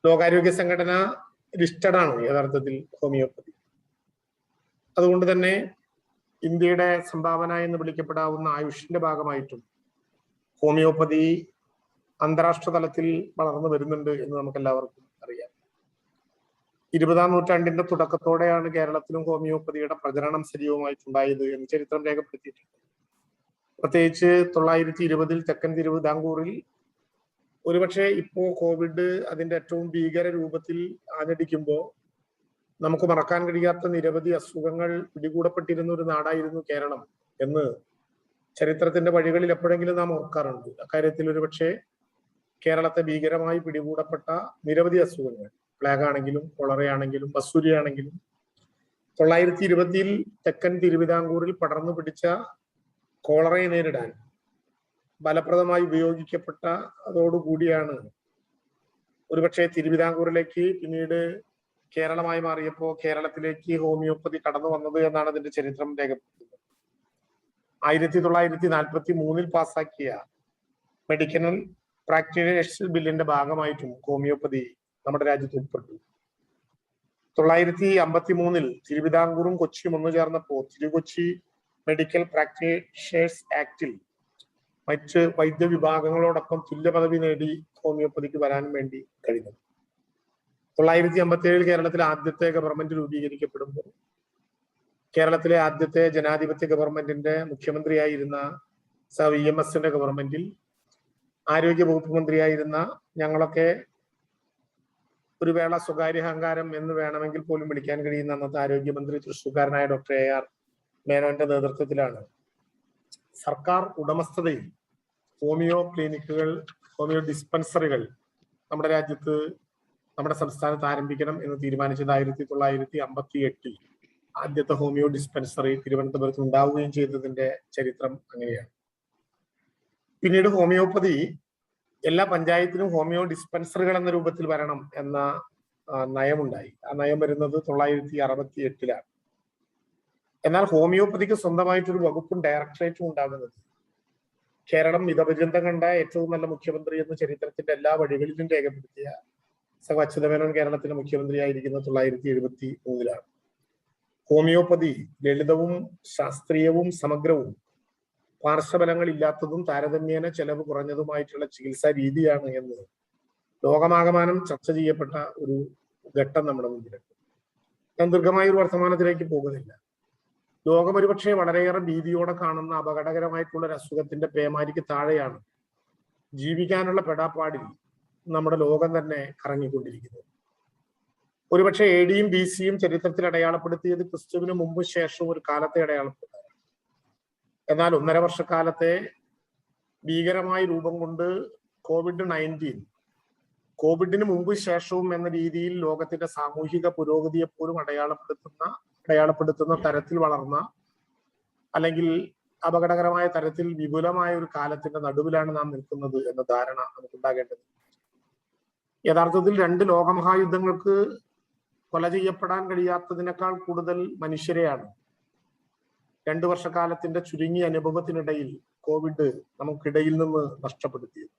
ലോകാരോഗ്യ സംഘടന ലിസ്റ്റഡ് ആണ് യഥാർത്ഥത്തിൽ ഹോമിയോപ്പതി. അതുകൊണ്ട് തന്നെ ഇന്ത്യയുടെ സംഭാവന എന്ന് വിളിക്കപ്പെടാവുന്ന ആയുഷിന്റെ ഭാഗമായിട്ടും ഹോമിയോപ്പതി അന്താരാഷ്ട്ര തലത്തിൽ വളർന്നു വരുന്നുണ്ട് എന്ന് നമുക്ക് എല്ലാവർക്കും അറിയാം. 20-ാം നൂറ്റാണ്ടിന്റെ തുടക്കത്തോടെയാണ് കേരളത്തിലും ഹോമിയോപ്പതിയുടെ പ്രചരണം സജീവമായിട്ടുണ്ടായത് എന്ന് ചരിത്രം രേഖപ്പെടുത്തിയിട്ടുണ്ട്. പ്രത്യേകിച്ച് 1920-ൽ തെക്കൻ തിരുവിതാംകൂറിൽ, ഒരുപക്ഷെ ഇപ്പോ കോവിഡ് അതിന്റെ ഏറ്റവും ഭീകര രൂപത്തിൽ ആഞ്ഞടിക്കുമ്പോൾ നമുക്ക് മറക്കാൻ കഴിയാത്ത നിരവധി അസുഖങ്ങൾ പിടികൂടപ്പെട്ടിരുന്ന ഒരു നാടായിരുന്നു കേരളം എന്ന് ചരിത്രത്തിന്റെ വഴികളിൽ എപ്പോഴെങ്കിലും നാം ഓർക്കാറുണ്ട്. അക്കാര്യത്തിൽ ഒരുപക്ഷെ കേരളത്തെ ഭീകരമായി പിടികൂടപ്പെട്ട നിരവധി അസുഖങ്ങൾ, പ്ലേഗ് ആണെങ്കിലും കൊളറയാണെങ്കിലും വസൂരിയാണെങ്കിലും, 1920-ൽ തെക്കൻ തിരുവിതാംകൂറിൽ പടർന്നു പിടിച്ച കോളറയെ നേരിടാൻ ഫലപ്രദമായി ഉപയോഗിക്കപ്പെട്ട അതോടുകൂടിയാണ് ഒരുപക്ഷെ തിരുവിതാംകൂറിലേക്ക്, പിന്നീട് കേരളമായി മാറിയപ്പോൾ കേരളത്തിലേക്ക് ഹോമിയോപ്പതി കടന്നു വന്നത് എന്നാണ് അതിന്റെ ചരിത്രം രേഖപ്പെടുത്തുന്നത്. 1943-ൽ പാസാക്കിയ മെഡിക്കൽ പ്രാക്ടീഷണേഴ്സ് ബില്ലിന്റെ ഭാഗമായിട്ടും ഹോമിയോപ്പതി നമ്മുടെ രാജ്യത്ത് ഉൾപ്പെട്ടു. 1953-ൽ തിരുവിതാംകൂറും കൊച്ചിയും ഒന്നു ചേർന്നപ്പോൾ തിരുകൊച്ചി മെഡിക്കൽ പ്രാക്ടീഷണേഴ്സ് ആക്ടിൽ മറ്റ് വൈദ്യവിഭാഗങ്ങളോടൊപ്പം തുല്യ പദവി നേടി ഹോമിയോപ്പതിക്ക് വരാൻ വേണ്ടി കഴിഞ്ഞു. 1957-ൽ കേരളത്തിലെ ആദ്യത്തെ ഗവൺമെന്റ് രൂപീകരിക്കപ്പെടുമ്പോൾ കേരളത്തിലെ ആദ്യത്തെ ജനാധിപത്യ ഗവൺമെന്റിന്റെ മുഖ്യമന്ത്രിയായിരുന്ന സർ EMSന്റെ ഗവൺമെന്റിൽ ആരോഗ്യ വകുപ്പ് മന്ത്രിയായിരുന്ന ഞങ്ങളൊക്കെ ഒരു വേള സ്വകാര്യ അഹങ്കാരം എന്ന് വേണമെങ്കിൽ പോലും വിളിക്കാൻ കഴിയുന്ന അന്നത്തെ ആരോഗ്യമന്ത്രി തൃശ്ശൂർക്കാരനായ ഡോക്ടർ AR മേനോന്റെ നേതൃത്വത്തിലാണ് സർക്കാർ ഉടമസ്ഥതയിൽ ഹോമിയോ ക്ലിനിക്കുകൾ, ഹോമിയോ ഡിസ്പെൻസറികൾ നമ്മുടെ രാജ്യത്ത്, നമ്മുടെ സംസ്ഥാനത്ത് ആരംഭിക്കണം എന്ന് തീരുമാനിച്ചത്. 1958-ൽ ആദ്യത്തെ ഹോമിയോ ഡിസ്പെൻസറി തിരുവനന്തപുരത്ത് ഉണ്ടാവുകയും ചെയ്തതിന്റെ ചരിത്രം അങ്ങനെയാണ്. പിന്നീട് ഹോമിയോപ്പതി എല്ലാ പഞ്ചായത്തിലും ഹോമിയോ ഡിസ്പെൻസറികൾ എന്ന രൂപത്തിൽ വരണം എന്ന നയമുണ്ടായി. ആ നയം വരുന്നത് 1968-ലാണ്. എന്നാൽ ഹോമിയോപ്പതിക്ക് സ്വന്തമായിട്ടൊരു വകുപ്പും ഡയറക്ടറേറ്റും ഉണ്ടാകുന്നത് കേരളം ഇതപര്യന്തം കണ്ട ഏറ്റവും നല്ല മുഖ്യമന്ത്രി എന്ന് ചരിത്രത്തിന്റെ എല്ലാ വഴികളിലും രേഖപ്പെടുത്തിയ സർ അച്യുതമേനോൻ കേരളത്തിലെ മുഖ്യമന്ത്രിയായിരിക്കുന്നത് 1973-ലാണ്. ഹോമിയോപ്പതി ലളിതവും ശാസ്ത്രീയവും സമഗ്രവും പാർശ്വഫലങ്ങൾ ഇല്ലാത്തതും താരതമ്യേന ചെലവ് കുറഞ്ഞതുമായിട്ടുള്ള ചികിത്സാ രീതിയാണ് എന്ന് ലോകമാകമാനം ചർച്ച ചെയ്യപ്പെട്ട ഒരു ഘട്ടം നമ്മുടെ മുമ്പിലുണ്ട്. ഞാൻ ദീർഘമായ ഒരു വർത്തമാനത്തിലേക്ക് പോകുന്നില്ല. ലോകം ഒരുപക്ഷെ വളരെയേറെ ഭീതിയോടെ കാണുന്ന അപകടകരമായിട്ടുള്ള ഒരു അസുഖത്തിന്റെ പേമാരിക്ക് താഴെയാണ് ജീവിക്കാനുള്ള പെടാപ്പാടിൽ നമ്മുടെ ലോകം തന്നെ കറങ്ങിക്കൊണ്ടിരിക്കുന്നത്. ഒരുപക്ഷെ AD-യും BC-യും ചരിത്രത്തിൽ അടയാളപ്പെടുത്തിയത് ക്രിസ്തുവിന് മുമ്പ് ശേഷവും ഒരു കാലത്തെ അടയാളപ്പെടുത്താൻ. എന്നാൽ 1.5 വർഷക്കാലത്തെ ഭീകരമായ രൂപം കൊണ്ട് COVID-19, കോവിഡിന് മുമ്പ് ശേഷവും എന്ന രീതിയിൽ ലോകത്തിന്റെ സാമൂഹിക പുരോഗതിയെ പോലും അടയാളപ്പെടുത്തുന്ന തരത്തിൽ വളർന്ന, അല്ലെങ്കിൽ അപകടകരമായ തരത്തിൽ വിപുലമായ ഒരു കാലത്തിന്റെ നടുവിലാണ് നാം നിൽക്കുന്നത് എന്ന ധാരണ നമുക്കുണ്ടാകേണ്ടത്. യഥാർത്ഥത്തിൽ 2 ലോകമഹായുദ്ധങ്ങൾക്ക് കൊല ചെയ്യപ്പെടാൻ കഴിയാത്തതിനേക്കാൾ കൂടുതൽ മനുഷ്യരെയാണ് 2 വർഷക്കാലത്തിന്റെ ചുരുങ്ങിയ അനുഭവത്തിനിടയിൽ കോവിഡ് നമുക്കിടയിൽ നിന്ന് നഷ്ടപ്പെടുത്തിയത്.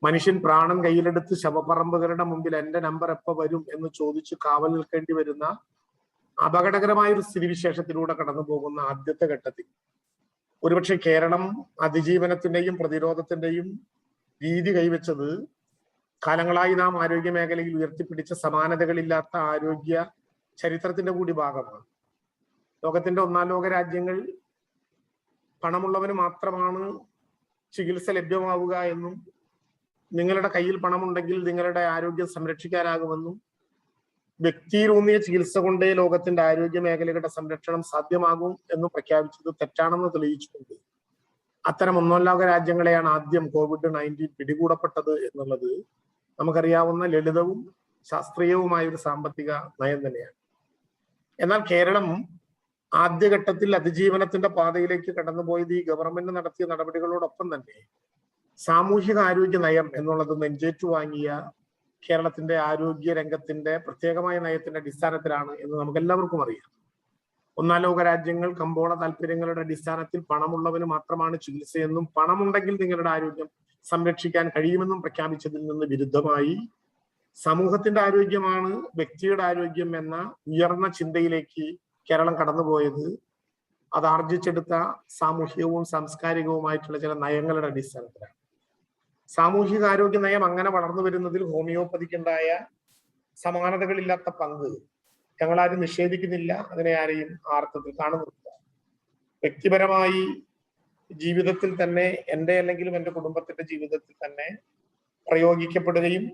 മനുഷ്യൻ പ്രാണൻ കയ്യിലെടുത്ത് ശവപ്പറമ്പുകളുടെ മുമ്പിൽ എന്റെ നമ്പർ എപ്പോ വരും എന്ന് ചോദിച്ച് കാവൽ നിൽക്കേണ്ടി വരുന്ന അപകടകരമായ ഒരു സ്ഥിതിവിശേഷത്തിലൂടെ കടന്നു പോകുന്ന ആദ്യത്തെ ഘട്ടത്തിൽ ഒരുപക്ഷെ കേരളം അതിജീവനത്തിന്റെയും പ്രതിരോധത്തിന്റെയും രീതി കൈവച്ചത് കാലങ്ങളായി നാം ആരോഗ്യ മേഖലയിൽ ഉയർത്തിപ്പിടിച്ച സമാനതകളില്ലാത്ത ആരോഗ്യ ചരിത്രത്തിന്റെ കൂടി ഭാഗമാണ്. ലോകത്തിന്റെ 1-ാം ലോക രാജ്യങ്ങൾ പണമുള്ളവന് മാത്രമാണ് ചികിത്സ ലഭ്യമാവുക എന്നും നിങ്ങളുടെ കയ്യിൽ പണമുണ്ടെങ്കിൽ നിങ്ങളുടെ ആരോഗ്യം സംരക്ഷിക്കാനാകുമെന്നും വ്യക്തിയിലൂന്നിയ ചികിത്സ കൊണ്ടേ ലോകത്തിന്റെ ആരോഗ്യ മേഖലകളുടെ സംരക്ഷണം സാധ്യമാകും എന്ന് പ്രഖ്യാപിച്ചത് തെറ്റാണെന്ന് തെളിയിച്ചുകൊണ്ട് അത്തരം 1-ാം ലോക രാജ്യങ്ങളെയാണ് ആദ്യം COVID-19 പിടികൂടപ്പെട്ടത് എന്നുള്ളത് നമുക്കറിയാവുന്ന ലളിതവും ശാസ്ത്രീയവുമായ ഒരു സാമ്പത്തിക നയം തന്നെയാണ്. എന്നാൽ കേരളം ആദ്യഘട്ടത്തിൽ അതിജീവനത്തിന്റെ പാതയിലേക്ക് കടന്നുപോയത് ഈ ഗവൺമെന്റ് നടത്തിയ നടപടികളോടൊപ്പം തന്നെ സാമൂഹിക ആരോഗ്യ നയം എന്നുള്ളത് നെഞ്ചേറ്റു വാങ്ങിയ കേരളത്തിന്റെ ആരോഗ്യ രംഗത്തിന്റെ പ്രത്യേകമായ നയത്തിന്റെ അടിസ്ഥാനത്തിലാണ് എന്ന് നമുക്ക് എല്ലാവർക്കും അറിയാം. 1-ാം ലോക രാജ്യങ്ങൾ കമ്പോള താല്പര്യങ്ങളുടെ അടിസ്ഥാനത്തിൽ പണമുള്ളവന് മാത്രമാണ് ചികിത്സയെന്നും പണമുണ്ടെങ്കിൽ നിങ്ങളുടെ ആരോഗ്യം സംരക്ഷിക്കാൻ കഴിയുമെന്നും പ്രഖ്യാപിച്ചതിൽ നിന്ന് വിരുദ്ധമായി സമൂഹത്തിന്റെ ആരോഗ്യമാണ് വ്യക്തിയുടെ ആരോഗ്യം എന്ന ഉയർന്ന ചിന്തയിലേക്ക് കേരളം കടന്നുപോയത് അത് ആർജിച്ചെടുത്ത സാമൂഹികവും സാംസ്കാരികവുമായിട്ടുള്ള ചില നയങ്ങളുടെ അടിസ്ഥാനത്തിലാണ്. സാമൂഹിക ആരോഗ്യ നയം അങ്ങനെ വളർന്നു വരുന്നതിൽ ഹോമിയോപ്പതിക്കുണ്ടായ സമാനതകളില്ലാത്ത പങ്ക് ഞങ്ങളാരും നിഷേധിക്കുന്നില്ല, അതിനെ ആരെയും ആർത്ഥത്തിൽ കാണുന്നില്ല. വ്യക്തിപരമായി ജീവിതത്തിൽ തന്നെ എൻ്റെ അല്ലെങ്കിലും എൻ്റെ കുടുംബത്തിന്റെ ജീവിതത്തിൽ തന്നെ പ്രയോഗിക്കപ്പെടുകയും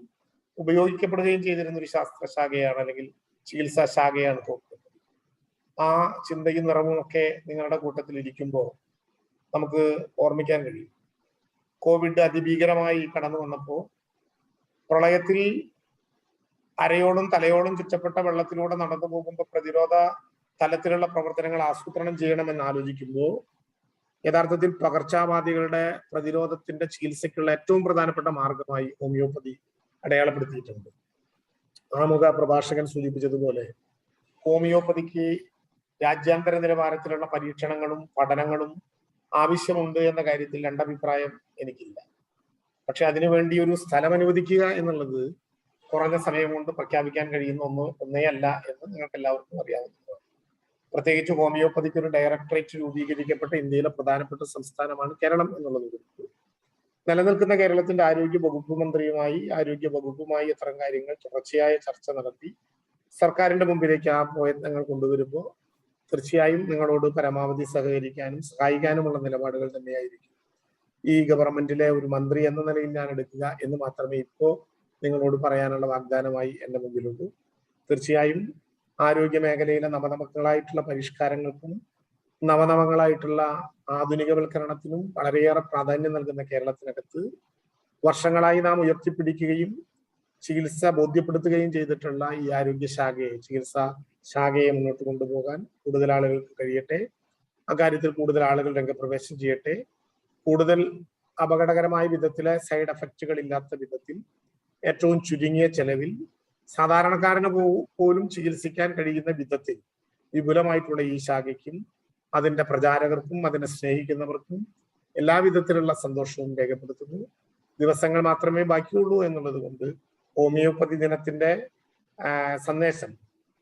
ഉപയോഗിക്കപ്പെടുകയും ചെയ്തിരുന്ന ഒരു ശാസ്ത്രശാഖയാണ് അല്ലെങ്കിൽ ചികിത്സാ ശാഖയാണ് ഹോമിയോപ്പതി. ആ ചിന്തയും നിറവും ഒക്കെ നിങ്ങളുടെ കൂട്ടത്തിൽ ഇരിക്കുമ്പോൾ നമുക്ക് ഓർമ്മിക്കാൻ കഴിയും. കോവിഡ് അതിഭീകരമായി കടന്നു വന്നപ്പോൾ പ്രളയത്തിൽ അരയോളം തലയോളം ചുറ്റപ്പെട്ട വെള്ളത്തിലൂടെ നടന്നു പോകുമ്പോൾ പ്രതിരോധ തലത്തിലുള്ള പ്രവർത്തനങ്ങൾ ആസൂത്രണം ചെയ്യണമെന്ന് ആലോചിക്കുമ്പോൾ യഥാർത്ഥത്തിൽ പകർച്ചവ്യാധികളുടെ പ്രതിരോധത്തിന്റെ ചികിത്സയ്ക്കുള്ള ഏറ്റവും പ്രധാനപ്പെട്ട മാർഗമായി ഹോമിയോപ്പതി അടയാളപ്പെടുത്തിയിട്ടുണ്ട്. ആമുഖ പ്രഭാഷകൻ സൂചിപ്പിച്ചതുപോലെ ഹോമിയോപ്പതിക്ക് രാജ്യാന്തര നിലവാരത്തിലുള്ള പരീക്ഷണങ്ങളും പഠനങ്ങളും ആവശ്യമുണ്ട് എന്ന കാര്യത്തിൽ രണ്ടഭിപ്രായം എനിക്കില്ല. പക്ഷെ അതിനുവേണ്ടി ഒരു സ്ഥലം അനുവദിക്കുക എന്നുള്ളത് കുറഞ്ഞ സമയം കൊണ്ട് പ്രഖ്യാപിക്കാൻ കഴിയുന്ന ഒന്നേ അല്ല എന്ന് നിങ്ങൾക്ക് എല്ലാവർക്കും അറിയാവുന്നതാണ്. പ്രത്യേകിച്ച് ഹോമിയോപ്പതിക്ക് ഒരു ഡയറക്ടറേറ്റ് രൂപീകരിക്കപ്പെട്ട ഇന്ത്യയിലെ പ്രധാനപ്പെട്ട സംസ്ഥാനമാണ് കേരളം എന്നുള്ളത് കൊണ്ട് നിലനിൽക്കുന്ന കേരളത്തിന്റെ ആരോഗ്യ വകുപ്പുമായി ഇത്തരം കാര്യങ്ങൾ തുടർച്ചയായ ചർച്ച നടത്തി സർക്കാരിന്റെ മുമ്പിലേക്ക് ആ പ്രയത്നങ്ങൾ കൊണ്ടുവരുമ്പോൾ തീർച്ചയായും നിങ്ങളോട് പരമാവധി സഹകരിക്കാനും സഹായിക്കാനുമുള്ള നിലപാടുകൾ തന്നെയായിരിക്കും ഈ ഗവൺമെന്റിലെ ഒരു മന്ത്രി എന്ന നിലയിൽ ഞാൻ എടുക്കുക എന്ന് മാത്രമേ ഇപ്പോൾ നിങ്ങളോട് പറയാനുള്ള വാഗ്ദാനമായി എൻ്റെ മുമ്പിലുള്ളൂ. തീർച്ചയായും ആരോഗ്യ മേഖലയിലെ നവനവങ്ങളായിട്ടുള്ള പരിഷ്കാരങ്ങൾക്കും നവനവങ്ങളായിട്ടുള്ള ആധുനികവൽക്കരണത്തിനും വളരെയേറെ പ്രാധാന്യം നൽകുന്ന കേരളത്തിനകത്ത് വർഷങ്ങളായി നാം ഉയർത്തിപ്പിടിക്കുകയും ചികിത്സ ബോധ്യപ്പെടുത്തുകയും ചെയ്തിട്ടുള്ള ഈ ആരോഗ്യ ചികിത്സാ ശാഖയെ മുന്നോട്ട് കൊണ്ടുപോകാൻ കൂടുതൽ ആളുകൾക്ക് കഴിയട്ടെ. അക്കാര്യത്തിൽ കൂടുതൽ ആളുകൾ രംഗപ്രവേശം ചെയ്യട്ടെ. കൂടുതൽ അപകടകരമായ വിധത്തിലെ സൈഡ് എഫക്റ്റുകൾ ഇല്ലാത്ത വിധത്തിൽ ഏറ്റവും ചുരുങ്ങിയ ചെലവിൽ സാധാരണക്കാരന് പോലും ചികിത്സിക്കാൻ കഴിയുന്ന വിധത്തിൽ വിപുലമായിട്ടുള്ള ഈ ശാഖയ്ക്കും അതിന്റെ പ്രചാരകർക്കും അതിനെ സ്നേഹിക്കുന്നവർക്കും എല്ലാവിധത്തിലുള്ള സന്തോഷവും രേഖപ്പെടുത്തുന്നു. ദിവസങ്ങൾ മാത്രമേ ബാക്കിയുള്ളൂ എന്നുള്ളത് കൊണ്ട് ഹോമിയോപ്പതി ദിനത്തിന്റെ സന്ദേശം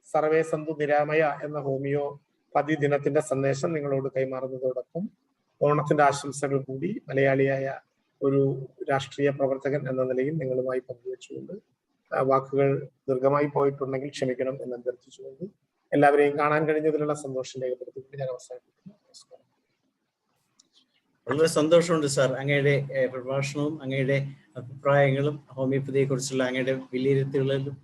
സർവേ സന്തു നിരാമയ എന്ന ഹോമിയോപ്പതി ദിനത്തിന്റെ സന്ദേശം നിങ്ങളോട് കൈമാറുന്നതോടൊപ്പം ഓണത്തിന്റെ ആശംസകൾ കൂടി മലയാളിയായ ഒരു രാഷ്ട്രീയ പ്രവർത്തകൻ എന്ന നിലയിൽ നിങ്ങളുമായി പങ്കുവെച്ചുകൊണ്ട് വാക്കുകൾ ദീർഘമായി പോയിട്ടുണ്ടെങ്കിൽ ക്ഷമിക്കണം എന്ന് അഭ്യർത്ഥിച്ചുകൊണ്ട് എല്ലാവരെയും കാണാൻ കഴിഞ്ഞതിലുള്ള സന്തോഷം രേഖപ്പെടുത്തിക്കൊണ്ട് ഞാൻ അവസാനിപ്പിക്കുന്നു. നമസ്കാരം. വളരെ സന്തോഷമുണ്ട് സാർ, അങ്ങയുടെ പ്രഭാഷണവും അങ്ങയുടെ അഭിപ്രായങ്ങളും ഹോമിയോപ്പതിയെ കുറിച്ചുള്ള അങ്ങയുടെ വിലയിരുത്തലുകളും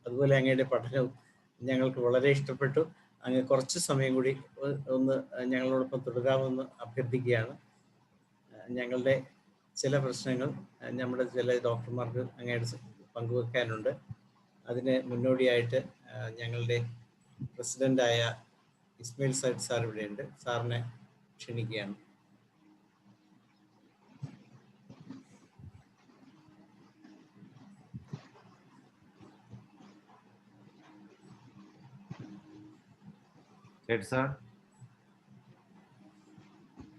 അതുപോലെ അങ്ങയുടെ പഠനവും ഞങ്ങൾക്ക് വളരെ ഇഷ്ടപ്പെട്ടു. അങ്ങ് കുറച്ച് സമയം കൂടി ഒന്ന് ഞങ്ങളോടൊപ്പം തുടരാമെന്ന് അഭ്യർത്ഥിക്കുകയാണ്. ഞങ്ങളുടെ ചില പ്രശ്നങ്ങൾ നമ്മുടെ ചില ഡോക്ടർമാർക്ക് അങ്ങയുടെ പങ്കുവെക്കാനുണ്ട്. അതിന് മുന്നോടിയായിട്ട് ഞങ്ങളുടെ പ്രസിഡന്റായ ഇസ്മയിൽ സൈദ് സാർ ഇവിടെയുണ്ട്. സാറിനെ ക്ഷണിക്കുകയാണ്.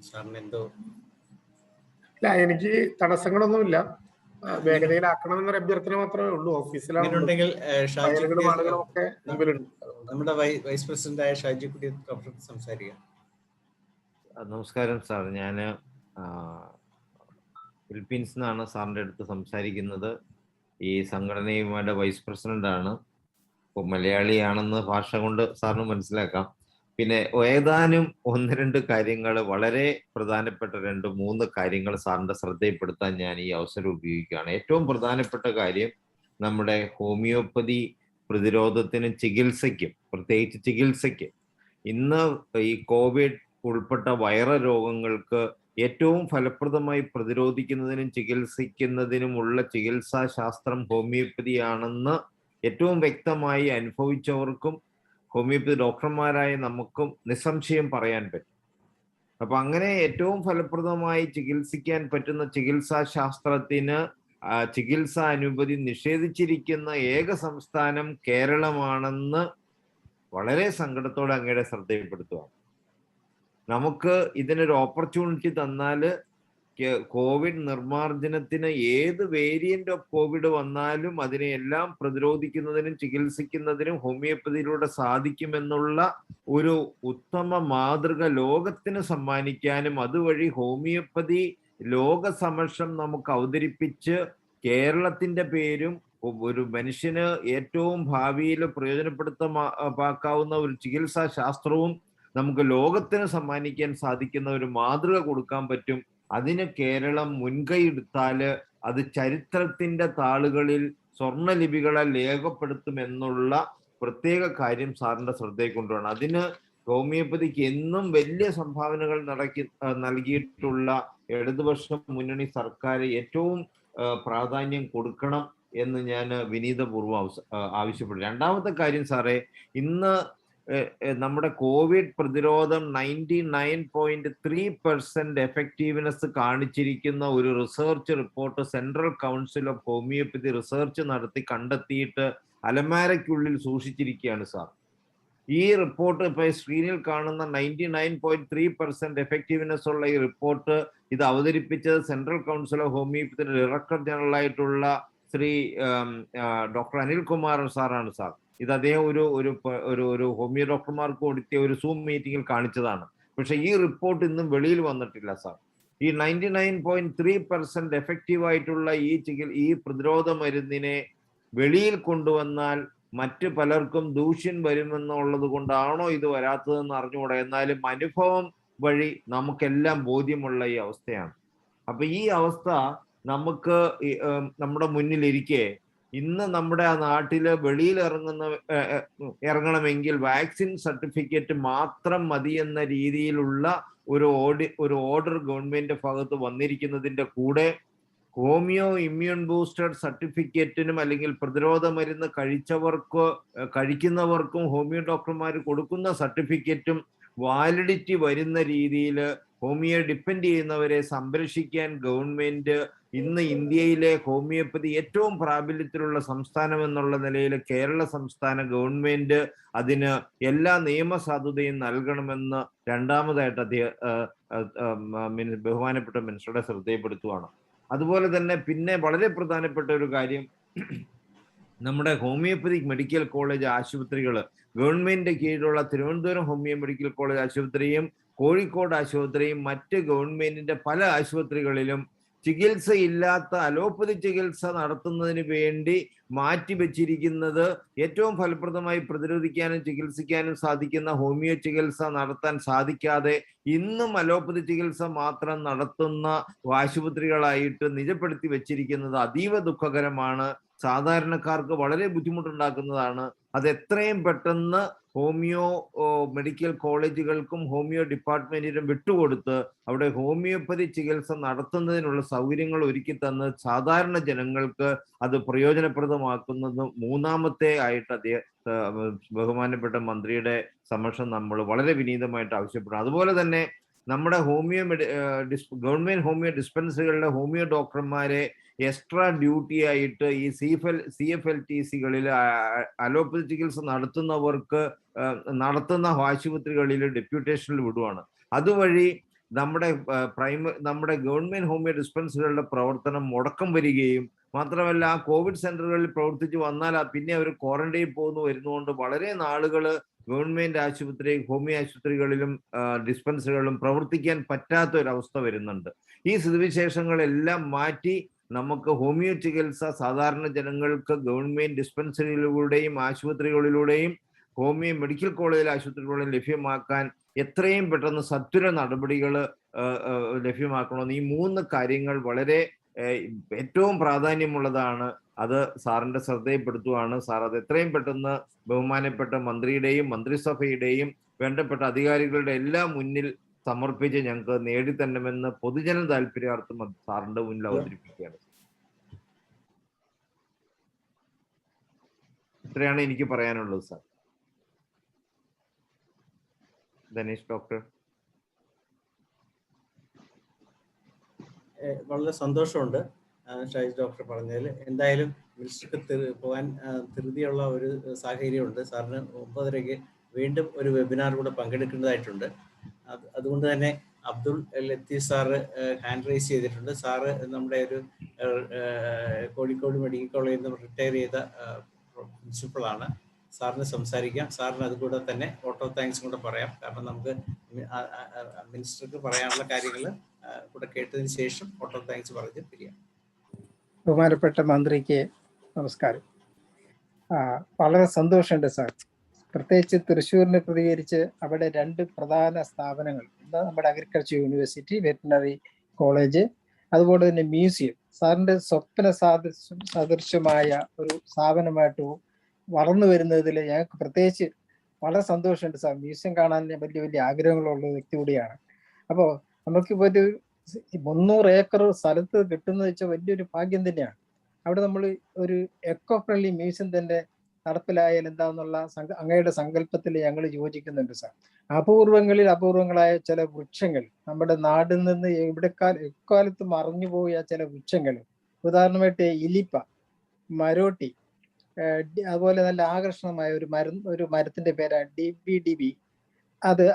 സാറിന് എന്തോ ഇല്ല, എനിക്ക് തടസ്സങ്ങളൊന്നുമില്ല. വേഗതയിലാക്കണമെന്നൊരു അഭ്യർത്ഥന മാത്രമേ ഉള്ളൂ. ഓഫീസിലാണ് നമ്മുടെ വൈസ് പ്രസിഡന്റായ ഷാജിക്കുട്ടി സംസാരിക്കാം. നമസ്കാരം സാർ, ഞാൻ ഫിലിപ്പീൻസിൽ നിന്നാണ് സാറിൻ്റെ അടുത്ത് സംസാരിക്കുന്നത്. ഈ സംഘടനയുമായിട്ട് വൈസ് പ്രസിഡന്റാണ്. ഇപ്പോൾ മലയാളിയാണെന്ന് ഭാഷ കൊണ്ട് സാറിന് മനസ്സിലാക്കാം. പിന്നെ ഏതാനും 1-2 കാര്യങ്ങൾ, വളരെ പ്രധാനപ്പെട്ട 2-3 കാര്യങ്ങൾ സാറിൻ്റെ ശ്രദ്ധയിൽപ്പെടുത്താൻ ഞാൻ ഈ അവസരം ഉപയോഗിക്കുകയാണ്. ഏറ്റവും പ്രധാനപ്പെട്ട കാര്യം, നമ്മുടെ ഹോമിയോപ്പതി പ്രതിരോധത്തിനും ചികിത്സയ്ക്കും, പ്രത്യേകിച്ച് ചികിത്സയ്ക്ക് ഇന്ന് ഈ കോവിഡ് ഉൾപ്പെട്ട വൈറൽ രോഗങ്ങൾക്ക് ഏറ്റവും ഫലപ്രദമായി പ്രതിരോധിക്കുന്നതിനും ചികിത്സിക്കുന്നതിനുമുള്ള ചികിത്സാ ശാസ്ത്രം ഹോമിയോപ്പതിയാണെന്ന് ഏറ്റവും വ്യക്തമായി അനുഭവിച്ചവർക്കും ഹോമിയോപ്പതി ഡോക്ടർമാരായ നമുക്കും നിസ്സംശയം പറയാൻ പറ്റും. അപ്പൊ അങ്ങനെ ഏറ്റവും ഫലപ്രദമായി ചികിത്സിക്കാൻ പറ്റുന്ന ചികിത്സാ ശാസ്ത്രത്തിന് ചികിത്സാ അനുമതി നിഷേധിച്ചിരിക്കുന്ന ഏക സംസ്ഥാനം കേരളമാണെന്ന് വളരെ സങ്കടത്തോടെ അങ്ങയുടെ ശ്രദ്ധയിൽപ്പെടുത്തുക. നമുക്ക് ഇതിനൊരു ഓപ്പർച്യൂണിറ്റി തന്നാൽ കോവിഡ് നിർമ്മാർജ്ജനത്തിന് ഏത് വേരിയന്റ് ഓഫ് കോവിഡ് വന്നാലും അതിനെ എല്ലാം പ്രതിരോധിക്കുന്നതിനും ചികിത്സിക്കുന്നതിനും ഹോമിയോപ്പതിയിലൂടെ സാധിക്കുമെന്നുള്ള ഒരു ഉത്തമ മാതൃക ലോകത്തിന് സമ്മാനിക്കാനും അതുവഴി ഹോമിയോപ്പതി ലോകസമക്ഷം നമുക്ക് അവതരിപ്പിച്ച് കേരളത്തിന്റെ പേരും ഒരു മനുഷ്യന് ഏറ്റവും ഭാവിയിൽ പ്രയോജനപ്പെടുത്താവുന്ന ഒരു ചികിത്സാ ശാസ്ത്രവും നമുക്ക് ലോകത്തിന് സമ്മാനിക്കാൻ സാധിക്കുന്ന ഒരു മാതൃക കൊടുക്കാൻ പറ്റും. അതിന് കേരളം മുൻകൈയെടുത്താല് അത് ചരിത്രത്തിന്റെ താളുകളിൽ സ്വർണ്ണലിപികളെ രേഖപ്പെടുത്തുമെന്നുള്ള പ്രത്യേക കാര്യം സാറിന്റെ ശ്രദ്ധയിൽ കൊണ്ടുവരണം. അതിന് ഹോമിയോപ്പതിക്ക് എന്നും വലിയ സംഭാവനകൾ നൽകിയിട്ടുള്ള ഇടതുപക്ഷ മുന്നണി സർക്കാർ ഏറ്റവും പ്രാധാന്യം കൊടുക്കണം എന്ന് ഞാൻ വിനീതപൂർവ്വം ആവശ്യപ്പെടും. രണ്ടാമത്തെ കാര്യം സാറേ, ഇന്ന് നമ്മുടെ കോവിഡ് പ്രതിരോധം 99.3% എഫക്റ്റീവ്നെസ് കാണിച്ചിരിക്കുന്ന ഒരു research report central council of homoeopathy research നടത്തി കണ്ടെത്തിയിട്ട് അലമാരയ്ക്കുള്ളിൽ സൂക്ഷിച്ചിരിക്കുകയാണ് സാർ. ഈ റിപ്പോർട്ട് ഇപ്പൊ സ്ക്രീനിൽ കാണുന്ന 99.3% എഫക്റ്റീവ്നെസ് ഉള്ള ഈ റിപ്പോർട്ട് ഇത് അവതരിപ്പിച്ചത് central council of homoeopathy director general ആയിട്ടുള്ള ശ്രീ ഡോക്ടർ അനിൽകുമാർ സാറാണ് സാർ. ഇത് അദ്ദേഹം ഒരു ഹോമിയോ ഡോക്ടർമാർക്ക് കൊടുത്തിയ ഒരു സൂം മീറ്റിംഗിൽ കാണിച്ചതാണ്. പക്ഷെ ഈ റിപ്പോർട്ട് ഇന്നും വെളിയിൽ വന്നിട്ടില്ല സാർ. ഈ 99.3% എഫക്റ്റീവ് ആയിട്ടുള്ള ഈ പ്രതിരോധ മരുന്നിനെ വെളിയിൽ കൊണ്ടുവന്നാൽ മറ്റു പലർക്കും ദൂഷ്യം വരുമെന്നുള്ളത് കൊണ്ടാണോ ഇത് വരാത്തതെന്ന് അറിഞ്ഞുകൂടാ. എന്നാലും അനുഭവം വഴി നമുക്കെല്ലാം ബോധ്യമുള്ള ഈ അവസ്ഥയാണ്. അപ്പൊ ഈ അവസ്ഥ നമുക്ക് നമ്മുടെ മുന്നിലിരിക്കെ ഇന്ന് നമ്മുടെ നാട്ടില് വെളിയിൽ ഇറങ്ങണമെങ്കിൽ വാക്സിൻ സർട്ടിഫിക്കറ്റ് മാത്രം മതി എന്ന രീതിയിലുള്ള ഒരു ഓർഡർ ഗവൺമെന്റിന്റെ ഭാഗത്ത് വന്നിരിക്കുന്നതിന്റെ കൂടെ ഹോമിയോ ഇമ്മ്യൂൺ ബൂസ്റ്റർ സർട്ടിഫിക്കറ്റിനും അല്ലെങ്കിൽ പ്രതിരോധ മരുന്ന് കഴിക്കുന്നവർക്കും ഹോമിയോ ഡോക്ടർമാർ കൊടുക്കുന്ന സർട്ടിഫിക്കറ്റും വാലിഡിറ്റി വരുന്ന രീതിയിൽ ഹോമിയോ ഡിപ്പെൻഡ് ചെയ്യുന്നവരെ സംരക്ഷിക്കാൻ ഗവൺമെന്റ് ഇന്ന് ഇന്ത്യയിലെ ഹോമിയോപ്പതി ഏറ്റവും പ്രാബല്യത്തിലുള്ള സംസ്ഥാനം എന്നുള്ള നിലയിൽ കേരള സംസ്ഥാന ഗവൺമെന്റ് അതിന് എല്ലാ നിയമസാധുതയും നൽകണമെന്ന് രണ്ടാമതായിട്ട് ബഹുമാനപ്പെട്ട മിനിസ്റ്ററുടെ ശ്രദ്ധയിൽപ്പെടുത്തുകയാണ്. അതുപോലെ തന്നെ പിന്നെ വളരെ പ്രധാനപ്പെട്ട ഒരു കാര്യം, നമ്മുടെ ഹോമിയോപ്പതിക് മെഡിക്കൽ കോളേജ് ആശുപത്രികൾ ഗവൺമെന്റിന്റെ കീഴിലുള്ള തിരുവനന്തപുരം ഹോമിയോ മെഡിക്കൽ കോളേജ് ആശുപത്രിയും കോഴിക്കോട് ആശുപത്രിയും മറ്റ് ഗവൺമെന്റിന്റെ പല ആശുപത്രികളിലും ചികിത്സയില്ലാത്ത അലോപ്പതി ചികിത്സ നടത്തുന്നതിന് വേണ്ടി മാറ്റിവെച്ചിരിക്കുന്നത് ഏറ്റവും ഫലപ്രദമായി പ്രതിരോധിക്കാനും ചികിത്സിക്കാനും സാധിക്കുന്ന ഹോമിയോ ചികിത്സ നടത്താൻ സാധിക്കാതെ ഇന്നും അലോപ്പതി ചികിത്സ മാത്രം നടത്തുന്ന ആശുപത്രികളായിട്ട് നിജപ്പെടുത്തി വെച്ചിരിക്കുന്നത് അതീവ ദുഃഖകരമാണ്. സാധാരണക്കാർക്ക് വളരെ ബുദ്ധിമുട്ടുണ്ടാക്കുന്നതാണ്. അത് എത്രയും പെട്ടെന്ന് ഹോമിയോ മെഡിക്കൽ കോളേജുകൾക്കും ഹോമിയോ ഡിപ്പാർട്ട്മെന്റിനും വിട്ടുകൊടുത്ത് അവിടെ ഹോമിയോപ്പതി ചികിത്സ നടത്തുന്നതിനുള്ള സൗകര്യങ്ങൾ ഒരുക്കി തന്ന് സാധാരണ ജനങ്ങൾക്ക് അത് പ്രയോജനപ്രദമാക്കുന്നത് മൂന്നാമത്തെ ആയിട്ട് ബഹുമാനപ്പെട്ട മന്ത്രിയുടെ സമക്ഷം നമ്മൾ വളരെ വിനീതമായിട്ട് ആവശ്യപ്പെടുന്നു. അതുപോലെ തന്നെ നമ്മുടെ ഗവൺമെന്റ് ഹോമിയോ ഡിസ്പെൻസറികളിലെ ഹോമിയോ ഡോക്ടർമാരെ എക്സ്ട്രാ ഡ്യൂട്ടി ആയിട്ട് ഈ CFLTCകളിൽ അലോപ്പതി ചികിത്സ നടത്തുന്ന ആശുപത്രികളിൽ ഡെപ്യൂട്ടേഷനിൽ വിടുവാണ്. അതുവഴി നമ്മുടെ ഗവൺമെന്റ് ഹോമിയോ ഡിസ്പെൻസറികളുടെ പ്രവർത്തനം മുടക്കം വരികയും മാത്രമല്ല ആ കോവിഡ് സെന്ററുകളിൽ പ്രവർത്തിച്ച് വന്നാൽ പിന്നെ അവർ ക്വാറന്റൈൻ വരുന്നതുകൊണ്ട് വളരെ നാളുകൾ ഗവൺമെന്റ് ഹോമിയോ ആശുപത്രികളിലും ഡിസ്പെൻസറികളിലും പ്രവർത്തിക്കാൻ പറ്റാത്ത ഒരവസ്ഥ വരുന്നുണ്ട്. ഈ സ്ഥിതിവിശേഷങ്ങളെല്ലാം മാറ്റി നമുക്ക് ഹോമിയോ ചികിത്സ സാധാരണ ജനങ്ങൾക്ക് ഗവൺമെന്റ് ഡിസ്പെൻസറികളിലൂടെയും ആശുപത്രികളിലൂടെയും ഹോമിയോ മെഡിക്കൽ കോളേജ് ആശുപത്രികളിലും ലഭ്യമാക്കാൻ എത്രയും പെട്ടെന്ന് സത്വര നടപടികൾ ലഭ്യമാക്കണമെന്ന് ഈ 3 കാര്യങ്ങൾ വളരെ ഏറ്റവും പ്രാധാന്യമുള്ളതാണ്. അത് സാറിന്റെ ശ്രദ്ധയിൽപ്പെടുത്തുകയാണ്. സാർ അത് എത്രയും പെട്ടെന്ന് ബഹുമാനപ്പെട്ട മന്ത്രിയുടെയും മന്ത്രിസഭയുടെയും വേണ്ടപ്പെട്ട അധികാരികളുടെ എല്ലാം മുന്നിൽ സമർപ്പിച്ച് ഞങ്ങൾക്ക് നേടിത്തരണമെന്ന് പൊതുജന താല്പര്യാർത്ഥം സാറിന്റെ മുന്നിൽ അവതരിപ്പിക്കുകയാണ്. ഇത്രയാണ് എനിക്ക് പറയാനുള്ളത് സാർ. ധനേഷ് ഡോക്ടർ. വളരെ സന്തോഷമുണ്ട് ഷൈജ് ഡോക്ടർ പറഞ്ഞതിൽ. എന്തായാലും മിനിസ്റ്റർക്ക് പോകാൻ ധൃതിയുള്ള ഒരു സാഹചര്യമുണ്ട്. സാറിന് 9:30 വീണ്ടും ഒരു വെബിനാർ കൂടെ പങ്കെടുക്കേണ്ടതായിട്ടുണ്ട്. അതുകൊണ്ട് തന്നെ Abdul Latheef sir hand raise ചെയ്തിട്ടുണ്ട്. സാറ് നമ്മുടെ ഒരു കോഴിക്കോട് മെഡിക്കൽ കോളേജിൽ നിന്ന് റിട്ടയർ ചെയ്ത പ്രിൻസിപ്പളാണ്. സാറിന് സംസാരിക്കാം. സാറിന് അതുകൂടെ തന്നെ വോട്ട് ഓഫ് താങ്ക്സ് കൂടെ പറയാം. കാരണം നമുക്ക് മിനിസ്റ്റർക്ക് പറയാനുള്ള കാര്യങ്ങൾ കൂടെ കേട്ടതിന് ശേഷം വോട്ട് ഓഫ് താങ്ക്സ് പറഞ്ഞ് പിരിയാം. ബഹുമാനപ്പെട്ട മന്ത്രിക്ക് നമസ്കാരം. വളരെ സന്തോഷമുണ്ട് സാർ. പ്രത്യേകിച്ച് തൃശ്ശൂരിനെ പ്രതികരിച്ച് അവിടെ 2 പ്രധാന സ്ഥാപനങ്ങൾ, നമ്മുടെ അഗ്രികൾച്ചർ യൂണിവേഴ്സിറ്റി, വെറ്റിനറി കോളേജ്, അതുപോലെ തന്നെ മ്യൂസിയം, സാറിൻ്റെ സ്വപ്ന സദൃശമായ ഒരു സ്ഥാപനമായിട്ട് വളർന്നു വരുന്നതിൽ ഞങ്ങൾക്ക് പ്രത്യേകിച്ച് വളരെ സന്തോഷമുണ്ട് സാർ. മ്യൂസിയം കാണാൻ വലിയ വലിയ ആഗ്രഹങ്ങളുള്ള വ്യക്തി കൂടിയാണ്. അപ്പോൾ നമുക്കിപ്പോൾ ഒരു 300 ഏക്കർ സ്ഥലത്ത് കിട്ടുന്നത് വെച്ചാൽ വലിയൊരു ഭാഗ്യം തന്നെയാണ്. അവിടെ നമ്മൾ ഒരു എക്കോ ഫ്രണ്ട്ലി മ്യൂസിയം തന്നെ നടപ്പിലായാൽ എന്താന്നുള്ള അങ്ങയുടെ സങ്കല്പത്തിൽ ഞങ്ങൾ യോജിക്കുന്നുണ്ട് സാർ. അപൂർവങ്ങളായ ചില വൃക്ഷങ്ങൾ, നമ്മുടെ നാടിൽ നിന്ന് എക്കാലത്ത് മറഞ്ഞുപോയ ചില വൃക്ഷങ്ങൾ, ഉദാഹരണമായിട്ട് ഇലിപ്പ, മരോട്ടി, അതുപോലെ നല്ല ആകർഷണമായ ഒരു മരത്തിന്റെ പേരാണ് DBDB.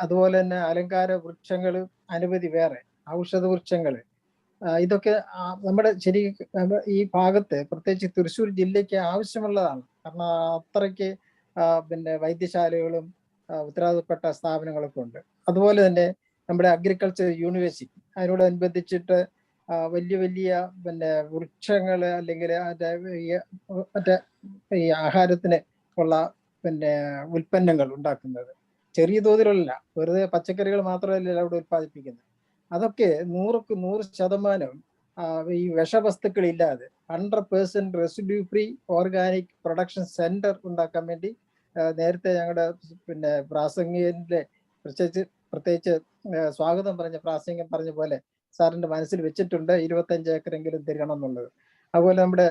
അതുപോലെ തന്നെ അലങ്കാര വൃക്ഷങ്ങൾ അനവധി, വേറെ ഔഷധ വൃക്ഷങ്ങൾ, ഇതൊക്കെ നമ്മുടെ ഈ ഭാഗത്ത് പ്രത്യേകിച്ച് തൃശ്ശൂർ ജില്ലയ്ക്ക് ആവശ്യമുള്ളതാണ്. കാരണം അത്രയ്ക്ക് വൈദ്യശാലകളും ഉത്തരവാദപ്പെട്ട സ്ഥാപനങ്ങളൊക്കെ ഉണ്ട്. അതുപോലെ തന്നെ നമ്മുടെ അഗ്രികൾച്ചർ യൂണിവേഴ്സിറ്റി, അതിനോടനുബന്ധിച്ചിട്ട് വലിയ വലിയ വൃക്ഷങ്ങൾ, അല്ലെങ്കിൽ മറ്റേ ഈ ആഹാരത്തിന് ഉള്ള ഉൽപ്പന്നങ്ങൾ ഉണ്ടാക്കുന്നത്, ചെറിയ തോതിലുള്ള വെറുതെ പച്ചക്കറികൾ മാത്രമല്ല അവിടെ ഉൽപ്പാദിപ്പിക്കുന്നത്. അതൊക്കെ 100% ഈ വിഷവസ്തുക്കൾ ഇല്ലാതെ 100% residue free organic production centre ഉണ്ടാക്കാൻ വേണ്ടി നേരത്തെ ഞങ്ങളുടെ പ്രാസംഗികന്റെ പ്രത്യേകിച്ച് സ്വാഗതം പ്രാസംഗികൻ പറഞ്ഞ പോലെ സാറിന്റെ മനസ്സിൽ വെച്ചിട്ടുണ്ട് 25 ഏക്കറെങ്കിലും തരണം എന്നുള്ളത്. അതുപോലെ നമ്മുടെ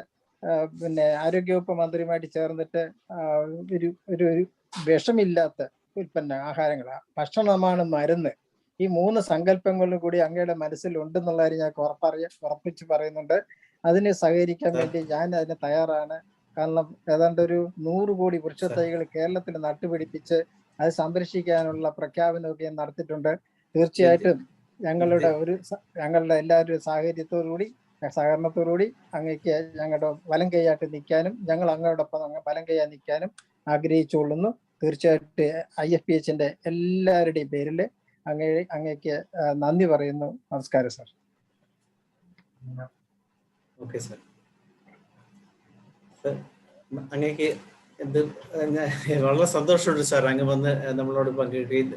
ആരോഗ്യവകുപ്പ് മന്ത്രിയുമായിട്ട് ചേർന്നിട്ട് ഒരു വിഷമില്ലാത്ത ആഹാരങ്ങൾ, ഭക്ഷണമാണ് മരുന്ന്, ഈ 3 സങ്കല്പങ്ങളിലും കൂടി അങ്ങയുടെ മനസ്സിൽ ഉണ്ടെന്നുള്ള കാര്യം ഞാൻ ഉറപ്പിച്ച് പറയുന്നുണ്ട്. അതിന് സഹകരിക്കാൻ വേണ്ടി ഞാൻ അതിന് തയ്യാറാണ്. കാരണം ഏതാണ്ട് ഒരു 100 കോടി വൃക്ഷത്തൈകൾ കേരളത്തിൽ നട്ടുപിടിപ്പിച്ച് അത് സംരക്ഷിക്കാനുള്ള പ്രഖ്യാപനമൊക്കെ ഞാൻ നടത്തിയിട്ടുണ്ട്. തീർച്ചയായിട്ടും ഞങ്ങളുടെ എല്ലാവരും സഹകരണത്തോടുകൂടി അങ്ങേക്ക് ഞങ്ങളുടെ വലം കൈയായിട്ട് നിൽക്കാനും ഞങ്ങൾ അങ്ങയോടൊപ്പം വലം കൈയാ നിൽക്കാനും ആഗ്രഹിച്ചുകൊള്ളുന്നു. തീർച്ചയായിട്ടും IFPHന്റെ എല്ലാവരുടെയും പേരിൽ അങ്ങേക്ക് നന്ദി പറയുന്നു. നമസ്കാരം സാർ. Okay sir. അങ്ങേക്ക് വളരെ സന്തോഷമുണ്ട് സാർ, അങ്ങ് വന്ന് നമ്മളോട് പങ്കെടുക്കുകയും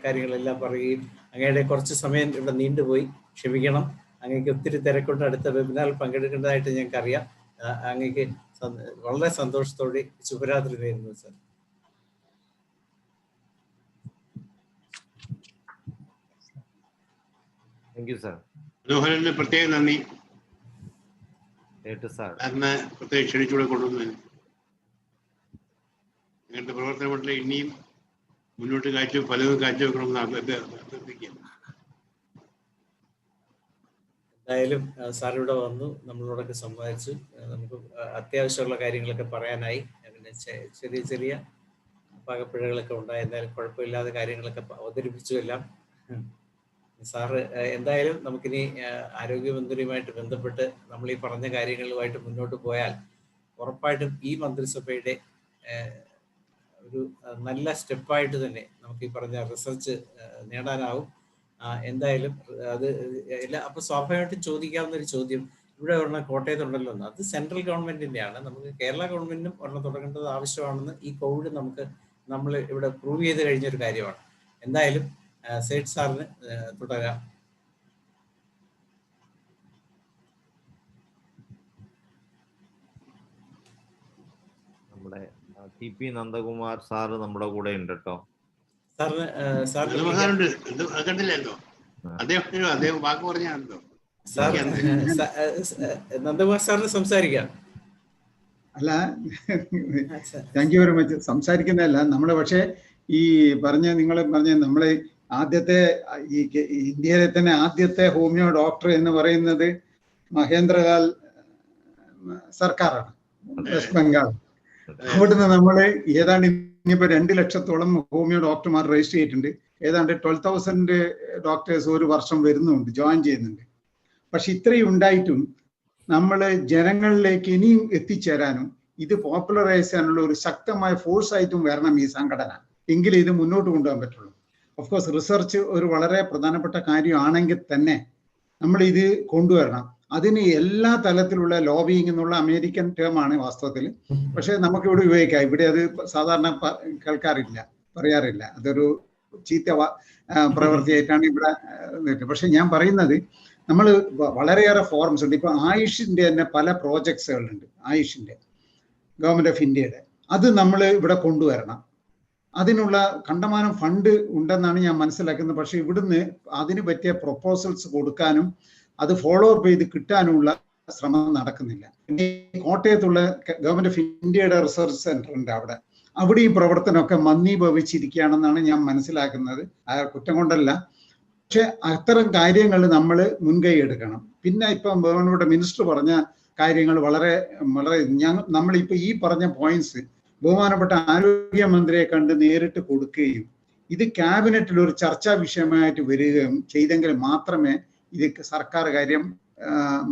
കാര്യങ്ങളെല്ലാം പറയുകയും. അങ്ങയുടെ കുറച്ച് സമയം ഇവിടെ നീണ്ടുപോയി, ക്ഷമിക്കണം. അങ്ങേക്ക് ഒത്തിരി തിരക്കൊണ്ട് അടുത്ത വെബിനാറിൽ പങ്കെടുക്കേണ്ടതായിട്ട് ഞങ്ങൾക്കറിയാം. അങ്ങേക്ക് വളരെ സന്തോഷത്തോടെ ശുഭരാത്രി നേരുന്നു സാർ. മനോഹരന് പ്രത്യേക നന്ദി. പ്രത്യേകം ക്ഷണിച്ചുകൂടെ കൊണ്ടുവന്നതിന് നിങ്ങളുടെ പ്രവർത്തന മണ്ഡലം ഇനിയും മുന്നോട്ട് പലതും കാഴ്ചവെക്കണമെന്ന് അഭ്യർത്ഥിക്കാം. എന്തായാലും സാർ ഇവിടെ വന്നു, നമ്മളോടൊക്കെ സംവാദിച്ചു. നമുക്ക് അത്യാവശ്യമുള്ള കാര്യങ്ങളൊക്കെ പറയാനായി. പിന്നെ ചെറിയ ചെറിയ പാകപ്പിഴകളൊക്കെ ഉണ്ടായി. എന്തായാലും കുഴപ്പമില്ലാതെ കാര്യങ്ങളൊക്കെ അവതരിപ്പിച്ചു എല്ലാം. സാറ് എന്തായാലും നമുക്കിനി ആരോഗ്യമന്ത്രിയുമായിട്ട് ബന്ധപ്പെട്ട് നമ്മൾ ഈ പറഞ്ഞ കാര്യങ്ങളുമായിട്ട് മുന്നോട്ട് പോയാൽ ഉറപ്പായിട്ടും ഈ മന്ത്രിസഭയുടെ ഒരു നല്ല സ്റ്റെപ്പായിട്ട് തന്നെ നമുക്ക് ഈ പറഞ്ഞ റിസർച്ച് നേടാനാവും. എന്തായാലും അത് അപ്പൊ സ്വാഭാവികമായിട്ടും ചോദിക്കാവുന്ന ഒരു ചോദ്യം, ഇവിടെ ഒരെണ്ണം കോട്ടയത്തുണ്ടല്ലോ എന്ന്, അത് സെൻട്രൽ ഗവൺമെന്റിന്റെയാണ്. നമുക്ക് കേരള ഗവൺമെന്റിനും ഒരെണ്ണം തുടങ്ങേണ്ടത് ആവശ്യമാണെന്ന് ഈ കോവിഡ് നമ്മൾ ഇവിടെ പ്രൂവ് ചെയ്ത് കഴിഞ്ഞൊരു കാര്യമാണ്. എന്തായാലും സേഠ് സാറിന് തുടരാം. നമ്മുടെ TP നന്ദകുമാർ സാറ് നമ്മുടെ കൂടെ ഉണ്ട് കേട്ടോ. നന്ദകുമാർ സാറിന് സംസാരിക്കാം. അല്ല, താങ്ക് യു വെരി മച്ച്. സംസാരിക്കുന്നതല്ല നമ്മള്, പക്ഷേ ഈ നിങ്ങൾ പറഞ്ഞ നമ്മളെ ഇന്ത്യയിലെ തന്നെ ആദ്യത്തെ ഹോമിയോ ഡോക്ടർ എന്ന് പറയുന്നത് മഹേന്ദ്രലാൽ സർക്കാരാണ്, വെസ്റ്റ് ബംഗാൾ. അവിടുന്ന് നമ്മള് ഏതാണ്ട് ഇനിയിപ്പോ 2 ലക്ഷത്തോളം ഹോമിയോ ഡോക്ടർമാർ രജിസ്റ്റർ ചെയ്തിട്ടുണ്ട്. ഏതാണ്ട് 12,000 ഡോക്ടേഴ്സ് ഒരു വർഷം വരുന്നുണ്ട്, ജോയിൻ ചെയ്യുന്നുണ്ട്. പക്ഷെ ഇത്രയും ഉണ്ടായിട്ടും നമ്മൾ ജനങ്ങളിലേക്ക് ഇനിയും എത്തിച്ചേരാനും ഇത് പോപ്പുലറൈസ് ചെയ്യാനുള്ള ഒരു ശക്തമായ ഫോഴ്സ് ആയിട്ടും വരണം ഈ സംഘടന, എങ്കിലേ ഇത് മുന്നോട്ട് കൊണ്ടുപോകാൻ പറ്റുള്ളൂ. ഓഫ് കോഴ്സ് റിസർച്ച് ഒരു വളരെ പ്രധാനപ്പെട്ട കാര്യമാണെങ്കിൽ തന്നെ നമ്മൾ ഇത് കൊണ്ടുവരണം. അതിന് എല്ലാ തലത്തിലുള്ള ലോബിയിങ് എന്നുള്ള അമേരിക്കൻ ടേമാണ് വാസ്തവത്തിൽ. പക്ഷെ നമുക്കിവിടെ ഉപയോഗിക്കാം. ഇവിടെ അത് സാധാരണ കേൾക്കാറില്ല, പറയാറില്ല. അതൊരു ചീത്ത പ്രവൃത്തിയായിട്ടാണ് ഇവിടെ. പക്ഷെ ഞാൻ പറയുന്നത് നമ്മൾ വളരെയേറെ ഫോറംസ് ഉണ്ട്. ഇപ്പൊ ആയുഷിന്റെ തന്നെ പല പ്രോജക്ട്സുകളുണ്ട്, ആയുഷിന്റെ ഗവൺമെന്റ് ഓഫ് ഇന്ത്യയുടെ. അത് നമ്മൾ ഇവിടെ കൊണ്ടുവരണം. അതിനുള്ള കണ്ടമാനം ഫണ്ട് ഉണ്ടെന്നാണ് ഞാൻ മനസ്സിലാക്കുന്നത്. പക്ഷെ ഇവിടുന്ന് അതിന് പറ്റിയ പ്രൊപ്പോസൽസ് കൊടുക്കാനും അത് ഫോളോ അപ്പ് ചെയ്ത് കിട്ടാനുമുള്ള ശ്രമം നടക്കുന്നില്ല. പിന്നെ കോട്ടയത്തുള്ള ഗവൺമെന്റ് ഓഫ് ഇന്ത്യയുടെ റിസർച്ച് സെന്റർ ഉണ്ട്, അവിടെ ഈ പ്രവർത്തനമൊക്കെ മന്ദീഭവിച്ചിരിക്കുകയാണെന്നാണ് ഞാൻ മനസ്സിലാക്കുന്നത്. കുറ്റം കൊണ്ടല്ല, പക്ഷെ അത്തരം കാര്യങ്ങൾ നമ്മൾ മുൻകൈ എടുക്കണം. പിന്നെ ഇപ്പം ബഹുമാനപ്പെട്ട മിനിസ്റ്റർ പറഞ്ഞ കാര്യങ്ങൾ വളരെ വളരെ നമ്മളിപ്പോൾ ഈ പറഞ്ഞ പോയിന്റ്സ് ബഹുമാനപ്പെട്ട ആരോഗ്യമന്ത്രിയെ കണ്ട് നേരിട്ട് കൊടുക്കുകയും ഇത് ക്യാബിനറ്റിൽ ഒരു ചർച്ചാ വിഷയമായിട്ട് വരികയും ചെയ്തെങ്കിൽ മാത്രമേ ഇത് സർക്കാർ കാര്യം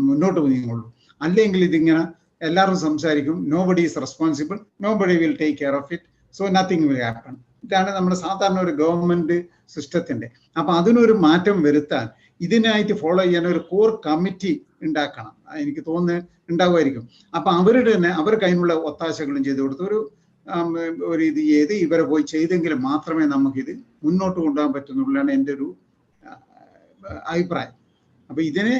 മുന്നോട്ട് നീങ്ങുള്ളൂ. അല്ലെങ്കിൽ ഇതിങ്ങനെ എല്ലാവരും സംസാരിക്കും, nobody is responsible, nobody will take care of it, so nothing will happen. ഇതാണ് നമ്മുടെ സാധാരണ ഒരു ഗവൺമെന്റ് സിസ്റ്റത്തിന്റെ. അപ്പൊ അതിനൊരു മാറ്റം വരുത്താൻ ഇതിനായിട്ട് ഫോളോ ചെയ്യാൻ ഒരു കോർ കമ്മിറ്റി ഉണ്ടാക്കണം. എനിക്ക് തോന്നുന്നു ഉണ്ടാവുമായിരിക്കും. അപ്പൊ അവരുടെ തന്നെ അവർക്ക് അതിനുള്ള ഒത്താശകളും ചെയ്തു കൊടുത്ത് ഒരു ഇത് ചെയ്ത് ഇവരെ പോയി ചെയ്തെങ്കിൽ മാത്രമേ നമുക്കിത് മുന്നോട്ട് കൊണ്ടുപോകാൻ പറ്റുന്നുള്ളതാണ് എൻ്റെ ഒരു അഭിപ്രായം. അപ്പൊ ഇതിന്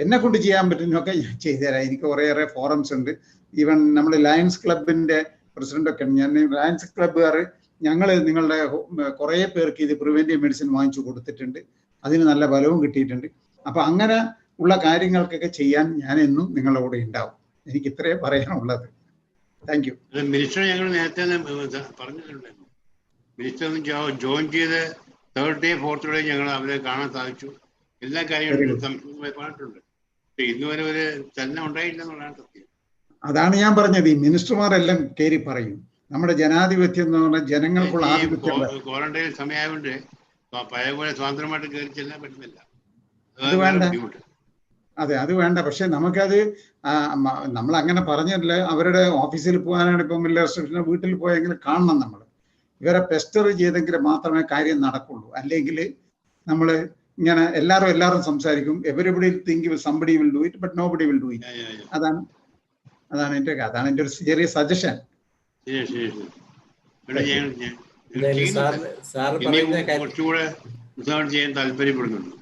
എന്നെ കൊണ്ട് ചെയ്യാൻ പറ്റുന്നതൊക്കെ ഞാൻ ചെയ്തുതരാം. എനിക്ക് കുറേയേറെ ഫോറംസ് ഉണ്ട്. ഈവൻ നമ്മൾ ലയൺസ് ക്ലബിന്റെ പ്രസിഡന്റൊക്കെ ഉണ്ട്. ഞാൻ ലയൺസ് ക്ലബ്ബുകാർ നിങ്ങളുടെ കുറേ പേർക്ക് ഇത് പ്രിവെന്റീവ് മെഡിസിൻ വാങ്ങിച്ചു കൊടുത്തിട്ടുണ്ട്. അതിന് നല്ല ഫലവും കിട്ടിയിട്ടുണ്ട്. അപ്പൊ അങ്ങനെ ഉള്ള കാര്യങ്ങൾക്കൊക്കെ ചെയ്യാൻ ഞാൻ എന്നും നിങ്ങളുടെ കൂടെ ഉണ്ടാവും. എനിക്ക് ഇത്രേ പറയാനുള്ളത്. Thank you. മിനിസ്റ്റർ ഞങ്ങൾ നേരത്തെ പറഞ്ഞിട്ടുണ്ടായിരുന്നു. മിനിസ്റ്റർ ജോയിൻ ചെയ്ത് 3rd day 4th day ഞങ്ങൾ അവരെ കാണാൻ സാധിച്ചു. എല്ലാ കാര്യങ്ങളും സംശുദ്ധമായി പറഞ്ഞിട്ടുണ്ട്. പക്ഷെ ഇന്നുവരെ ഒരു ചലനം ഉണ്ടായില്ല എന്നുള്ളതാണ് സത്യം. അതാണ് ഞാൻ പറഞ്ഞത്. ഈ മിനിസ്റ്റർമാരെല്ലാം കയറി പറയും. നമ്മുടെ ജനാധിപത്യം എന്ന് പറഞ്ഞാൽ ജനങ്ങൾക്കുള്ള ആധിപത്യം. ക്വാറന്റൈൻ സമയമായതുകൊണ്ട് പഴയ പോലെ സ്വതന്ത്രമായിട്ട് കയറി ചെല്ലാൻ പറ്റുന്നില്ല. അത് വേണ്ട. അതെ, അത് വേണ്ട. പക്ഷെ നമുക്കത് നമ്മൾ അങ്ങനെ പറഞ്ഞില്ല. അവരുടെ ഓഫീസിൽ പോകാനാണ് ഇപ്പം വലിയ റെസ്ട്രിക്ഷൻ. വീട്ടിൽ പോയെങ്കിൽ കാണണം. നമ്മൾ ഇവരെ പെസ്റ്റർ ചെയ്തെങ്കിൽ മാത്രമേ കാര്യം നടക്കുള്ളൂ. അല്ലെങ്കിൽ നമ്മൾ ഇങ്ങനെ എല്ലാവരും സംസാരിക്കും. Everybody think somebody will do it, but nobody will do it. അതാണ് എൻ്റെ ഒരു ചെറിയ സജഷൻ. കുറച്ചുകൂടെ ചെയ്യാൻ താല്പര്യപ്പെടുന്നുണ്ട്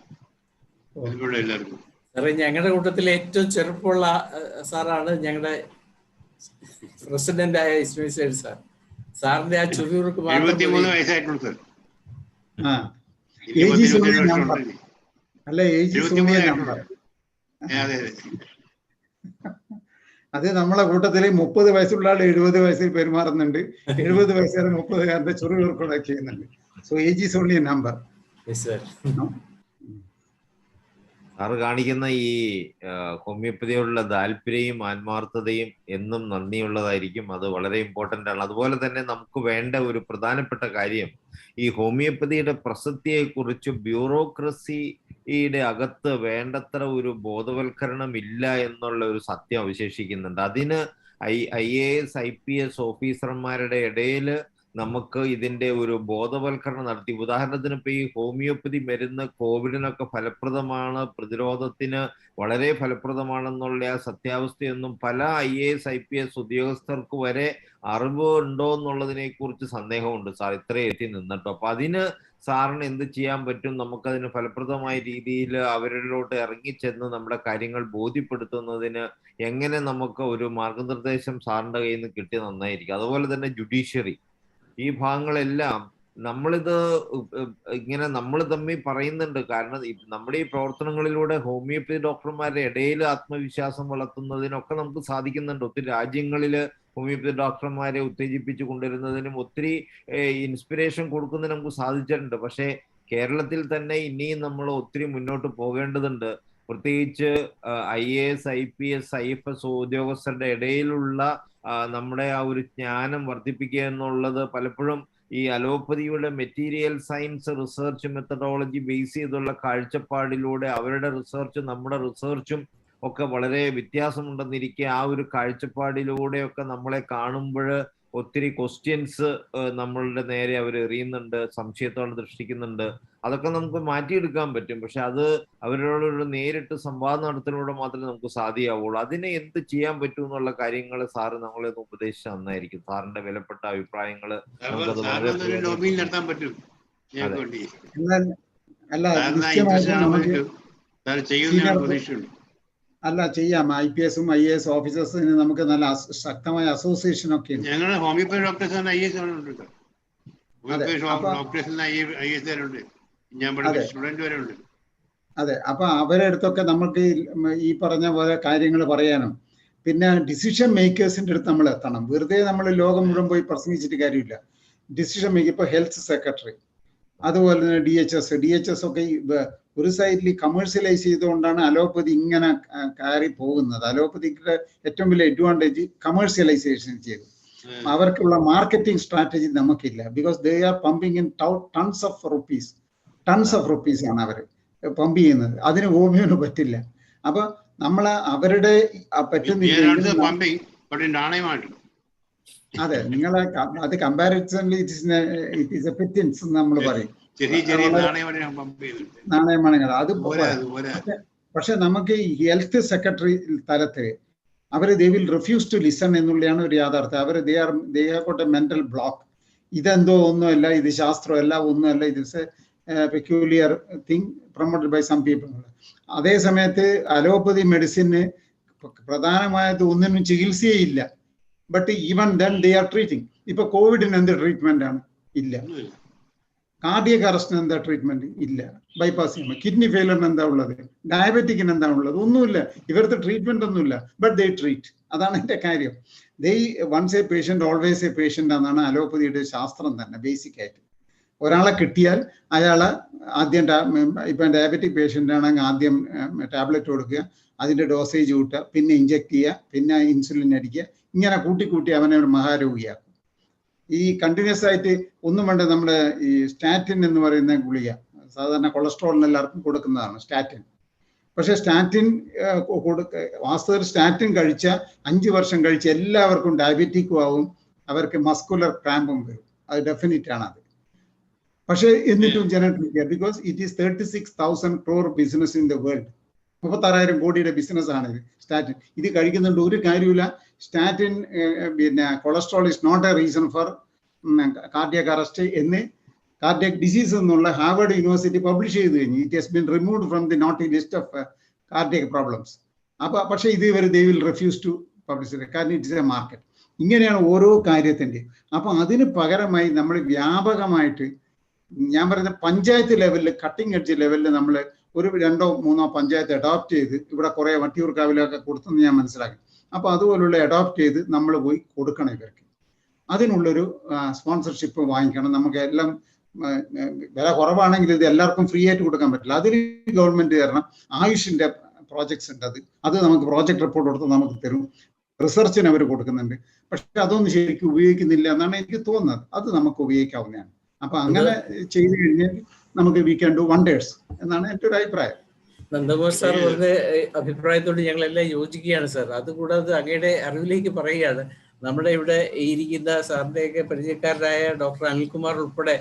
എല്ലാവർക്കും. സാറേ, ഞങ്ങളുടെ കൂട്ടത്തിൽ ഏറ്റവും ചെറുപ്പമുള്ള സാറാണ് ഞങ്ങളുടെ പ്രസിഡന്റായ ഇസ്മായിൽ സൈഡ് സാർ. സാറിന്റെ ആ ചുരുക്ക് 73 വയസ്സായിട്ടുള്ളൂ സാർ. അത് നമ്മളെ കൂട്ടത്തില് 30 വയസ്സുള്ള ആൾ 70 വയസ്സിൽ പെരുമാറുന്നുണ്ട്. 70 വയസ്സുകാരൻ 30-കാരന്റെ ചുരുക്കൂടെ ചെയ്യുന്നുണ്ട്. So age is only A number. Sir കാണിക്കുന്ന ഈ ഹോമിയോപ്പതിയോടുള്ള താല്പര്യവും ആത്മാർത്ഥതയും എന്നും നന്ദിയുള്ളതായിരിക്കും. അത് വളരെ ഇമ്പോർട്ടൻ്റ് ആണ്. അതുപോലെ തന്നെ നമുക്ക് വേണ്ട ഒരു പ്രധാനപ്പെട്ട കാര്യം ഈ ഹോമിയോപ്പതിയുടെ പ്രസക്തിയെക്കുറിച്ച് ബ്യൂറോക്രസിയുടെ അകത്ത് വേണ്ടത്ര ഒരു ബോധവൽക്കരണം ഇല്ല എന്നുള്ള ഒരു സത്യം അവശേഷിക്കുന്നുണ്ട്. അതിന് IAS IPS ഓഫീസർമാരുടെ ഇടയിൽ നമുക്ക് ഇതിന്റെ ഒരു ബോധവൽക്കരണം നടത്തി. ഉദാഹരണത്തിന് ഇപ്പൊ ഈ ഹോമിയോപ്പതി മരുന്ന് കോവിഡിനൊക്കെ ഫലപ്രദമാണ്, പ്രതിരോധത്തിന് വളരെ ഫലപ്രദമാണെന്നുള്ള ആ സത്യാവസ്ഥയൊന്നും പല IAS IPS ഉദ്യോഗസ്ഥർക്ക് വരെ അറിവ് ഉണ്ടോ എന്നുള്ളതിനെ കുറിച്ച് സന്ദേഹമുണ്ട് സാർ, ഇത്രയും എത്തി നിന്നിട്ടോ. അപ്പൊ അതിന് സാറിന് എന്ത് ചെയ്യാൻ പറ്റും? നമുക്കതിന് ഫലപ്രദമായ രീതിയിൽ അവരിലോട്ട് ഇറങ്ങിച്ചെന്ന് നമ്മുടെ കാര്യങ്ങൾ ബോധ്യപ്പെടുത്തുന്നതിന് എങ്ങനെ നമുക്ക് ഒരു മാർഗനിർദ്ദേശം സാറിന്റെ കയ്യിൽ നിന്ന് കിട്ടി നന്നായിരിക്കും. അതുപോലെ തന്നെ ജുഡീഷ്യറി, ഈ ഭാഗങ്ങളെല്ലാം നമ്മളിത് ഇങ്ങനെ നമ്മൾ തമ്മിൽ പറയുന്നുണ്ട്. കാരണം നമ്മുടെ ഈ പ്രവർത്തനങ്ങളിലൂടെ ഹോമിയോപ്പതി ഡോക്ടർമാരുടെ ഇടയിൽ ആത്മവിശ്വാസം വളർത്തുന്നതിനൊക്കെ നമുക്ക് സാധിക്കുന്നുണ്ട്. ഒത്തിരി രാജ്യങ്ങളിൽ ഹോമിയോപ്പതി ഡോക്ടർമാരെ ഉത്തേജിപ്പിച്ചു കൊണ്ടുവരുന്നതിനും ഒത്തിരി ഇൻസ്പിറേഷൻ കൊടുക്കുന്നതിന് നമുക്ക് സാധിച്ചിട്ടുണ്ട്. പക്ഷേ കേരളത്തിൽ തന്നെ ഇനിയും നമ്മൾ ഒത്തിരി മുന്നോട്ട് പോകേണ്ടതുണ്ട്. പ്രത്യേകിച്ച് IAS IPS IFS ഉദ്യോഗസ്ഥരുടെ ഇടയിലുള്ള നമ്മുടെ ആ ഒരു ജ്ഞാനം വർദ്ധിപ്പിക്കുക എന്നുള്ളത് പലപ്പോഴും ഈ അലോപ്പതിയുടെ material science research methodology base ചെയ്തുള്ള കാഴ്ചപ്പാടിലൂടെ അവരുടെ റിസർച്ചും നമ്മുടെ റിസർച്ചും ഒക്കെ വളരെ വ്യത്യാസമുണ്ടെന്നിരിക്കെ ആ ഒരു കാഴ്ചപ്പാടിലൂടെയൊക്കെ നമ്മളെ കാണുമ്പോൾ ഒത്തിരി ക്വസ്റ്റ്യൻസ് നമ്മളുടെ നേരെ അവർ എറിയുന്നുണ്ട്, സംശയത്തോടെ ദൃഷ്ടിക്കുന്നുണ്ട്. അതൊക്കെ നമുക്ക് മാറ്റിയെടുക്കാൻ പറ്റും. പക്ഷെ അത് അവരോടൊരു നേരിട്ട് സംവാദം നടത്തുന്നതിലൂടെ മാത്രമേ നമുക്ക് സാധ്യമാവുള്ളൂ. അതിനെ എന്ത് ചെയ്യാൻ പറ്റും എന്നുള്ള കാര്യങ്ങൾ സാറ് നമ്മളെ ഉപദേശിച്ച നന്നായിരിക്കും. സാറിന്റെ വിലപ്പെട്ട അഭിപ്രായങ്ങൾ നമുക്കത് നടത്താൻ പറ്റും. അല്ല ചെയ്യാം. IPS-ഉം IAS ഓഫീസേഴ്സിന് നമുക്ക് നല്ല ശക്തമായ അസോസിയേഷൻ ഒക്കെ ഉണ്ട്. ഞങ്ങളുടെ ഹോമിയോപ്പതി ഡോക്ടേഴ്സ് IAS ഉണ്ട്. അതെ, അപ്പൊ അവരുടെ അടുത്തൊക്കെ നമുക്ക് ഈ പറഞ്ഞ പോലെ കാര്യങ്ങൾ പറയാനും പിന്നെ ഡിസിഷൻ മേക്കേഴ്സിന്റെ അടുത്ത് നമ്മൾ എത്തണം. വെറുതെ നമ്മൾ ലോകം മുഴുവൻ പോയി പ്രസംഗിച്ചിട്ട് കാര്യമില്ല. ഡിസിഷൻ മേക്കിംഗ്, ഇപ്പൊ ഹെൽത്ത് സെക്രട്ടറി, അതുപോലെ തന്നെ DHS ഒക്കെ ഒരു സൈഡിൽ കമേഴ്ഷ്യലൈസ് ചെയ്തുകൊണ്ടാണ് അലോപ്പതി ഇങ്ങനെ കയറി പോകുന്നത്. അലോപ്പതിയുടെ ഏറ്റവും വലിയ അഡ്വാൻറ്റേജ് കമേഴ്ഷ്യലൈസേഷൻ ചെയ്തു. അവർക്കുള്ള മാർക്കറ്റിംഗ് സ്ട്രാറ്റജി നമുക്കില്ല. Because they are pumping in tons of rupees ആണ് അവർ പമ്പ് ചെയ്യുന്നത്. അതിന് ഹോമിയോന് പറ്റില്ല. അപ്പൊ നമ്മള് അവരുടെ പറ്റുന്നില്ല. അതെ, നിങ്ങളെ അത് കമ്പാരിസൺലി ഇറ്റ് ഈസ് എ പെറ്റൻസ് നമ്മൾ പറയും, നാണയമാണങ്ങൾ. അത് പക്ഷെ നമുക്ക് ഹെൽത്ത് സെക്രട്ടറി തലത്തില് അവര് they will refuse to listen എന്നുള്ളതാണ് ഒരു യാഥാർത്ഥ്യം. അവര് they have got a mental block. ഇതെന്തോ ഒന്നുമല്ല, ഇത് ശാസ്ത്രമല്ല, ഒന്നുമല്ല, ഇത് is a peculiar thing promoted by some people. അതേ സമയത്ത് അലോപ്പതി മെഡിസിന് പ്രധാനമായത് ഒന്നിനും ചികിത്സയില്ല. But even then they are treating. ഇപ്പൊ കോവിഡിന് എന്ത് ട്രീറ്റ്മെന്റ് ആണ്? ഇല്ല. കാർഡിയക് അറസ്റ്റിന് എന്താ ട്രീറ്റ്മെന്റ്? ഇല്ല. ബൈപ്പാസ് ചെയ്യുമ്പോൾ കിഡ്നി ഫെയിലറിന് എന്താ ഉള്ളത്? ഡയബറ്റിക്കിന് എന്താ ഉള്ളത്? ഒന്നുമില്ല. ഇവർക്ക് ട്രീറ്റ്മെന്റ് ഒന്നുമില്ല. But they treat. അതാണ് എന്റെ കാര്യം. They once a patient always a patient എന്നാണ് അലോപ്പതിയുടെ ശാസ്ത്രം തന്നെ ബേസിക് ആയിട്ട്. ഒരാളെ കിട്ടിയാൽ അയാളെ ആദ്യം ഇപ്പൊ ഡയബറ്റിക് പേഷ്യന്റ് ആണെങ്കിൽ ആദ്യം ടാബ്ലറ്റ് കൊടുക്കുക, അതിന്റെ ഡോസേജ് കൂട്ടുക, പിന്നെ ഇഞ്ചെക്ട് ചെയ്യുക, പിന്നെ ഇൻസുലിൻ അടിക്കുക. ഇങ്ങനെ കൂട്ടി അവനെ ഒരു മഹാരോഗിയാക്കും. ഈ കണ്ടിന്യൂസ് ആയിട്ട് ഒന്നും വേണ്ട. നമ്മുടെ ഈ സ്റ്റാറ്റിൻ എന്ന് പറയുന്ന ഗുളിക സാധാരണ കൊളസ്ട്രോളിന് എല്ലാവർക്കും കൊടുക്കുന്നതാണ് സ്റ്റാറ്റിൻ. പക്ഷെ സ്റ്റാറ്റിൻ വാസ്തവത്തിൽ സ്റ്റാറ്റിൻ കഴിച്ച 5 വർഷം കഴിച്ച എല്ലാവർക്കും ഡയബറ്റിക്കും ആവും, അവർക്ക് മസ്കുലർ ക്രാമ്പും വരും. അത് ഡെഫിനറ്റ് ആണ്. അത് പക്ഷെ എന്നിട്ടും ജനം because it is 36,000 crore business in the world. 36,000 കോടിയുടെ ബിസിനസ് ആണ് ഇത് സ്റ്റാറ്റിൻ. ഇത് കഴിക്കുന്നുണ്ട്, ഒരു കാര്യമില്ല. സ്റ്റാറ്റിൻ പിന്നെ cholesterol is not a reason for cardiac arrest എന്ന് കാർഡിയക് ഡിസീസ് എന്നുള്ള ഹാർവർഡ് യൂണിവേഴ്സിറ്റി പബ്ലിഷ് ചെയ്ത് കഴിഞ്ഞു. It has been removed from the naughty list of cardiac problems. പക്ഷെ ഇത് they will refuse to publish it കാരണം it's a market. ഇങ്ങനെയാണ് ഓരോ കാര്യത്തിൻ്റെയും. അപ്പൊ അതിന് പകരമായി നമ്മൾ വ്യാപകമായിട്ട്, ഞാൻ പറയുന്ന പഞ്ചായത്ത് ലെവലിൽ, കട്ടിംഗ് എഡ്ജ് ലെവലിൽ നമ്മൾ ഒരു 2 or 3 പഞ്ചായത്ത് അഡോപ്റ്റ് ചെയ്ത്, ഇവിടെ കുറെ വട്ടിയൂർക്കാവിലൊക്കെ കൊടുത്തെന്ന് ഞാൻ മനസ്സിലാക്കി. അപ്പൊ അതുപോലുള്ള അഡോപ്റ്റ് ചെയ്ത് നമ്മൾ പോയി കൊടുക്കണം ഇവർക്ക്. അതിനുള്ളൊരു സ്പോൺസർഷിപ്പ് വാങ്ങിക്കണം. നമുക്ക് എല്ലാം വില കുറവാണെങ്കിൽ ഇത് എല്ലാവർക്കും ഫ്രീ ആയിട്ട് കൊടുക്കാൻ പറ്റില്ല. അതിന് ഗവൺമെന്റ് തരണം. ആയുഷിന്റെ പ്രോജക്ട്സ് ഉണ്ട്, അത് നമുക്ക് പ്രോജക്ട് റിപ്പോർട്ട് കൊടുത്ത് നമുക്ക് തരും. റിസർച്ചിന് അവർ കൊടുക്കുന്നുണ്ട്. പക്ഷെ അതൊന്നും ശരിക്കും ഉപയോഗിക്കുന്നില്ല എന്നാണ് എനിക്ക് തോന്നുന്നത്. അത് നമുക്ക് ഉപയോഗിക്കാവുന്നതാണ്. അപ്പൊ അങ്ങനെ ചെയ്തു കഴിഞ്ഞാൽ നമുക്ക് വി ക്യാൻ ഡു വണ്ടേഴ്സ് എന്നാണ് എൻ്റെ ഒരു അഭിപ്രായം. നന്ദകുമാർ സാർ പറഞ്ഞ അഭിപ്രായത്തോട് ഞങ്ങളെല്ലാം യോജിക്കുകയാണ് സാർ. അതുകൂടാതെ അങ്ങയുടെ അറിവിലേക്ക് പറയുകയാണ്, നമ്മുടെ ഇവിടെ ഇരിക്കുന്ന സാറിന്റെയൊക്കെ പരിചയക്കാരനായ ഡോക്ടർ അനിൽകുമാർ ഉൾപ്പെടെ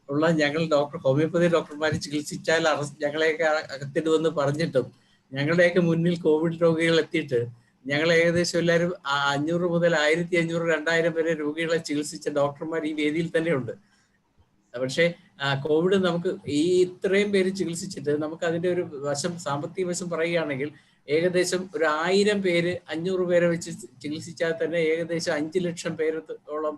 ഉള്ള ഞങ്ങൾ ഹോമിയോപ്പതി ഡോക്ടർമാരെ ചികിത്സിച്ചാൽ ഞങ്ങളെയൊക്കെ അകത്തിടുമെന്ന് പറഞ്ഞിട്ടും ഞങ്ങളുടെയൊക്കെ മുന്നിൽ കോവിഡ് രോഗികൾ എത്തിയിട്ട് ഞങ്ങൾ ഏകദേശം എല്ലാവരും 500 മുതൽ 1500, 2000 വരെ രോഗികളെ ചികിത്സിച്ച ഡോക്ടർമാർ ഈ വേദിയിൽ തന്നെ ഉണ്ട്. പക്ഷേ കോവിഡ് നമുക്ക് ഇത്രയും പേര് ചികിത്സിച്ചിട്ട് നമുക്ക് അതിന്റെ ഒരു വശം, സാമ്പത്തിക വശം പറയുകയാണെങ്കിൽ ഏകദേശം ഒരു 1000 പേര് 500 പേരെ വെച്ച് ചികിത്സിച്ചാൽ തന്നെ ഏകദേശം 5 ലക്ഷം പേരോളം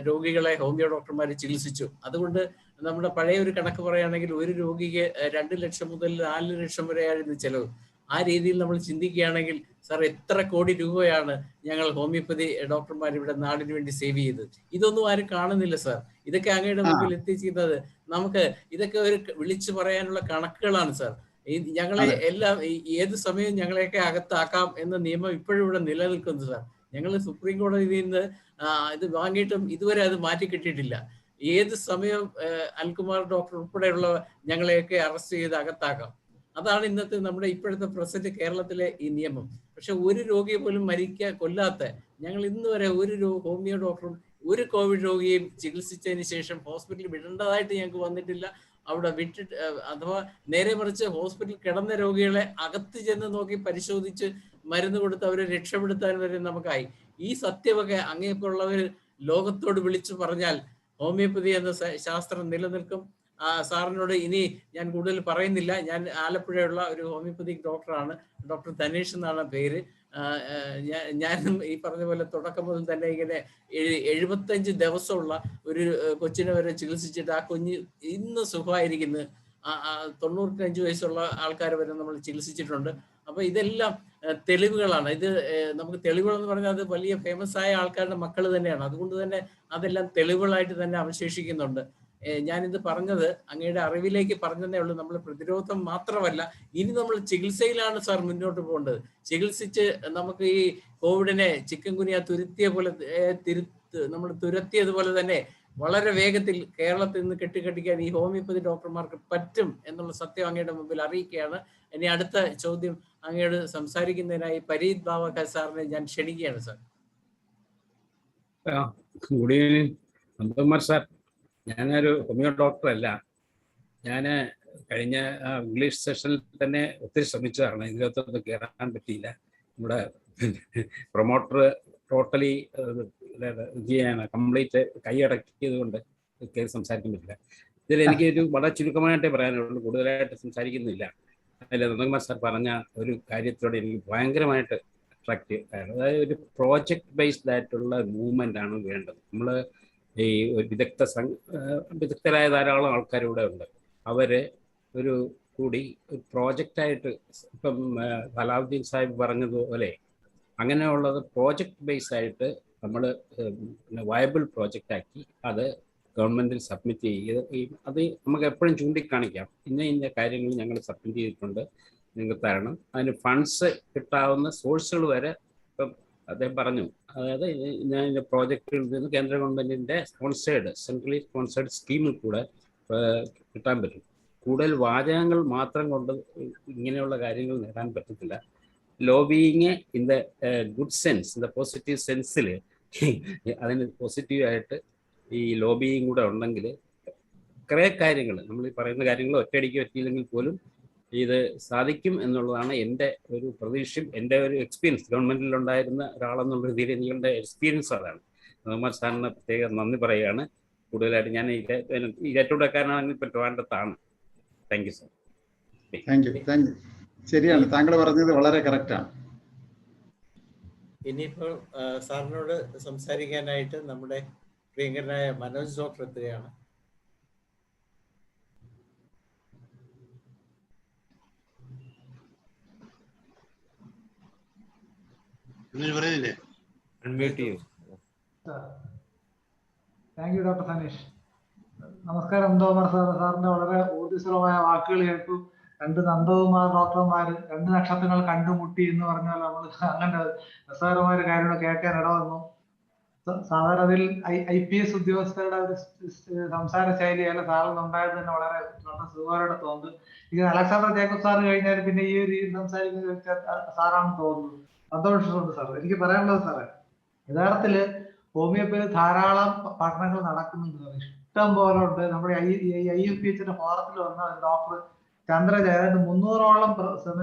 രോഗികളെ ഹോമിയോ ഡോക്ടർമാർ ചികിത്സിച്ചു. അതുകൊണ്ട് നമ്മുടെ പഴയ ഒരു കണക്ക് പറയുകയാണെങ്കിൽ ഒരു രോഗിക്ക് 2 ലക്ഷം മുതൽ 4 ലക്ഷം വരെയായിരുന്നു ചെലവ്. ആ രീതിയിൽ നമ്മൾ ചിന്തിക്കുകയാണെങ്കിൽ സാർ എത്ര കോടി രൂപയാണ് ഞങ്ങൾ ഹോമിയോപ്പതി ഡോക്ടർമാർ ഇവിടെ നാടിന് വേണ്ടി സേവ് ചെയ്തത്. ഇതൊന്നും ആരും കാണുന്നില്ല സാർ. ഇതൊക്കെ അങ്ങയുടെ മുമ്പിൽ എത്തിച്ചിരുന്നത് നമുക്ക് ഇതൊക്കെ ഒരു വിളിച്ചു പറയാനുള്ള കണക്കുകളാണ് സാർ. ഞങ്ങളെ എല്ലാം ഏത് സമയവും ഞങ്ങളെയൊക്കെ അകത്താക്കാം എന്ന നിയമം ഇപ്പോഴും ഇവിടെ നിലനിൽക്കുന്നു സാർ. ഞങ്ങൾ സുപ്രീം കോടതിയിൽ നിന്ന് ഇത് വാങ്ങിയിട്ടും ഇതുവരെ അത് മാറ്റി കിട്ടിയിട്ടില്ല. ഏത് സമയം അനിൽകുമാർ ഡോക്ടർ ഉൾപ്പെടെയുള്ള ഞങ്ങളെയൊക്കെ അറസ്റ്റ് ചെയ്ത് അകത്താക്കാം. അതാണ് ഇന്നത്തെ നമ്മുടെ ഇപ്പോഴത്തെ പ്രസന്റ് കേരളത്തിലെ ഈ നിയമം. പക്ഷെ ഒരു രോഗിയെ പോലും കൊല്ലാത്ത ഞങ്ങൾ ഇന്ന് വരെ ഒരു ഹോമിയോ ഡോക്ടറും ഒരു കോവിഡ് രോഗിയെയും ചികിത്സിച്ചതിന് ശേഷം ഹോസ്പിറ്റലിൽ വിടേണ്ടതായിട്ട് ഞങ്ങൾക്ക് വന്നിട്ടില്ല. അവിടെ വിട്ടിട്ട് അഥവാ നേരെ മറിച്ച് ഹോസ്പിറ്റലിൽ കിടന്ന രോഗികളെ അകത്ത് ചെന്ന് നോക്കി പരിശോധിച്ച് മരുന്ന് കൊടുത്ത് അവരെ രക്ഷപ്പെടുത്താൻ വരെ നമുക്കായി. ഈ സത്യമൊക്കെ അങ്ങേക്കുള്ളവർ ലോകത്തോട് വിളിച്ചു പറഞ്ഞാൽ ഹോമിയോപ്പതി എന്ന ശാസ്ത്രം നിലനിൽക്കും. സാറിനോട് ഇനി ഞാൻ കൂടുതൽ പറയുന്നില്ല. ഞാൻ ആലപ്പുഴയുള്ള ഒരു ഹോമിയോപ്പതിക് ഡോക്ടറാണ്. ഡോക്ടർ ധനേഷ് എന്നാണ് പേര്. ഞാനും ഈ പറഞ്ഞ പോലെ തുടക്കം മുതൽ തന്നെ ഇങ്ങനെ 75 ദിവസമുള്ള ഒരു കൊച്ചിനെ വരെ ചികിത്സിച്ചിട്ട് ആ കുഞ്ഞ് ഇന്ന് സുഖമായിരിക്കുന്നു. 95 വയസ്സുള്ള ആൾക്കാരെ വരെ നമ്മൾ ചികിത്സിച്ചിട്ടുണ്ട്. അപ്പൊ ഇതെല്ലാം തെളിവുകളാണ്. ഇത് നമുക്ക് തെളിവുകളെന്ന് പറഞ്ഞാൽ അത് വലിയ ഫേമസ് ആയ ആൾക്കാരുടെ മക്കൾ തന്നെയാണ്. അതുകൊണ്ട് തന്നെ അതെല്ലാം തെളിവുകളായിട്ട് തന്നെ അവശേഷിക്കുന്നുണ്ട്. ഞാനിത് പറഞ്ഞത് അങ്ങയുടെ അറിവിലേക്ക് പറഞ്ഞതേ ഉള്ളൂ. നമ്മൾ പ്രതിരോധം മാത്രമല്ല, ഇനി നമ്മൾ ചികിത്സയിലാണ് സാർ മുന്നോട്ട് പോകേണ്ടത്. ചികിത്സിച്ച് നമുക്ക് ഈ കോവിഡിനെ ചിക്കൻ ഗുനിയ തുരുത്തിയ പോലെ നമ്മൾ തുരത്തിയതുപോലെ തന്നെ വളരെ വേഗത്തിൽ കേരളത്തിൽ നിന്ന് കെട്ടിക്കട്ടിക്കാൻ ഈ ഹോമിയോപ്പതി ഡോക്ടർമാർക്ക് പറ്റും എന്നുള്ള സത്യം അങ്ങയുടെ മുമ്പിൽ അറിയിക്കുകയാണ്. ഇനി അടുത്ത ചോദ്യം അങ്ങയോട് സംസാരിക്കുന്നതിനായി പരീത് ബാവക്ക സാറിനെ ഞാൻ ക്ഷണിക്കുകയാണ്. സാർ ഗുഡ് ഈവനിങ് അബ്ദുമാർ സാർ. ഞാനൊരു ഹോമിയോ ഡോക്ടർ അല്ല. ഞാൻ കഴിഞ്ഞ ഇംഗ്ലീഷ് സെഷനിൽ തന്നെ ഒത്തിരി ശ്രമിച്ചതാണ്. ഇതിനകത്തൊന്നും കയറാൻ പറ്റിയില്ല. നമ്മുടെ പ്രൊമോട്ടർ ടോട്ടലി കംപ്ലീറ്റ് കൈയടക്കിയത് കൊണ്ട് കയറി സംസാരിക്കാൻ പറ്റില്ല. ഇതിൽ എനിക്ക് ഒരു വളരെ ചുരുക്കമായിട്ടേ പറയാനുള്ളൂ, കൂടുതലായിട്ട് സംസാരിക്കുന്നില്ല. അതിൽ നന്ദകുമാർ സാർ പറഞ്ഞ ഒരു കാര്യത്തോടെ എനിക്ക് ഭയങ്കരമായിട്ട് അട്രാക്റ്റീവ് ആണ്. അതായത് ഒരു പ്രോജക്റ്റ് ബേസ്ഡ് ആയിട്ടുള്ള മൂവ്മെന്റ് ആണ് വേണ്ടത്. നമ്മൾ ഈ വിദഗ്ധരായ ധാരാളം ആൾക്കാരിവിടെ ഉണ്ട്. അവര് ഒരു കൂടി ഒരു പ്രോജക്റ്റായിട്ട്, ഇപ്പം അലാവുദ്ദീൻ സാഹിബ് പറഞ്ഞതുപോലെ അങ്ങനെയുള്ളത് പ്രോജക്റ്റ് ബേസ് ആയിട്ട് നമ്മൾ വയബിൾ പ്രോജക്റ്റ് ആക്കി അത് ഗവൺമെന്റിൽ സബ്മിറ്റ് ചെയ്യുക. അത് നമുക്ക് എപ്പോഴും ചൂണ്ടിക്കാണിക്കാം, ഇന്ന കാര്യങ്ങൾ ഞങ്ങൾ സബ്മിറ്റ് ചെയ്തിട്ടുണ്ട്, നിങ്ങൾക്ക് തരണം. അതിന് ഫണ്ട്സ് കിട്ടാവുന്ന സോഴ്സുകൾ വരെ ഇപ്പം അദ്ദേഹം പറഞ്ഞു. അതായത് ഞാൻ പ്രോജക്റ്റിൽ നിന്ന് കേന്ദ്ര ഗവൺമെന്റിന്റെ സെൻട്രലി സ്പോൺസേഡ് സ്കീമിൽ കൂടെ കിട്ടാൻ പറ്റും. കൂടുതൽ വാചകങ്ങൾ മാത്രം കൊണ്ട് ഇങ്ങനെയുള്ള കാര്യങ്ങൾ നേടാൻ പറ്റത്തില്ല. Lobbying in the good sense, in the positive സെൻസിൽ അതിന് പോസിറ്റീവായിട്ട് ഈ ലോബിയും കൂടെ ഉണ്ടെങ്കിൽ കുറേ കാര്യങ്ങൾ, നമ്മൾ ഈ പറയുന്ന കാര്യങ്ങൾ ഒറ്റയടിക്ക് പറ്റിയില്ലെങ്കിൽ പോലും ഇത് സാധിക്കും എന്നുള്ളതാണ് എൻ്റെ ഒരു പ്രതീക്ഷയും എൻ്റെ ഒരു എക്സ്പീരിയൻസ്. ഗവൺമെന്റിലുണ്ടായിരുന്ന ഒരാളെന്നുള്ള രീതിയിൽ നിങ്ങളുടെ എക്സ്പീരിയൻസ് അതാണ്. നന്ദകുമാർ സാറിന് പ്രത്യേകം നന്ദി പറയുകയാണ്. കൂടുതലായിട്ട് ഞാൻ ഇരട്ടൂടക്കാരനാണെങ്കിൽ ഇപ്പോൾ ട്രിവാൻഡ്രത്താണ്. Thank you sir. Thank you. ശരിയാണ്, താങ്കൾ പറഞ്ഞത് വളരെ കറക്റ്റാണ്. ഇനിയിപ്പോൾ സാറിനോട് സംസാരിക്കാനായിട്ട് നമ്മുടെ പ്രിയങ്കരനായ മനോജ് ഡോക്ടർ എത്തുകയാണ്. Thank you doctor Saneesh. നമസ്കാരം നന്ദകുമാർ സാറിന്റെ വളരെ ഊർജ്ജസ്വലമായ വാക്കുകൾ കേട്ടു. 2 നന്ദകുമാർ ഡോക്ടർമാർ 2 നക്ഷത്രങ്ങൾ കണ്ടുമുട്ടി എന്ന് പറഞ്ഞാൽ നമ്മൾ അങ്ങനെ രസകരമായ ഒരു കാര്യം കേൾക്കാൻ ഇടവന്നു. സാധാരണ അതിൽ IPS ഉദ്യോഗസ്ഥരുടെ ഒരു സംസാര ശൈലിയല്ല സാറിന് ഉണ്ടായത് തന്നെ വളരെ സുഖകരമായിട്ട് തോന്നുന്നു. ഇത് അലക്സാണ്ടർ ജേക്കബ് സാറ് കഴിഞ്ഞാൽ പിന്നെ ഈ ഒരു രീതി സംസാരിക്കുന്ന സാറാണെന്ന് തോന്നുന്നത്. സന്തോഷമുണ്ട് സാർ. എനിക്ക് പറയാനുള്ളത് സാറേ, യഥാർത്ഥത്തില് ഹോമിയോപ്പതി ധാരാളം പഠനങ്ങൾ നടക്കുന്നുണ്ട് സാർ, ഇഷ്ടം പോലെ ഉണ്ട്. നമ്മുടെ IFPHന്റെ ഫോറത്തിൽ വന്ന ഡോക്ടർ ചന്ദ്രജയൻ 300ഓളം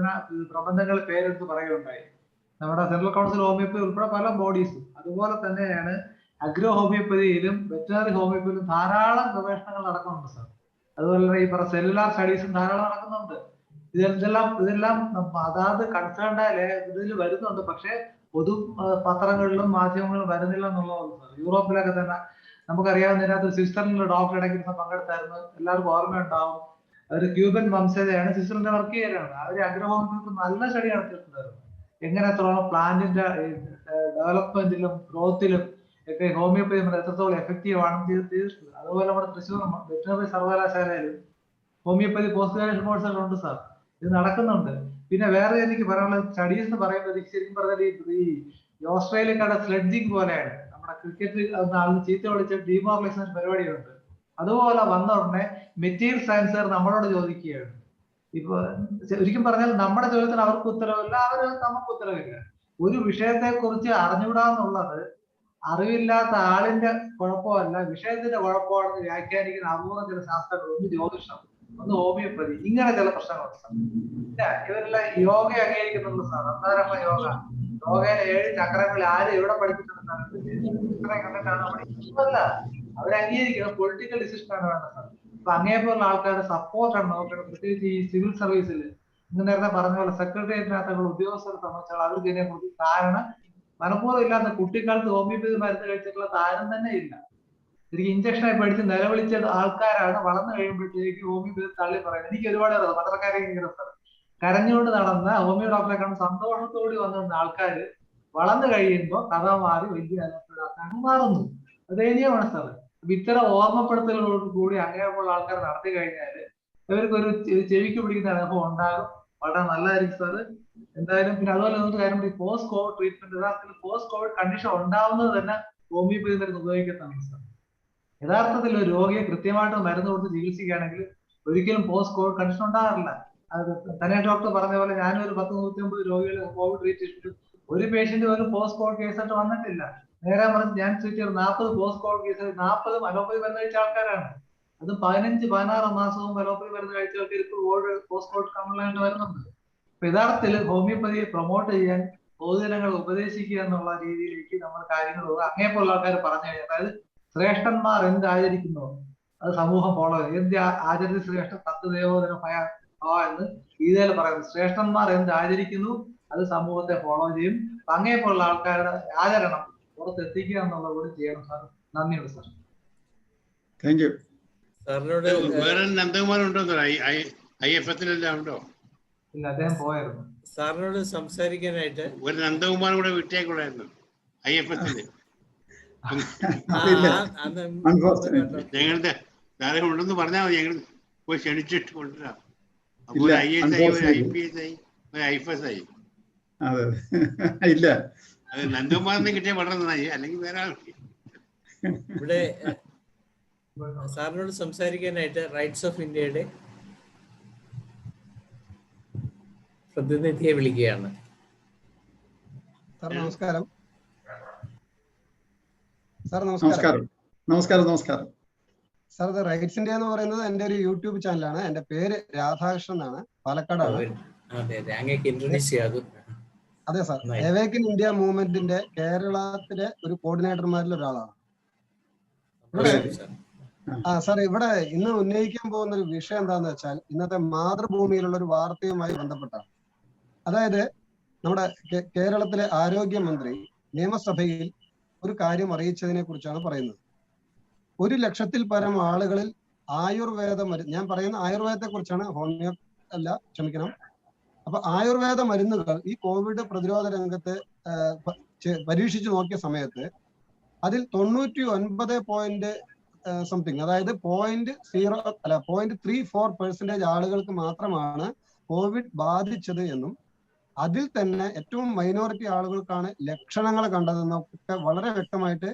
പ്രബന്ധങ്ങൾ പേരെടുത്ത് പറയുകയുണ്ടായി. നമ്മുടെ സെൻട്രൽ കൗൺസിൽ ഹോമിയോപ്പതി ഉൾപ്പെടെ പല ബോഡീസും. അതുപോലെ തന്നെയാണ് അഗ്രോ ഹോമിയോപ്പതിയിലും വെറ്ററിനറി ഹോമിയോപ്പതിയിലും ധാരാളം ഗവേഷണങ്ങൾ നടക്കുന്നുണ്ട് സാർ. അതുപോലെ തന്നെ ഈ പറഞ്ഞ സെല്ലുലാർ സ്റ്റഡീസും ധാരാളം നടക്കുന്നുണ്ട്. ഇതെല്ലാം അതാത് കൺസേൺഡ് ഇതിൽ വരുന്നുണ്ട്. പക്ഷെ പൊതു പത്രങ്ങളിലും മാധ്യമങ്ങളിലും വരുന്നില്ല എന്നുള്ളതാണ് സാർ. യൂറോപ്പിലൊക്കെ തന്നെ നമുക്കറിയാവുന്നതിനകത്ത് സ്വിറ്റ്സർലൻഡിലെ ഡോക്ടർ ഇടയ്ക്ക് പങ്കെടുത്തായിരുന്നു, എല്ലാവർക്കും ഓർമ്മയുണ്ടാവും. അവർ ക്യൂബൻ വംശജയാണ്, സ്വിറ്റ്സർലൻഡിൽ വർക്ക് ചെയ്യലാണ്. അവർ അഗ്രഹോമിയോപ്പതി നല്ല സ്റ്റഡി നടത്തിയിട്ടുണ്ടായിരുന്നു. എങ്ങനെ എത്രത്തോളം പ്ലാന്റിന്റെ ഡെവലപ്മെന്റിലും ഗ്രോത്തിലും ഒക്കെ ഹോമിയോപ്പതി എത്രത്തോളം എഫക്റ്റീവ് ആണെന്ന് ചെയ്തിട്ടുണ്ട്. അതുപോലെ നമ്മുടെ തൃശ്ശൂർ വെറ്ററിനറി സർവകലാശാലയിലും ഹോമിയോപ്പതി പോസ്റ്റ് ഗ്രാജുവേഷൻ കോഴ്സുകളുണ്ട് സാർ. ഇത് നടക്കുന്നുണ്ട്. പിന്നെ വേറെ എനിക്ക് പറയാനുള്ളത് സ്റ്റഡീസ് എന്ന് പറയുമ്പോൾ ശരിക്കും പറഞ്ഞാൽ ഈ ഓസ്ട്രേലിയക്കാരുടെ സ്ലെഡ്ജിങ് പോലെയാണ്. നമ്മുടെ ക്രിക്കറ്റ് ആളിന് ചീത്ത വിളിച്ച് ഡീമോറലൈസേഷൻ പരിപാടിയുണ്ട്. അതുപോലെ വന്ന ഉടനെ മെറ്റീരിയൽ സയൻസുകാർ നമ്മളോട് ചോദിക്കുകയാണ്. ഇപ്പൊ ഒരിക്കലും പറഞ്ഞാൽ നമ്മുടെ ചോദ്യത്തിന് അവർക്ക് ഉത്തരവില്ല, അവര് നമുക്ക് ഉത്തരവില്ല. ഒരു വിഷയത്തെ കുറിച്ച് അറിഞ്ഞുകൂടാന്നുള്ളത് അറിവില്ലാത്ത ആളിന്റെ കുഴപ്പമല്ല, വിഷയത്തിന്റെ കുഴപ്പമാണെന്ന് വ്യാഖ്യാനിക്കുന്ന അപൂർവം ചില ശാസ്ത്രങ്ങൾ. ഒന്ന് ജ്യോതിഷം, ഒന്ന് ഹോമിയോപ്പതി, ഇങ്ങനെ ചില പ്രശ്നങ്ങളുണ്ട് സാർ. ഇല്ല, ഇവരെല്ലാം യോഗ അംഗീകരിക്കുന്നുണ്ട് സാർ. അന്താരാഷ്ട്ര യോഗ, യോഗയിലെ 7 ചക്രങ്ങളിൽ ആരും എവിടെ പഠിച്ചിട്ടുണ്ട് സാർ? കണ്ടിട്ടാണ് പഠിക്കുന്നതല്ല, അവർ അംഗീകരിക്കുന്നത് പൊളിറ്റിക്കൽ ഡിസിഷൻ ആണ് വേണ്ടത് സാർ. അപ്പൊ അങ്ങേപോലുള്ള ആൾക്കാരുടെ സപ്പോർട്ടാണ് നോക്കേണ്ടത്. പ്രത്യേകിച്ച് ഈ സിവിൽ സർവീസിൽ ഇന്ന് നേരത്തെ പറഞ്ഞ പോലെ സെക്രട്ടേറിയറ്റിനകത്തുള്ള ഉദ്യോഗസ്ഥരെ സംബന്ധിച്ചാൽ അവർക്ക് ഇതിനെക്കുറിച്ച് കാരണം മനഃപൂർവ്വം ഇല്ലാത്ത കുട്ടിക്കാലത്ത് ഹോമിയോപ്പതി മരുന്ന് കഴിച്ചിട്ടുള്ള താരം തന്നെ ഇല്ല. ശരിക്കും ഇഞ്ചക്ഷനായി പഠിച്ച് നിലവിളിച്ച ആൾക്കാരാണ് വളർന്നു കഴിയുമ്പോഴത്തേക്ക് ഹോമിയോപ്പതി തള്ളി പറയുന്നത്. എനിക്ക് ഒരുപാട് പത്രക്കാരെ കരഞ്ഞുകൊണ്ട് നടന്ന ഹോമിയോ ഡോക്ടറെ കാണുന്ന സന്തോഷത്തോടെ വന്നിരുന്ന ആൾക്കാര് വളർന്നു കഴിയുമ്പോൾ കഥ മാറി വലിയ അനുഭവത്തിലാക്കാൻ മാറുന്നു. അത് ദയനീയമാണ് സാർ. ഇത്തരം ഓർമ്മപ്പെടുത്തലുകളോട് കൂടി അങ്ങനെയുള്ള ആൾക്കാർ നടത്തി കഴിഞ്ഞാല് ഇവർക്ക് ഒരു ചെവിക്ക് പിടിക്കുന്ന അനുഭവം ഉണ്ടാകും. വളരെ നല്ലതായിരിക്കും സാർ. എന്തായാലും പിന്നെ അതുപോലെ ഒരു കാര്യം, പോസ്റ്റ് കോവിഡ് ട്രീറ്റ്മെന്റ്, യഥാർത്ഥത്തിൽ പോസ്റ്റ് കോവിഡ് കണ്ടീഷൻ ഉണ്ടാവുന്നത് തന്നെ ഹോമിയോപ്പതി മരുന്ന് ഉപയോഗിക്കുന്നതാണ് സാർ. യഥാർത്ഥത്തിൽ ഒരു രോഗിയെ കൃത്യമായിട്ട് മരുന്ന് കൊടുത്ത് ചികിത്സിക്കുകയാണെങ്കിൽ ഒരിക്കലും പോസ്റ്റ് കോവിഡ് കണ്ടീഷൻ ഉണ്ടാകാറില്ല. അത് തന്നെ ഡോക്ടർ പറഞ്ഞ പോലെ ഞാനൊരു 10-150 രോഗികളെ കോവിഡ് ട്രീറ്റ് ചെയ്തിട്ട് ഒരു പേഷ്യന്റ് ഒരു പോസ്റ്റ് കോവിഡ് കേസായിട്ട് വന്നിട്ടില്ല. നേരെ മറിച്ച് ഞാൻ ട്രീറ്റ് ചെയ്ത് 40 പോസ്റ്റ് കോവിഡ് കേസ്, 40 അലോപ്പതി മരുന്ന് കഴിച്ച ആൾക്കാരാണ്. അത് 15-16 മാസവും അലോപ്പതി മരുന്ന് കഴിച്ചവർക്ക് ഇപ്പോൾ പോസ്റ്റ് കോവിഡ് കംപ്ലൈന്റ് വരുന്നുണ്ട്. അപ്പൊ യഥാർത്ഥത്തിൽ ഹോമിയോപ്പതിയെ പ്രൊമോട്ട് ചെയ്യാൻ പൊതുജനങ്ങൾ ഉപദേശിക്കുക എന്നുള്ള രീതിയിലേക്ക് നമ്മൾ കാര്യങ്ങൾ അങ്ങേപ്പോലുള്ള ആൾക്കാർ പറഞ്ഞു കഴിഞ്ഞാൽ, അതായത് ശ്രേഷ്ഠന്മാർ എന്ത് ആചരിക്കുന്നു അത് സമൂഹം ഫോളോ ചെയ്യും. എന്ത് ആചരിച്ച ശ്രേഷ്ഠ തത്വദേവോധന ഭയ എന്ന് ഗീതയിൽ പറയുന്നത്. ശ്രേഷ്ഠന്മാർ എന്ത് ആചരിക്കുന്നു അത് സമൂഹത്തെ ഫോളോ ചെയ്യും. അങ്ങേപ്പോലുള്ള ആൾക്കാരുടെ ആചരണം പുറത്തെത്തിക്കുക എന്നുള്ളത് കൂടി ചെയ്യണം സാർ. നന്ദിയുണ്ട് സാർ. Thank U. സാറിനോട് വേറെ നന്ദകുമാരുണ്ടോ IFF-ലെല്ലാം ഉണ്ടോ? ഇല്ല, അദ്ദേഹം പോയായിരുന്നു. സാറിനോട് സംസാരിക്കാനായിട്ട് ഒരു നന്ദകുമാർ കൂടെ വിട്ടേക്കൂടായിരുന്നു IFF-ല്. ഞങ്ങളുടെ സാറേ ഉണ്ടെന്ന് പറഞ്ഞാൽ മതി, ഞങ്ങൾ പോയി ക്ഷണിച്ചിട്ട് കൊണ്ടുവരാം. അപ്പൊ ഒരു IAS ആയി, ഒരു IPS ആയി, ഒരു IFS ആയി. ഇല്ല, അത് നന്ദകുമാറിനെ കിട്ടിയ വളരെ നന്നായി, അല്ലെങ്കിൽ വേറെ ആൾ. ഇവിടെ സാറിനോട് സംസാരിക്കാനായിട്ട് റൈറ്റ്സ് ഓഫ് ഇന്ത്യയുടെ പ്രതിനിധിയെ വിളിക്കുകയാണ്. സാർ നമസ്കാരം. സാർ നമസ്കാരം. നമസ്കാരം. നമസ്കാരം സാർ, ഇത് റൈറ്റ്സ് ഇന്ത്യ എന്ന് പറയുന്നത് എന്റെ ഒരു യൂട്യൂബ് ചാനലാണ്. എന്റെ പേര് രാധാകൃഷ്ണൻ എന്നാണ്, പാലക്കാടാണ്. അതെ സാർ, അവേക്കൻ ഇന്ത്യ മൂവ്മെന്റിന്റെ കേരളത്തിലെ ഒരു കോർഡിനേറ്റർമാരിൽ ഒരാളാണ്. സാർ, ഇവിടെ ഇന്ന് ഉന്നയിക്കാൻ പോകുന്ന ഒരു വിഷയം എന്താന്ന് വെച്ചാൽ, ഇന്നത്തെ മാതൃഭൂമിയിലുള്ള ഒരു വാർത്തയുമായി ബന്ധപ്പെട്ടാണ്. അതായത് നമ്മുടെ കേരളത്തിലെ ആരോഗ്യമന്ത്രി നിയമസഭയിൽ ഒരു കാര്യം അറിയിച്ചതിനെ കുറിച്ചാണ് പറയുന്നത്. 1 ലക്ഷത്തിൽ പരം ആളുകളിൽ ആയുർവേദ മരുന്ന്, ഞാൻ പറയുന്ന ആയുർവേദത്തെ കുറിച്ചാണ്, ഹോമിയോ അല്ല, ക്ഷമിക്കണം. അപ്പൊ ആയുർവേദ മരുന്നുകൾ ഈ കോവിഡ് പ്രതിരോധ രംഗത്ത് പരീക്ഷിച്ചു നോക്കിയ സമയത്ത് അതിൽ 99 സംതിങ്, അതായത് 0.34% ആളുകൾക്ക് മാത്രമാണ് കോവിഡ് ബാധിച്ചത് എന്നും അതിൽ തന്നെ ഏറ്റവും മൈനോറിറ്റി ആളുകൾക്കാണ് ലക്ഷണങ്ങൾ കണ്ടതെന്നൊക്കെ വളരെ വ്യക്തമായിട്ട്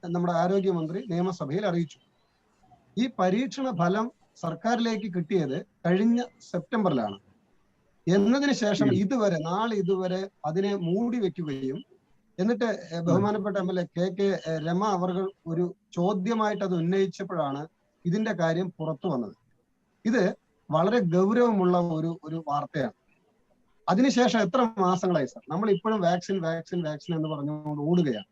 നമ്മുടെ ആരോഗ്യമന്ത്രി നിയമസഭയിൽ അറിയിച്ചു. ഈ പരീക്ഷണ ഫലം സർക്കാരിലേക്ക് കിട്ടിയത് കഴിഞ്ഞ സെപ്റ്റംബറിലാണ്. എന്നതിന് ശേഷം നാളെ ഇതുവരെ അതിനെ മൂടി വെക്കുകയും എന്നിട്ട് ബഹുമാനപ്പെട്ട MLA KK രമ അവർ ഒരു ചോദ്യമായിട്ട് അത് ഉന്നയിച്ചപ്പോഴാണ് ഇതിന്റെ കാര്യം പുറത്തു വന്നത്. ഇത് വളരെ ഗൗരവമുള്ള ഒരു വാർത്തയാണ്. അതിനുശേഷം എത്ര മാസങ്ങളായി സാർ നമ്മൾ ഇപ്പോഴും വാക്സിൻ എന്ന് പറഞ്ഞുകൊണ്ട് ഓടുകയാണ്.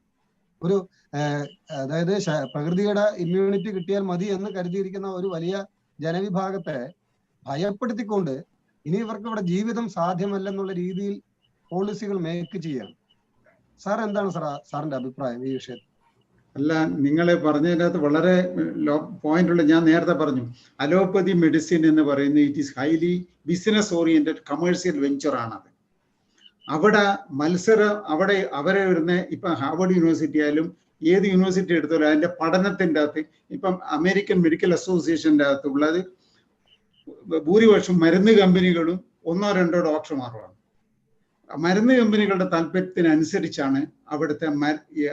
അതായത് പ്രകൃതിയുടെ ഇമ്മ്യൂണിറ്റി കിട്ടിയാൽ മതി എന്ന് കരുതിയിരിക്കുന്ന ഒരു വലിയ ജനവിഭാഗത്തെ ഭയപ്പെടുത്തിക്കൊണ്ട് ഇനി ഇവർക്ക് ഇവിടെ ജീവിതം സാധ്യമല്ലെന്നുള്ള രീതിയിൽ പോളിസികൾ മേക്ക് ചെയ്യാണ്. സാർ എന്താണ് സാറിന്റെ അഭിപ്രായം ഈ വിഷയത്തിൽ? അല്ല, നിങ്ങൾ പറഞ്ഞതിനകത്ത് വളരെ പോയിന്റുള്ള, ഞാൻ നേരത്തെ പറഞ്ഞു, അലോപ്പതി മെഡിസിൻ എന്ന് പറയുന്നത് it is highly business oriented commercial venture ആണത്. അവിടെ അവരെ വരുന്ന ഇപ്പം ഹാർവർഡ് യൂണിവേഴ്സിറ്റി ആയാലും ഏത് യൂണിവേഴ്സിറ്റി എടുത്താലും അതിന്റെ പഠനത്തിൻ്റെ അകത്ത് ഇപ്പം അമേരിക്കൻ മെഡിക്കൽ അസോസിയേഷൻ്റെ അകത്തുള്ളത് ഭൂരിപക്ഷം മരുന്ന് കമ്പനികളും 1-2 ഡോക്ടർമാരുമാണ്. മരുന്ന് കമ്പനികളുടെ താല്പര്യത്തിനനുസരിച്ചാണ് അവിടുത്തെ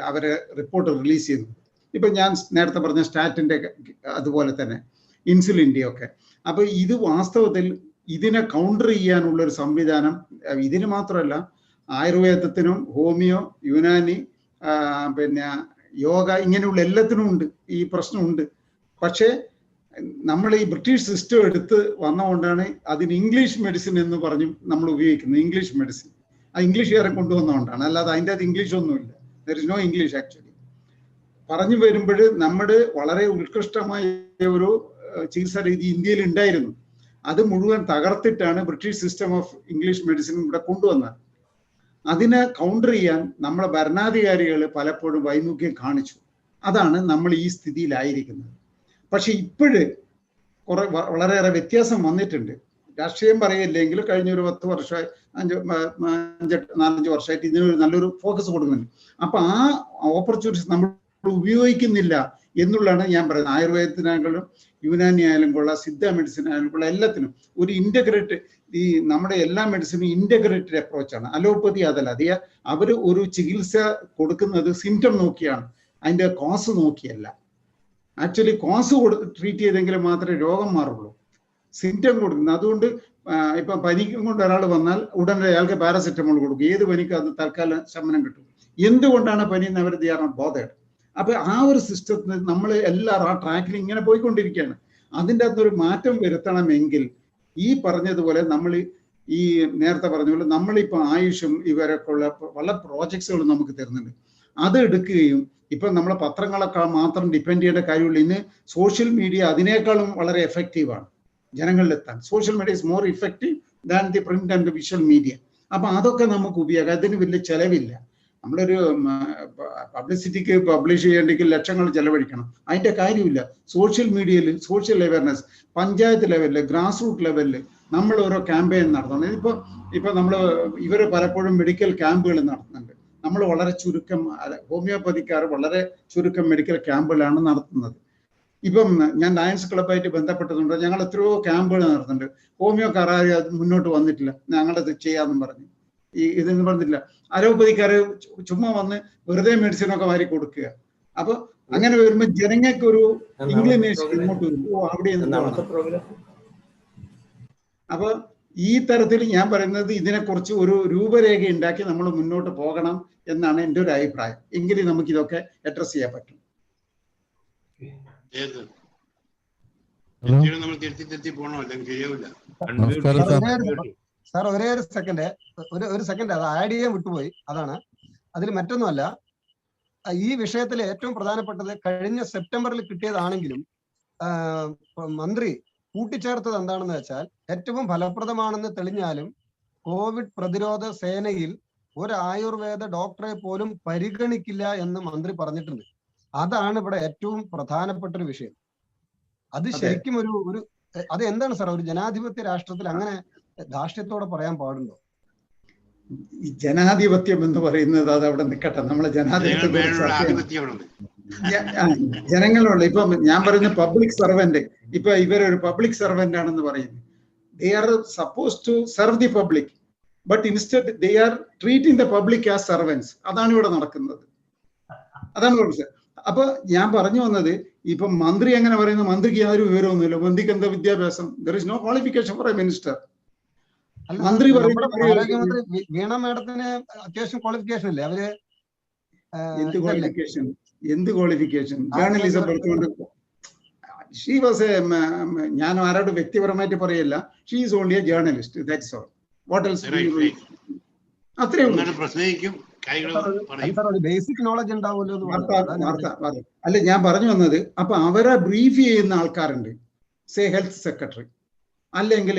അവരെ റിപ്പോർട്ട് റിലീസ് ചെയ്യുന്നത്. ഇപ്പൊ ഞാൻ നേരത്തെ പറഞ്ഞ സ്റ്റാറ്റിന്റെ അതുപോലെ തന്നെ ഇൻസുലിൻ്റെ ഒക്കെ. അപ്പൊ ഇത് വാസ്തവത്തിൽ ഇതിനെ കൗണ്ടർ ചെയ്യാനുള്ള ഒരു സംവിധാനം ഇതിന് മാത്രമല്ല, ആയുർവേദത്തിനും ഹോമിയോ, യുനാനി, പിന്നെ യോഗ, ഇങ്ങനെയുള്ള എല്ലാത്തിനും ഉണ്ട് ഈ പ്രശ്നമുണ്ട്. പക്ഷേ നമ്മൾ ഈ ബ്രിട്ടീഷ് സിസ്റ്റം എടുത്ത് വന്നതുകൊണ്ടാണ് അതിന് ഇംഗ്ലീഷ് മെഡിസിൻ എന്ന് പറഞ്ഞ് നമ്മൾ ഉപയോഗിക്കുന്നത്. ഇംഗ്ലീഷ് മെഡിസിൻ ആ ഇംഗ്ലീഷുകാരെ കൊണ്ടുവന്നുകൊണ്ടാണ്, അല്ലാതെ അതിൻ്റെ അത് ഇംഗ്ലീഷ് ഒന്നുമില്ല. There is no English actually. പറഞ്ഞു വരുമ്പോൾ നമ്മുടെ വളരെ ഉത്കൃഷ്ടമായ ഒരു ചികിത്സാ രീതി ഇന്ത്യയിൽ ഉണ്ടായിരുന്നു. അത് മുഴുവൻ തകർത്തിട്ടാണ് British system of English medicine ഇവിടെ കൊണ്ടുവന്നത്. അതിനെ കൗണ്ടർ ചെയ്യാൻ നമ്മളെ ഭരണാധികാരികൾ പലപ്പോഴും വൈമുഖ്യം കാണിച്ചു. അതാണ് നമ്മൾ ഈ സ്ഥിതിയിലായിരിക്കുന്നത്. പക്ഷെ ഇപ്പോഴ് വളരെയേറെ വ്യത്യാസം വന്നിട്ടുണ്ട്. രാഷ്ട്രീയം പറയില്ലെങ്കിൽ കഴിഞ്ഞ ഒരു 10 വർഷമായി 4-5 വർഷമായിട്ട് ഇതിനൊരു നല്ലൊരു ഫോക്കസ് കൊടുക്കുന്നുണ്ട്. അപ്പൊ ആ ഓപ്പർച്യൂണിറ്റീസ് നമ്മൾ ഉപയോഗിക്കുന്നില്ല എന്നുള്ളതാണ് ഞാൻ പറയുന്നത്. ആയുർവേദത്തിനായാലും യുനാനി ആയാലും കൊള്ളാം, സിദ്ധ മെഡിസിൻ ആയാലും കൊള്ളാം, എല്ലാത്തിനും ഒരു ഇന്റഗ്രേറ്റ്, ഈ നമ്മുടെ എല്ലാ മെഡിസിനും ഇന്റഗ്രേറ്റഡ് അപ്രോച്ചാണ്. അലോപ്പതി അതല്ല. അവർ ഒരു ചികിത്സ കൊടുക്കുന്നത് സിംറ്റം നോക്കിയാണ്, അതിന്റെ കോസ് നോക്കിയല്ല. ആക്ച്വലി കോസ് ട്രീറ്റ് ചെയ്തെങ്കിൽ മാത്രമേ രോഗം മാറുള്ളൂ. സിംറ്റം കൊടുക്കുന്നത്. അതുകൊണ്ട് ഇപ്പൊ പനിക്കും കൊണ്ട് ഒരാൾ വന്നാൽ ഉടനെ അയാൾക്ക് പാരസെറ്റമോൾ കൊടുക്കും. ഏത് പനിക്കും അത് തൽക്കാലം ശമനം കിട്ടും. എന്തുകൊണ്ടാണ് പനി എന്ന് അവർ ബോധേഡ്. അപ്പൊ ആ ഒരു സിസ്റ്റത്തിന് നമ്മൾ എല്ലാവരും ആ ട്രാക്കിൽ ഇങ്ങനെ പോയിക്കൊണ്ടിരിക്കുകയാണ്. അതിൻ്റെ അകത്തൊരു മാറ്റം വരുത്തണമെങ്കിൽ ഈ പറഞ്ഞതുപോലെ നമ്മൾ ഈ നേരത്തെ പറഞ്ഞ പോലെ നമ്മളിപ്പോൾ ആയുഷും ഇവരൊക്കെ ഉള്ള പല പ്രോജക്ട്സുകൾ നമുക്ക് തരുന്നുണ്ട്. അത് എടുക്കുകയും ഇപ്പം നമ്മളെ പത്രങ്ങളൊക്കെ മാത്രം ഡിപ്പെൻഡ് ചെയ്യേണ്ട കാര്യമുള്ളൂ. ഇന്ന് സോഷ്യൽ മീഡിയ അതിനേക്കാളും വളരെ എഫക്റ്റീവാണ് ജനങ്ങളിലെത്താൻ. Social media is more effective than the print and visual media. അപ്പൊ അതൊക്കെ നമുക്ക് ഉപയോഗം. അതിന് വലിയ ചെലവില്ല. നമ്മളൊരു പബ്ലിസിറ്റിക്ക് പബ്ലിഷ് ചെയ്യേണ്ടെങ്കിൽ ലക്ഷങ്ങൾ ചെലവഴിക്കണം. അതിന്റെ കാര്യമില്ല. സോഷ്യൽ മീഡിയയിൽ സോഷ്യൽ അവയർനെസ് പഞ്ചായത്ത് ലെവലിൽ, ഗ്രാസ് റൂട്ട് ലെവലിൽ നമ്മൾ ഓരോ ക്യാമ്പയിൻ നടത്തണം. ഇപ്പൊ നമ്മൾ ഇവർ പലപ്പോഴും മെഡിക്കൽ ക്യാമ്പുകൾ നടത്തുന്നുണ്ട്. നമ്മൾ വളരെ ചുരുക്കം, ഹോമിയോപ്പതിക്കാർ വളരെ ചുരുക്കം മെഡിക്കൽ ക്യാമ്പുകളാണ് നടത്തുന്നത്. ഇപ്പം ഞാൻ ലയൺസ് ക്ലബ്ബായിട്ട് ബന്ധപ്പെട്ടതുകൊണ്ട് ഞങ്ങൾ എത്രയോ ക്യാമ്പുകൾ നടത്തുന്നുണ്ട്. ഹോമിയോക്കാർ അത് മുന്നോട്ട് വന്നിട്ടില്ല, ഞങ്ങളത് ചെയ്യാമെന്നും പറഞ്ഞു ഇതെന്ന് പറഞ്ഞിട്ടില്ല. അലോപ്പതിക്കാര് ചുമ്മാ വന്ന് വെറുതെ മെഡിസിനൊക്കെ വാരി കൊടുക്കുക. അപ്പൊ അങ്ങനെ വരുമ്പോ ജനങ്ങൾക്ക് ഒരു ഇംഗ്ലിനേഷൻ ഇങ്ങോട്ട് വരും. അവിടെ അപ്പൊ ഈ തരത്തിൽ ഞാൻ പറയുന്നത് ഇതിനെക്കുറിച്ച് ഒരു രൂപരേഖ ഉണ്ടാക്കി നമ്മൾ മുന്നോട്ട് പോകണം എന്നാണ് എൻ്റെ ഒരു അഭിപ്രായം. എങ്കിലും നമുക്ക് ഇതൊക്കെ അഡ്രസ് ചെയ്യാൻ പറ്റും. സാർ ഒരേ ഒരു സെക്കൻഡ് അത് ആഡ് ചെയ്യാൻ വിട്ടുപോയി. അതാണ് അതിൽ മറ്റൊന്നുമല്ല. ഈ വിഷയത്തിൽ ഏറ്റവും പ്രധാനപ്പെട്ടത് കഴിഞ്ഞ സെപ്റ്റംബറിൽ കിട്ടിയതാണെങ്കിലും മന്ത്രി കൂട്ടിച്ചേർത്തത് എന്താണെന്ന് വെച്ചാൽ ഏറ്റവും ഫലപ്രദമാണെന്ന് തെളിഞ്ഞാലും കോവിഡ് പ്രതിരോധ സേനയിൽ ഒരു ആയുർവേദ ഡോക്ടറെ പോലും പരിഗണിക്കില്ല എന്ന് മന്ത്രി പറഞ്ഞിട്ടുണ്ട്. അതാണ് ഇവിടെ ഏറ്റവും പ്രധാനപ്പെട്ട ഒരു വിഷയം. അത് ശരിക്കും ഒരു അത് എന്താണ് സാർ, ഒരു ജനാധിപത്യ രാഷ്ട്രത്തിൽ അങ്ങനെ ധാർഷ്ട്യത്തോടെ പറയാൻ പാടുണ്ടോ? ഈ ജനാധിപത്യം എന്ന് പറയുന്നത് അത് അവിടെ നിൽക്കട്ടെ. നമ്മളെ ജനാധിപത്യം ജനങ്ങളുള്ള ഇപ്പം ഞാൻ പറയുന്ന പബ്ലിക് സർവന്റ്, ഇപ്പൊ ഇവരൊരു പബ്ലിക് സർവന്റ് ആണെന്ന് പറയുന്നു. They are suppose to serve the public, but instead they are treating the public as servants. അതാണ് ഇവിടെ നടക്കുന്നത്. അതാണ് പ്രശ്നം. അപ്പൊ ഞാൻ പറഞ്ഞു വന്നത്, ഇപ്പൊ മന്ത്രി എങ്ങനെ പറയുന്നു, മന്ത്രിക്ക് യാതൊരു വിവരമൊന്നുമില്ല. മന്ത്രിക്ക് എന്താ വിദ്യാഭ്യാസം? There is no qualification for a minister. മന്ത്രി ആരോഗ്യമന്ത്രി വീണ മാഡത്തിന് അത്യാവശ്യം ക്വാളിഫിക്കേഷൻ ഇല്ലേ? അവര് എന്ത് ക്വാളിഫിക്കേഷൻ? ജേർണലിസം പഠിച്ചുകൊണ്ട് ഷീ വാസ് എ, ഞാൻ ആരോട് വ്യക്തിപരമായിട്ട് പറയല്ല, she is only a journalist, that's all. What else? അത്രേ ഉള്ളൂ. ബേസിക് നോളജ് ഉണ്ടാവുമല്ലോ. അല്ല, ഞാൻ പറഞ്ഞു വന്നത്, അപ്പൊ അവരെ ബ്രീഫ് ചെയ്യുന്ന ആൾക്കാരുണ്ട്, സേ ഹെൽത്ത് സെക്രട്ടറി അല്ലെങ്കിൽ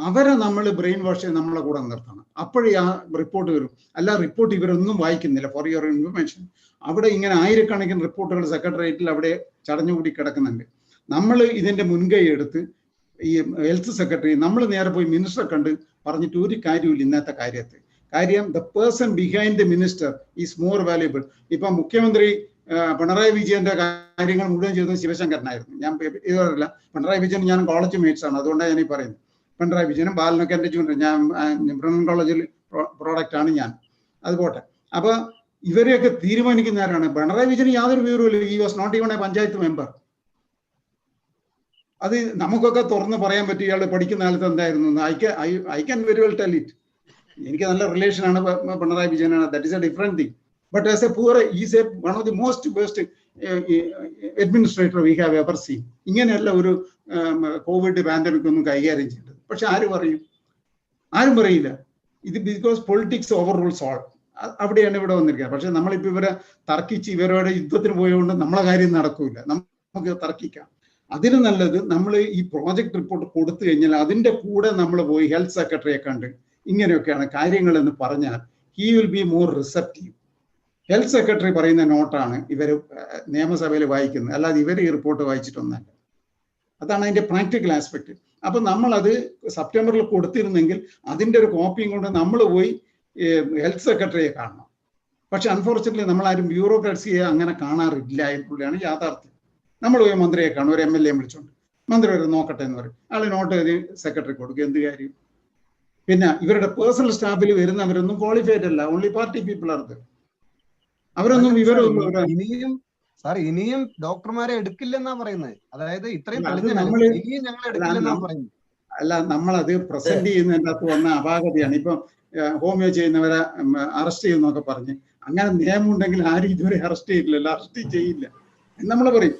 അവരെ നമ്മൾ ബ്രെയിൻ വാഷ് ചെയ്ത് നമ്മളെ കൂടെ നിർത്തണം. അപ്പോഴേ ആ റിപ്പോർട്ട് വരും. അല്ല, റിപ്പോർട്ട് ഇവരൊന്നും വായിക്കുന്നില്ല. ഫോർ യുവർ ഇൻഫർമേഷൻ, അവിടെ ഇങ്ങനെ ആയിരക്കണക്കിന് റിപ്പോർട്ടുകൾ സെക്രട്ടേറിയറ്റിൽ അവിടെ ചടഞ്ഞുകൂടി കിടക്കുന്നുണ്ട്. നമ്മൾ ഇതിന്റെ മുൻകൈ എടുത്ത് ഈ ഹെൽത്ത് സെക്രട്ടറി നമ്മൾ നേരെ പോയി മിനിസ്റ്ററെ കണ്ട് പറഞ്ഞിട്ട് ഒരു കാര്യമില്ല ഇന്നത്തെ കാര്യത്തിൽ. കാര്യം the person behind the minister is more valuable. ഇപ്പൊ മുഖ്യമന്ത്രി പിണറായി വിജയന്റെ കാര്യങ്ങൾ മുഴുവൻ ചെയ്തത് ശിവശങ്കരനായിരുന്നു. ഞാൻ ഇതല്ല, പിണറായി വിജയൻ ഞാൻ കോളേജ് മേറ്റ്സ് ആണ്, അതുകൊണ്ടാണ് ഞാൻ ഈ പറയുന്നത്. പിണറായി വിജയനും ബാലനൊക്കെ എൻ്റെ ചൂണ്ട്, ഞാൻ ബ്രണ്ണൻ കോളേജിൽ പ്രോഡക്റ്റ് ആണ് ഞാൻ. അത് പോട്ടെ. അപ്പൊ ഇവരെയൊക്കെ തീരുമാനിക്കുന്ന ആരാണ്? പിണറായി വിജയന് യാതൊരു വിവരവുമില്ല. He was not even a panchayat member. അത് നമുക്കൊക്കെ തുറന്ന് പറയാൻ പറ്റും ഇയാൾ പഠിക്കുന്ന കാലത്ത് എന്തായിരുന്നു. I can very well tell it. എനിക്ക് നല്ല റിലേഷനാണ് പിണറായി വിജയനാണ്. That is a different thing. But as a poor is a one of the most best administrator we have ever seen. ഇങ്ങനെയല്ല ഒരു കോവിഡ് പാൻഡമിക് ഒന്നും കൈകാര്യം ചെയ്തത്. പക്ഷെ ആര് പറയും? ആരും പറയില്ല. ഇത് because politics over rules all. അവിടെയാണ് ഇവിടെ വന്നിരിക്കുന്നത്. പക്ഷെ നമ്മളിപ്പോൾ ഇവരെ തർക്കിച്ച് ഇവരോട് യുദ്ധത്തിന് പോയതുകൊണ്ട് നമ്മളെ കാര്യം നടക്കൂല. നമുക്ക് തർക്കിക്കാം. അതിന് നല്ലത് നമ്മൾ ഈ പ്രോജക്ട് റിപ്പോർട്ട് കൊടുത്തു കഴിഞ്ഞാൽ അതിൻ്റെ കൂടെ നമ്മൾ പോയി ഹെൽത്ത് സെക്രട്ടറിയെ കണ്ട് ഇങ്ങനെയൊക്കെയാണ് കാര്യങ്ങളെന്ന് പറഞ്ഞാൽ he will be more receptive. Health secretary പറയുന്ന നോട്ടാണ് ഇവർ നിയമസഭയിൽ വായിക്കുന്നത്, അല്ലാതെ ഇവർ ഈ റിപ്പോർട്ട് വായിച്ചിട്ടൊന്നല്ല. അതാണ് അതിൻ്റെ പ്രാക്ടിക്കൽ ആസ്പെക്ട്. അപ്പം നമ്മളത് സെപ്റ്റംബറിൽ കൊടുത്തിരുന്നെങ്കിൽ അതിൻ്റെ ഒരു കോപ്പിയും കൊണ്ട് നമ്മൾ പോയി ഹെൽത്ത് സെക്രട്ടറിയെ കാണണം. പക്ഷെ അൺഫോർച്ചുനേറ്റ്ലി നമ്മളാരും ബ്യൂറോക്രാസിയെ അങ്ങനെ കാണാറില്ല എന്നുള്ളതാണ് യാഥാർത്ഥ്യം. നമ്മൾ പോയി മന്ത്രിയെ കാണും, ഒരു MLA വിളിച്ചോണ്ട് മന്ത്രി വരെ നോക്കട്ടെ എന്ന് പറയും. ആൾ നോട്ട് എഴുതി സെക്രട്ടറി കൊടുക്കും. എന്ത് കാര്യം? പിന്നെ ഇവരുടെ പേഴ്സണൽ സ്റ്റാഫിൽ വരുന്നവരൊന്നും ക്വാളിഫൈഡ് അല്ല. ഓൺലി പാർട്ടി പീപ്പിൾ ആണ്. അവരൊന്നും ഇനിയും ഡോക്ടർമാരെ എടുക്കില്ലെന്നാ പറയുന്നത്. അതായത് ഇത്രയും അല്ല, നമ്മളത് പ്രസന്റ് ചെയ്യുന്നതിൻ്റെ അകത്ത് വന്ന അപാകതയാണ്. ഇപ്പം ഹോമിയോ ചെയ്യുന്നവരെ അറസ്റ്റ് ചെയ്യുന്നൊക്കെ പറഞ്ഞ് അങ്ങനെ നിയമം ഉണ്ടെങ്കിൽ ആരും ഇതുവരെ അറസ്റ്റ് ചെയ്തില്ലല്ലോ, അറസ്റ്റ് ചെയ്യില്ല നമ്മൾ പറയും.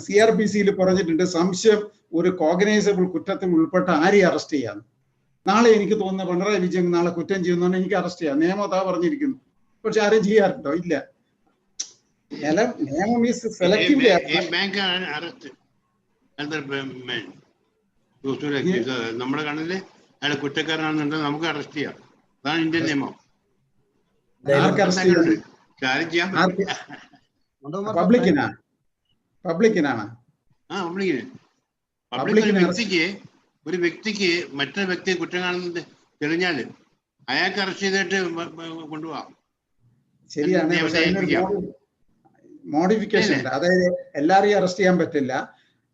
CRPC-യിൽ പറഞ്ഞിട്ടുണ്ട് സംശയം ഒരു കോഗ്നൈസബിൾ കുറ്റത്തിൽ ഉൾപ്പെട്ട ആരെയും അറസ്റ്റ് ചെയ്യാന്ന്. നാളെ എനിക്ക് തോന്നുന്ന പിണറായി വിജയൻ നാളെ കുറ്റം ചെയ്യുന്നതുകൊണ്ട് എനിക്ക് അറസ്റ്റ് ചെയ്യാം. നിയമം അതാ പറഞ്ഞിരിക്കുന്നു. പക്ഷെ ആരും ചെയ്യാറുണ്ടോ? ഇല്ല. നിയമം ഈസ് സെലക്റ്റീവ്. നമ്മുടെ കണ്ണില് അയാൾ കുറ്റക്കാരനാണെന്നുണ്ടെങ്കിൽ നമുക്ക് അറസ്റ്റ് ചെയ്യാം. അതാണ് ഇന്ത്യൻ നിയമം. പബ്ലിക്കിനാണ്. ഒരു വ്യക്തിക്ക് മറ്റൊരു വ്യക്തിയെ കുറ്റം കാണുന്നത് തെളിഞ്ഞാല് അയാൾക്ക് അറസ്റ്റ് ചെയ്തിട്ട് കൊണ്ടുപോകാം. ശരിയാണ്. മോഡിഫിക്കേഷൻ ഉണ്ട്. അതായത് എല്ലാരെയും അറസ്റ്റ് ചെയ്യാൻ പറ്റില്ല.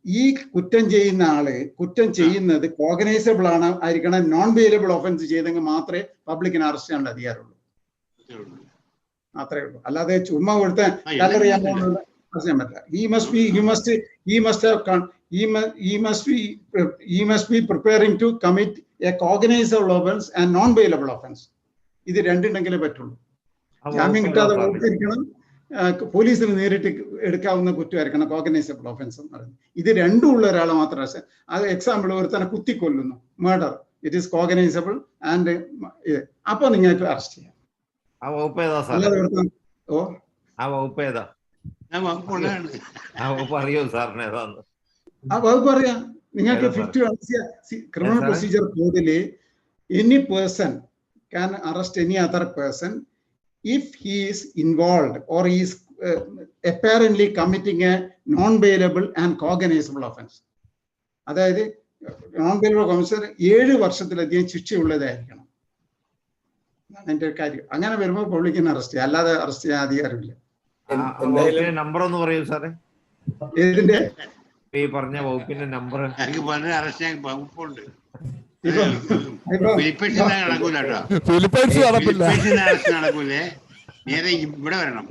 ഈ കുറ്റം ചെയ്യുന്ന ആള് കുറ്റം ചെയ്യുന്നത് കോഗ്നൈസബിൾ ആയിരിക്കണം. നോൺ ബെയിലബിൾ ഒഫൻസ് ചെയ്തെങ്കിൽ മാത്രമേ പബ്ലിക്കിനെ അറസ്റ്റ് ചെയ്യാനുള്ള അധികാരമുള്ളൂ. അത്രേ ഉള്ളൂ. അല്ലാതെ ചുമ്മാ കൊടുത്ത കല്ലെറിയാൻ പോകുന്നത് അറസ്റ്റ് ചെയ്യാൻ പറ്റില്ല. He must be preparing to commit a cognizable offense and non-bailable offense. ഇത് രണ്ടുണ്ടെങ്കിലേ പറ്റുള്ളൂ. ജാമ്യം കിട്ടാതെ വകുപ്പിരിക്കണം, പോലീസിന് നേരിട്ട് എടുക്കാവുന്ന കുറ്റമായിരിക്കണം കോഗ്നൈസബിൾ ഒഫൻസ് എന്ന് പറയുന്നത്. ഇത് രണ്ടും ഉള്ള ഒരാളെ മാത്രം. അത് എക്സാമ്പിൾ ഒരുത്തനെ കുത്തിക്കൊല്ലുന്നു, murder, it is cognizable and അപ്പൊ നിങ്ങൾക്ക് അറസ്റ്റ് ചെയ്യാം. ആ വകുപ്പ് ഏതാ സാർ? ആ വകുപ്പ് ഏതാ? ആ വകുപ്പ് അറിയോ സാറിന് ഏതാന്ന്? ആ വകുപ്പ് അറിയാം. നിങ്ങൾക്ക് 50 ക്രിമിനൽ പ്രൊസീജിയർ കോഡില് any person can arrest any other person if he is involved or he is apparently committing a non-bailable and cognizable offense. അതായത് നോൺ ബെയിലബിൾ ഒഫൻസ് 7 വർഷത്തിലധികം ശിക്ഷയുള്ളതായിരിക്കണം. എന്റെ കാര്യം. അങ്ങനെ വരുമ്പോൾ പബ്ലിക്കിനെ അറസ്റ്റ് ചെയ്യാം, അല്ലാതെ അറസ്റ്റ് ചെയ്യാൻ അധികാരമില്ല. നമ്പർ ഒന്ന് പറയൂ സാറേ. ഏതിന്റെ? ഈ പറഞ്ഞ വകുപ്പിന്റെ നമ്പർ. അറസ്റ്റ് ചെയ്യാൻ വകുപ്പുണ്ട്. നടക്കൂലേ, നേരെ ഇവിടെ വരണം.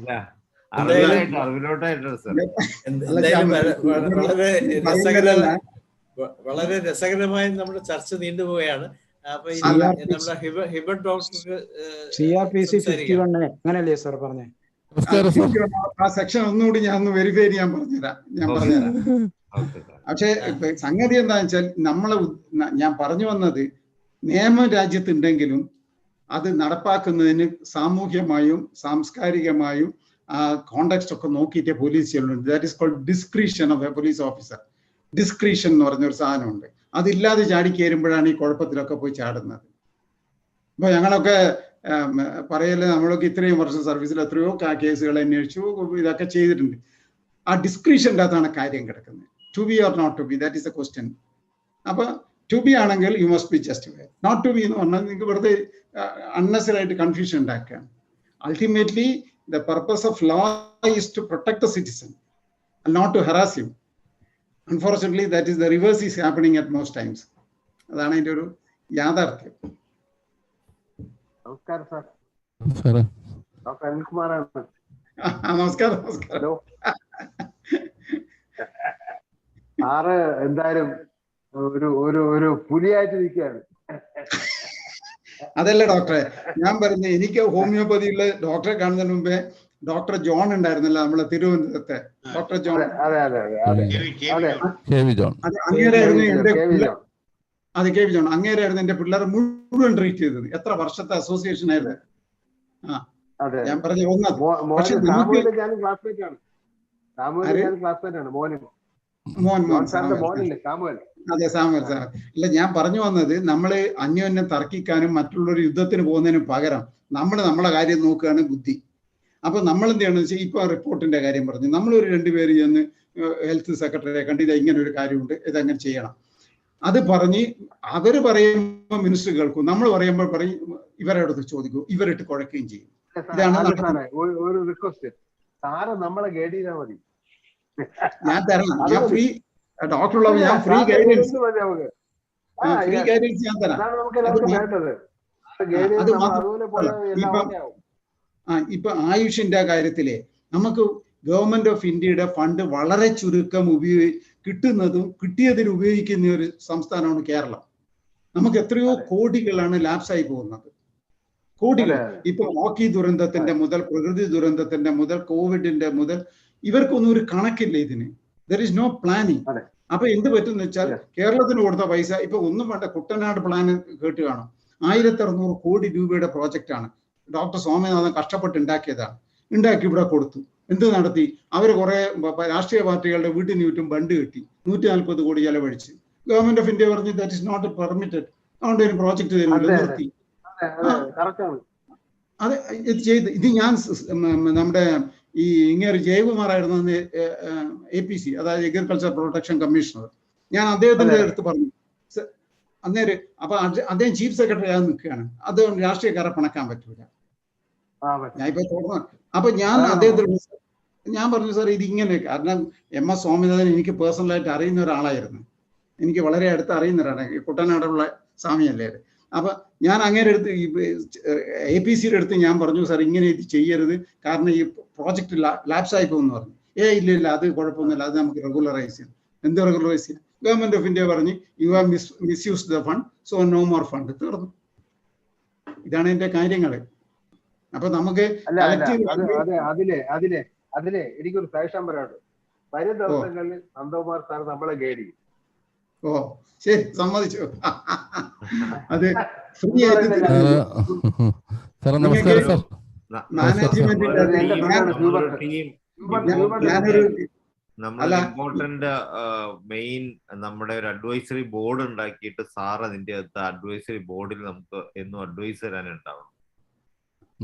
വളരെ രസകരമായി നമ്മുടെ ചർച്ച നീണ്ടുപോവുകയാണ്. അപ്പൊ നമ്മുടെ ഹിബർട്ട് ഡോക്ടർക്ക് CRPC 51 അങ്ങനെയല്ലേ സാർ പറഞ്ഞേ? ആ സെക്ഷൻ ഒന്നുകൂടി ഞാൻ ഒന്ന് വെരിഫൈ ചെയ്യാൻ പറഞ്ഞുതരാം. പക്ഷെ സംഗതി എന്താണെന്ന് വെച്ചാൽ ഞാൻ പറഞ്ഞു വന്നത് നിയമം രാജ്യത്തുണ്ടെങ്കിലും അത് നടപ്പാക്കുന്നതിന് സാമൂഹ്യമായും സാംസ്കാരികമായും കോണ്ടെക്സ്റ്റ് ഒക്കെ നോക്കിയിട്ടേ പോലീസ് ചെയ്യുന്നുണ്ട്. That is called discretion of a police officer. Discretion എന്ന് പറഞ്ഞൊരു സാധനമുണ്ട്. അതില്ലാതെ ചാടിക്കയറുമ്പോഴാണ് ഈ കുഴപ്പത്തിലൊക്കെ പോയി ചാടുന്നത്. ഇപ്പൊ ഞങ്ങളൊക്കെ പറയല്ലേ, നമ്മളൊക്കെ ഇത്രയും വർഷം സർവീസിൽ എത്രയോ കേസുകൾ അന്വേഷിച്ചു, ഇതൊക്കെ ചെയ്തിട്ടുണ്ട്. ആ ഡിസ്ക്രിഷൻ്റെ അകത്താണ് കാര്യം കിടക്കുന്നത്. To be or not to be, that is a question. അപ്പൊ ടു ബി ആണെങ്കിൽ you must be justify. Not to be എന്ന് പറഞ്ഞാൽ നിങ്ങൾക്ക് വെറുതെ അൺനെസറി ആയിട്ട് കൺഫ്യൂഷൻ ഉണ്ടാക്കുകയാണ്. Ultimately the purpose of law is to protect the citizen, not to harass him. Unfortunately that is the reverse is happening at most times. അതാണ് അതിൻ്റെ ഒരു യാഥാർത്ഥ്യം. നമസ്കാരം സാർ. ഡോക്ടർ അനിൽകുമാറാണ്. നമസ്കാരം. നമസ്കാരം. ഹലോ സാറ് എന്തായാലും ഒരു പുലിയായിട്ട് ഇരിക്കുകയാണ്. അതല്ല ഡോക്ടറെ, ഞാൻ പറഞ്ഞ എനിക്ക് ഹോമിയോപ്പതിയിലെ ഡോക്ടറെ കാണുന്നതിന് മുമ്പേ ഡോക്ടർ ജോൺ ഉണ്ടായിരുന്നല്ലോ നമ്മളെ തിരുവനന്തപുരത്തെ ഡോക്ടർ ജോൺ. അങ്ങേരായിരുന്നു എന്റെ കെ വി ജോൺ അങ്ങേരായിരുന്നു എന്റെ പിള്ളേരെ മുഴുവൻ ട്രീറ്റ് ചെയ്തത്. എത്ര വർഷത്തെ അസോസിയേഷൻ ആയിരുന്നു. ഞാൻ പറഞ്ഞ പക്ഷെ അതെ സാമുവൽ സാർ. അല്ല, ഞാൻ പറഞ്ഞു വന്നത് നമ്മള് അന്യോന്യം തർക്കിക്കാനും മറ്റുള്ളൊരു യുദ്ധത്തിന് പോകുന്നതിന് പകരം നമ്മളെ കാര്യം നോക്കുകയാണ് ബുദ്ധി. അപ്പൊ നമ്മൾ എന്ത് ചെയ്യണമെന്ന് വെച്ചാൽ ഇപ്പൊ റിപ്പോർട്ടിന്റെ കാര്യം പറഞ്ഞു, നമ്മളൊരു 2 പേര് ചെന്ന് ഹെൽത്ത് സെക്രട്ടറിയെ കണ്ടില്ല, ഇങ്ങനെ ഒരു കാര്യമുണ്ട്, ഇതങ്ങനെ ചെയ്യണം. അത് പറഞ്ഞ് അവര് പറയുമ്പോൾ മിനിസ്റ്റർ കേൾക്കും, നമ്മൾ പറയുമ്പോൾ പറയും ഇവരോട് ചോദിക്കും, ഇവരിട്ട് കുഴക്കുകയും ചെയ്യും. ഇതാണ് ഒരു റിക്വസ്റ്റ്, സാറ് നമ്മളെ ഗൈഡ് ചെയ്താൽ മതി. ഞാൻ തരണം, ഞാൻ ഫ്രീ ഡോക്ടറുള്ള ഞാൻ ഫ്രീ ഗൈഡൻസ് ഞാൻ തരാം. ഇപ്പൊ ആയുഷിന്റെ കാര്യത്തില് നമുക്ക് ഗവൺമെന്റ് ഓഫ് ഇന്ത്യയുടെ ഫണ്ട് വളരെ ചുരുക്കം കിട്ടിയതിന് ഉപയോഗിക്കുന്ന ഒരു സംസ്ഥാനമാണ് കേരളം. നമുക്ക് എത്രയോ കോടികളാണ് ലാപ്സായി പോകുന്നത്, കോടികൾ. ഇപ്പൊ ഓക്കി ദുരന്തത്തിന്റെ മുതൽ, പ്രകൃതി ദുരന്തത്തിന്റെ മുതൽ, കോവിഡിന്റെ മുതൽ, ഇവർക്കൊന്നും ഒരു കണക്കില്ല ഇതിന്. There is no planning. അപ്പൊ എന്ത് പറ്റുന്ന വെച്ചാൽ കേരളത്തിന് കൊടുത്ത പൈസ ഇപ്പൊ ഒന്നും വേണ്ട. കുട്ടനാട് പ്ലാൻ കേട്ട് കാണും, 1600 കോടി രൂപയുടെ പ്രോജക്റ്റ് ആണ്. ഡോക്ടർ സ്വാമിനാഥൻ കഷ്ടപ്പെട്ട് ഉണ്ടാക്കിയതാണ്. ഉണ്ടാക്കി ഇവിടെ കൊടുത്തു. എന്ത് നടത്തി? അവർ കുറെ രാഷ്ട്രീയ പാർട്ടികളുടെ വീട്ടിന് ചുറ്റും ബണ്ട് കെട്ടി 140 കോടി ചെലവഴിച്ച്. ഗവൺമെന്റ് ഓഫ് ഇന്ത്യ പറഞ്ഞു ദാറ്റ് ഇസ് നോട്ട് പെർമിറ്റഡ്, അതുകൊണ്ട് ഒരു പ്രോജക്ട് തരുന്നില്ല, നിർത്തി. അത് ഇത് ചെയ്ത് ഇത് ഞാൻ നമ്മുടെ ഈ ഇങ്ങനെ ജയകുമാറായിരുന്നു APC, അതായത് അഗ്രികൾച്ചർ പ്രൊട്ടക്ഷൻ കമ്മീഷണർ. ഞാൻ അദ്ദേഹത്തിന്റെ അടുത്ത് പറഞ്ഞു അന്നേരം, അപ്പൊ അദ്ദേഹം ചീഫ് സെക്രട്ടറി ആയി നിൽക്കുകയാണ്, അതുകൊണ്ട് രാഷ്ട്രീയക്കാരെ പണക്കാൻ പറ്റൂല. ഞാൻ ഇപ്പൊ തുറന്നു. അപ്പൊ ഞാൻ അദ്ദേഹത്തിന് ഞാൻ പറഞ്ഞു, സാർ ഇത് ഇങ്ങനെ, കാരണം MS സ്വാമിനാഥൻ എനിക്ക് പേഴ്സണലായിട്ട് അറിയുന്ന ഒരാളായിരുന്നു, എനിക്ക് വളരെ അടുത്ത് അറിയുന്ന ഒരാളാണ്, കുട്ടനാടുള്ള സ്വാമിയല്ലേ. അപ്പൊ ഞാൻ അങ്ങനെ അടുത്ത് APCയുടെ അടുത്ത് ഞാൻ പറഞ്ഞു, സാർ ഇങ്ങനെ ഇത് ചെയ്യരുത്, കാരണം ഈ പ്രോജക്റ്റ് ലാപ്സ് ആയി പോകുമെന്ന് പറഞ്ഞു. ഇല്ല അത് കുഴപ്പമൊന്നുമില്ല, അത് നമുക്ക് റെഗുലറൈസ് ചെയ്യാം. എന്ത് റെഗുലറൈസ് ചെയ്യാം? ഗവൺമെന്റ് ഓഫ് ഇന്ത്യ പറഞ്ഞു you have misused the fund, so no more fund. തീർന്നു. ഇതാണ് എന്റെ കാര്യങ്ങള്. അപ്പൊ നമുക്ക് അതിലെ എനിക്കൊരു സജഷൻ പറയാനുണ്ട്. വരും ദിവസങ്ങളിൽ നന്ദകുമാർ സാർ നമ്മളെ ഗൈഡ് ചെയ്യും. ഓ ശരി, സമ്മതിച്ചു. അത് ഫ്രീ ഇമ്പോർട്ടന്റ് മെയിൻ നമ്മുടെ ഒരു അഡ്വൈസറി ബോർഡ് ഉണ്ടാക്കിയിട്ട് സാർ അതിന്റെ അകത്ത് അഡ്വൈസറി ബോർഡിൽ നമുക്ക് എന്നും അഡ്വൈസ് തരാനുണ്ടാവണം.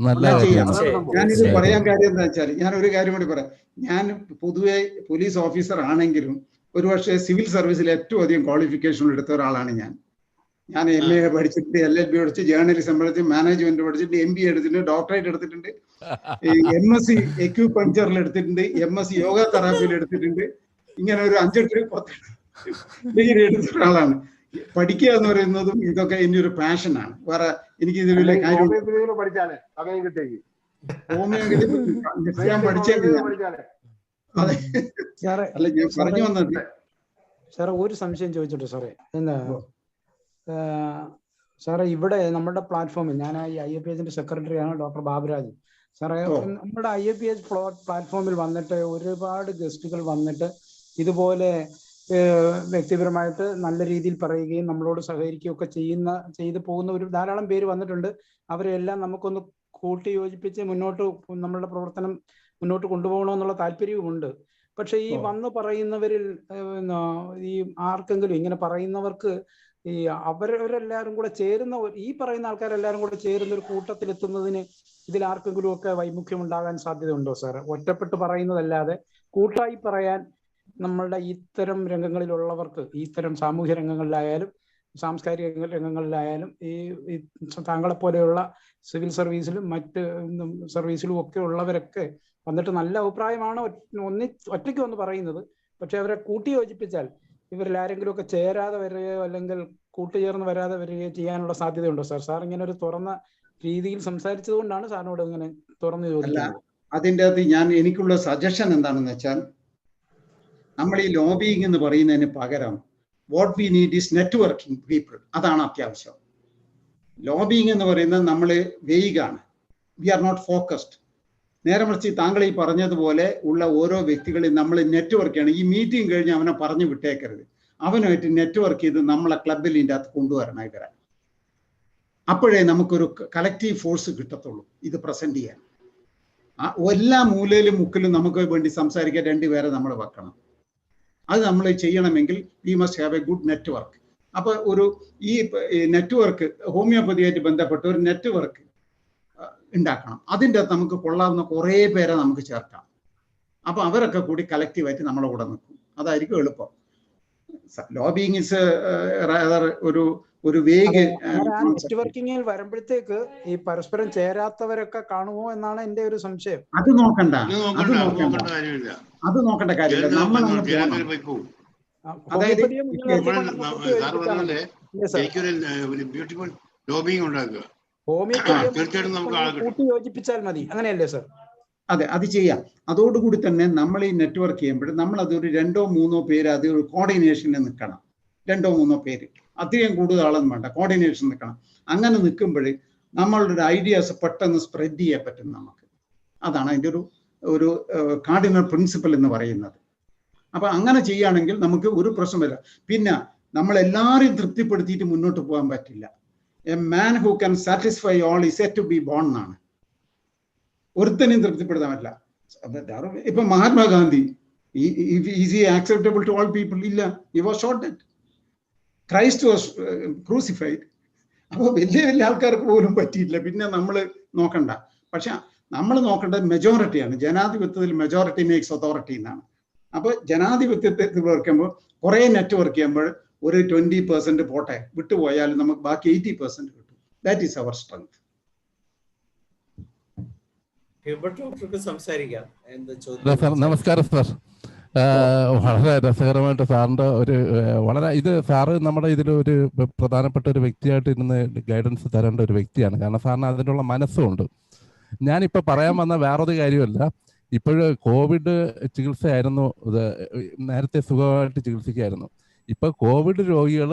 ഞാനിത് പറയാൻ കാര്യം എന്താ വെച്ചാൽ, ഞാൻ ഒരു കാര്യം കൂടി പറയാം. ഞാൻ പൊതുവെ പോലീസ് ഓഫീസർ ആണെങ്കിലും ഒരു പക്ഷേ സിവിൽ സർവീസിൽ ഏറ്റവും അധികം ക്വാളിഫിക്കേഷൻ എടുത്ത ഒരാളാണ് ഞാൻ. MA പഠിച്ചിട്ട്, LLB പഠിച്ച്, ജേർണലിസം പഠിച്ച്, മാനേജ്മെന്റ് പഠിച്ചിട്ട്, MBA എടുത്തിട്ടുണ്ട്, ഡോക്ടറേറ്റ് എടുത്തിട്ടുണ്ട്, MSc എക്യുപങ്ചറിൽ എടുത്തിട്ടുണ്ട്, MSc യോഗ തെറാപ്പിയിൽ എടുത്തിട്ടുണ്ട്. ഇങ്ങനെ ഒരു 5-10 ഡിഗ്രി എടുത്ത ഒരാളാണ്. പഠിക്കുക എന്ന് പറയുന്നതും ഇതൊക്കെ എൻ്റെ ഒരു പാഷനാണ്. വേറെ എനിക്ക് ഇത് വലിയ കാര്യം ഞാൻ പഠിച്ചേക്കില്ല. അതെ, അല്ല ഞാൻ പറഞ്ഞു വന്നത്. സാറേ ഒരു സംശയം ചോദിച്ചോട്ടെ സാറേ? എന്താ സാറേ, ഇവിടെ നമ്മുടെ പ്ലാറ്റ്ഫോമിൽ ഞാൻ IAPHന്റെ സെക്രട്ടറിയാണ്, ഡോക്ടർ ബാബുരാജ്. സാറേ, നമ്മുടെ IAPH പ്ലാറ്റ്ഫോമിൽ വന്നിട്ട് ഒരുപാട് ഗസ്റ്റുകൾ വന്നിട്ട് ഇതുപോലെ വ്യക്തിപരമായിട്ട് നല്ല രീതിയിൽ പറയുകയും നമ്മളോട് സഹകരിക്കുകയും ഒക്കെ ചെയ്തു പോകുന്ന ഒരു ധാരാളം പേര് വന്നിട്ടുണ്ട്. അവരെല്ലാം നമുക്കൊന്ന് കൂട്ടി യോജിപ്പിച്ച് നമ്മളുടെ പ്രവർത്തനം മുന്നോട്ട് കൊണ്ടുപോകണമെന്നുള്ള താല്പര്യവുമുണ്ട്. പക്ഷെ ഈ വന്ന് പറയുന്നവരിൽ ഈ ആർക്കെങ്കിലും ഇങ്ങനെ പറയുന്നവർക്ക് ഈ അവരെല്ലാവരും കൂടെ ചേരുന്ന, ഈ പറയുന്ന ആൾക്കാരെല്ലാവരും കൂടെ ചേരുന്ന ഒരു കൂട്ടത്തിലെത്തുന്നതിന് ഇതിൽ ആർക്കെങ്കിലും ഒക്കെ വൈമുഖ്യം ഉണ്ടാകാൻ സാധ്യതയുണ്ടോ സാർ? ഒറ്റപ്പെട്ട് പറയുന്നതല്ലാതെ കൂട്ടായി പറയാൻ നമ്മളുടെ ഇത്തരം രംഗങ്ങളിലുള്ളവർക്ക്, ഇത്തരം സാമൂഹ്യ രംഗങ്ങളിലായാലും സാംസ്കാരിക രംഗങ്ങളിലായാലും ഈ താങ്കളെ പോലെയുള്ള സിവിൽ സർവീസിലും മറ്റ് സർവീസിലും ഒക്കെ ഉള്ളവരൊക്കെ വന്നിട്ട് നല്ല അഭിപ്രായമാണ് ഒറ്റയ്ക്ക് വന്ന് പറയുന്നത്. പക്ഷെ അവരെ കൂട്ടി യോജിപ്പിച്ചാൽ ഇവരിൽ ആരെങ്കിലും ഒക്കെ ചേരാതെ വരികയോ അല്ലെങ്കിൽ കൂട്ടുചേർന്ന് വരാതെ വരികയോ ചെയ്യാനുള്ള സാധ്യതയുണ്ടോ സാർ? സാർ ഇങ്ങനെ ഒരു തുറന്ന രീതിയിൽ സംസാരിച്ചത് കൊണ്ടാണ് സാറിനോട് ഇങ്ങനെ തുറന്നു ചോദിക്കുന്നത്. അതിൻ്റെ അകത്ത് എനിക്കുള്ള സജഷൻ എന്താണെന്ന് വെച്ചാൽ, നമ്മൾ ഈ ലോബിയിങ് എന്ന് പറയുന്നതിന് പകരം what we need is networking people. അതാണ് അത്യാവശ്യം. ലോബിയിങ് എന്ന് പറയുന്നത് നമ്മൾ വെയ്ഗാണ്, വി ആർ നോട്ട് ഫോക്കസ്ഡ്. നേരെ മറിച്ച് താങ്കൾ ഈ പറഞ്ഞതുപോലെ ഉള്ള ഓരോ വ്യക്തികളെയും നമ്മൾ നെറ്റ്വർക്ക് ചെയ്യണം. ഈ മീറ്റിംഗ് കഴിഞ്ഞ് അവനെ പറഞ്ഞു വിട്ടേക്കരുത്, അവനുമായിട്ട് നെറ്റ്വർക്ക് ചെയ്ത് നമ്മളെ ക്ലബിൽ ഇതിൻ്റെ അകത്ത് കൊണ്ടുവരണം ഇവരെ. അപ്പോഴേ നമുക്കൊരു കളക്റ്റീവ് ഫോഴ്സ് കിട്ടത്തുള്ളൂ ഇത് പ്രസന്റ് ചെയ്യാൻ. എല്ലാ മൂലയിലും മുക്കിലും നമുക്ക് വേണ്ടി സംസാരിക്കാൻ രണ്ടുപേരെ നമ്മൾ വെക്കണം. അത് നമ്മൾ ചെയ്യണമെങ്കിൽ we must have A good network. അപ്പൊ ഈ നെറ്റ്വർക്ക് ഹോമിയോപ്പതിയായിട്ട് ബന്ധപ്പെട്ട ഒരു നെറ്റ്വർക്ക് ഉണ്ടാക്കണം. അതിൻ്റെ അകത്ത് നമുക്ക് കൊള്ളാവുന്ന കുറേ പേരെ നമുക്ക് ചേർക്കാം. അപ്പൊ അവരൊക്കെ കൂടി കളക്റ്റീവായിട്ട് നമ്മളെ കൂടെ നിൽക്കും. അതായിരിക്കും എളുപ്പം. ലോബിയിങ് ഇസ് ഒരു വേഗ്. നെറ്റ്വർക്കിങ്ങിൽ വരുമ്പോഴത്തേക്ക് ഈ പരസ്പരം ചേരാത്തവരൊക്കെ കാണുമോ എന്നാണ് എന്റെ ഒരു സംശയം. അത് നോക്കണ്ട കാര്യമില്ല. നമ്മൾ അതായത് ബ്യൂട്ടിഫുൾ ലോബിയിങ് ഉണ്ടാക്കുക. യോജിപ്പിച്ചാൽ മതി, അങ്ങനെയല്ലേ സർ? അതെ, അത് ചെയ്യാം. അതോടുകൂടി തന്നെ നമ്മൾ ഈ നെറ്റ്വർക്ക് ചെയ്യുമ്പോൾ നമ്മൾ അതൊരു 2-3 പേര് അത് ഒരു കോർഡിനേഷനിൽ നിൽക്കണം. 2-3 പേര്, അധികം കൂടുതൽ ആളൊന്നും വേണ്ട, കോർഡിനേഷൻ നിൽക്കണം. അങ്ങനെ നിൽക്കുമ്പോൾ നമ്മളുടെ ഐഡിയാസ് പെട്ടെന്ന് സ്പ്രെഡ് ചെയ്യാൻ പറ്റും നമുക്ക്. അതാണ് അതിൻ്റെ ഒരു കാർഡിനൽ പ്രിൻസിപ്പൽ എന്ന് പറയുന്നത്. അപ്പൊ അങ്ങനെ ചെയ്യുകയാണെങ്കിൽ നമുക്ക് ഒരു പ്രശ്നമില്ല. പിന്നെ നമ്മൾ എല്ലാവരെയും തൃപ്തിപ്പെടുത്തിയിട്ട് മുന്നോട്ട് പോകാൻ പറ്റില്ല. A man who can satisfy all is set to B bone എന്നാണ്. ഒരുത്തനെയും തൃപ്തിപ്പെടുത്താൻ പറ്റില്ല. ഇപ്പൊ Mahatma Gandhi is acceptable to all people? ഇല്ല, he was shot dead. Christ was crucified. അപ്പോൾ വലിയ ആൾക്കാർക്ക് പോലും പറ്റിയില്ല. പിന്നെ നമ്മൾ നോക്കണ്ട. പക്ഷെ നമ്മൾ നോക്കേണ്ടത് മെജോറിറ്റിയാണ്. ജനാധിപത്യത്തിൽ മെജോറിറ്റി മേക്സ് അതോറിറ്റി എന്നാണ്. അപ്പൊ ജനാധിപത്യത്തെ വെക്കുമ്പോൾ കുറെ നെറ്റ്വർക്ക് ചെയ്യുമ്പോൾ ഒരു 20% പോട്ടെ, വിട്ടുപോയാലും നമുക്ക് ബാക്കി 80% കിട്ടും. That is our strength. നമസ്കാരം സാർ. വളരെ രസകരമായിട്ട് സാറിൻ്റെ ഇത് സാറ് നമ്മുടെ ഇതിലൊരു പ്രധാനപ്പെട്ട ഒരു വ്യക്തിയായിട്ട് ഇരുന്ന് ഗൈഡൻസ് തരേണ്ട ഒരു വ്യക്തിയാണ്. കാരണം സാറിന് അതിനുള്ള മനസ്സുണ്ട്. ഞാനിപ്പോൾ പറയാൻ വന്ന വേറൊരു കാര്യമല്ല. ഇപ്പോഴ് കോവിഡ് ചികിത്സയായിരുന്നു, നേരത്തെ സുഖമായിട്ട് ചികിത്സിക്കായിരുന്നു. ഇപ്പൊ കോവിഡ് രോഗികൾ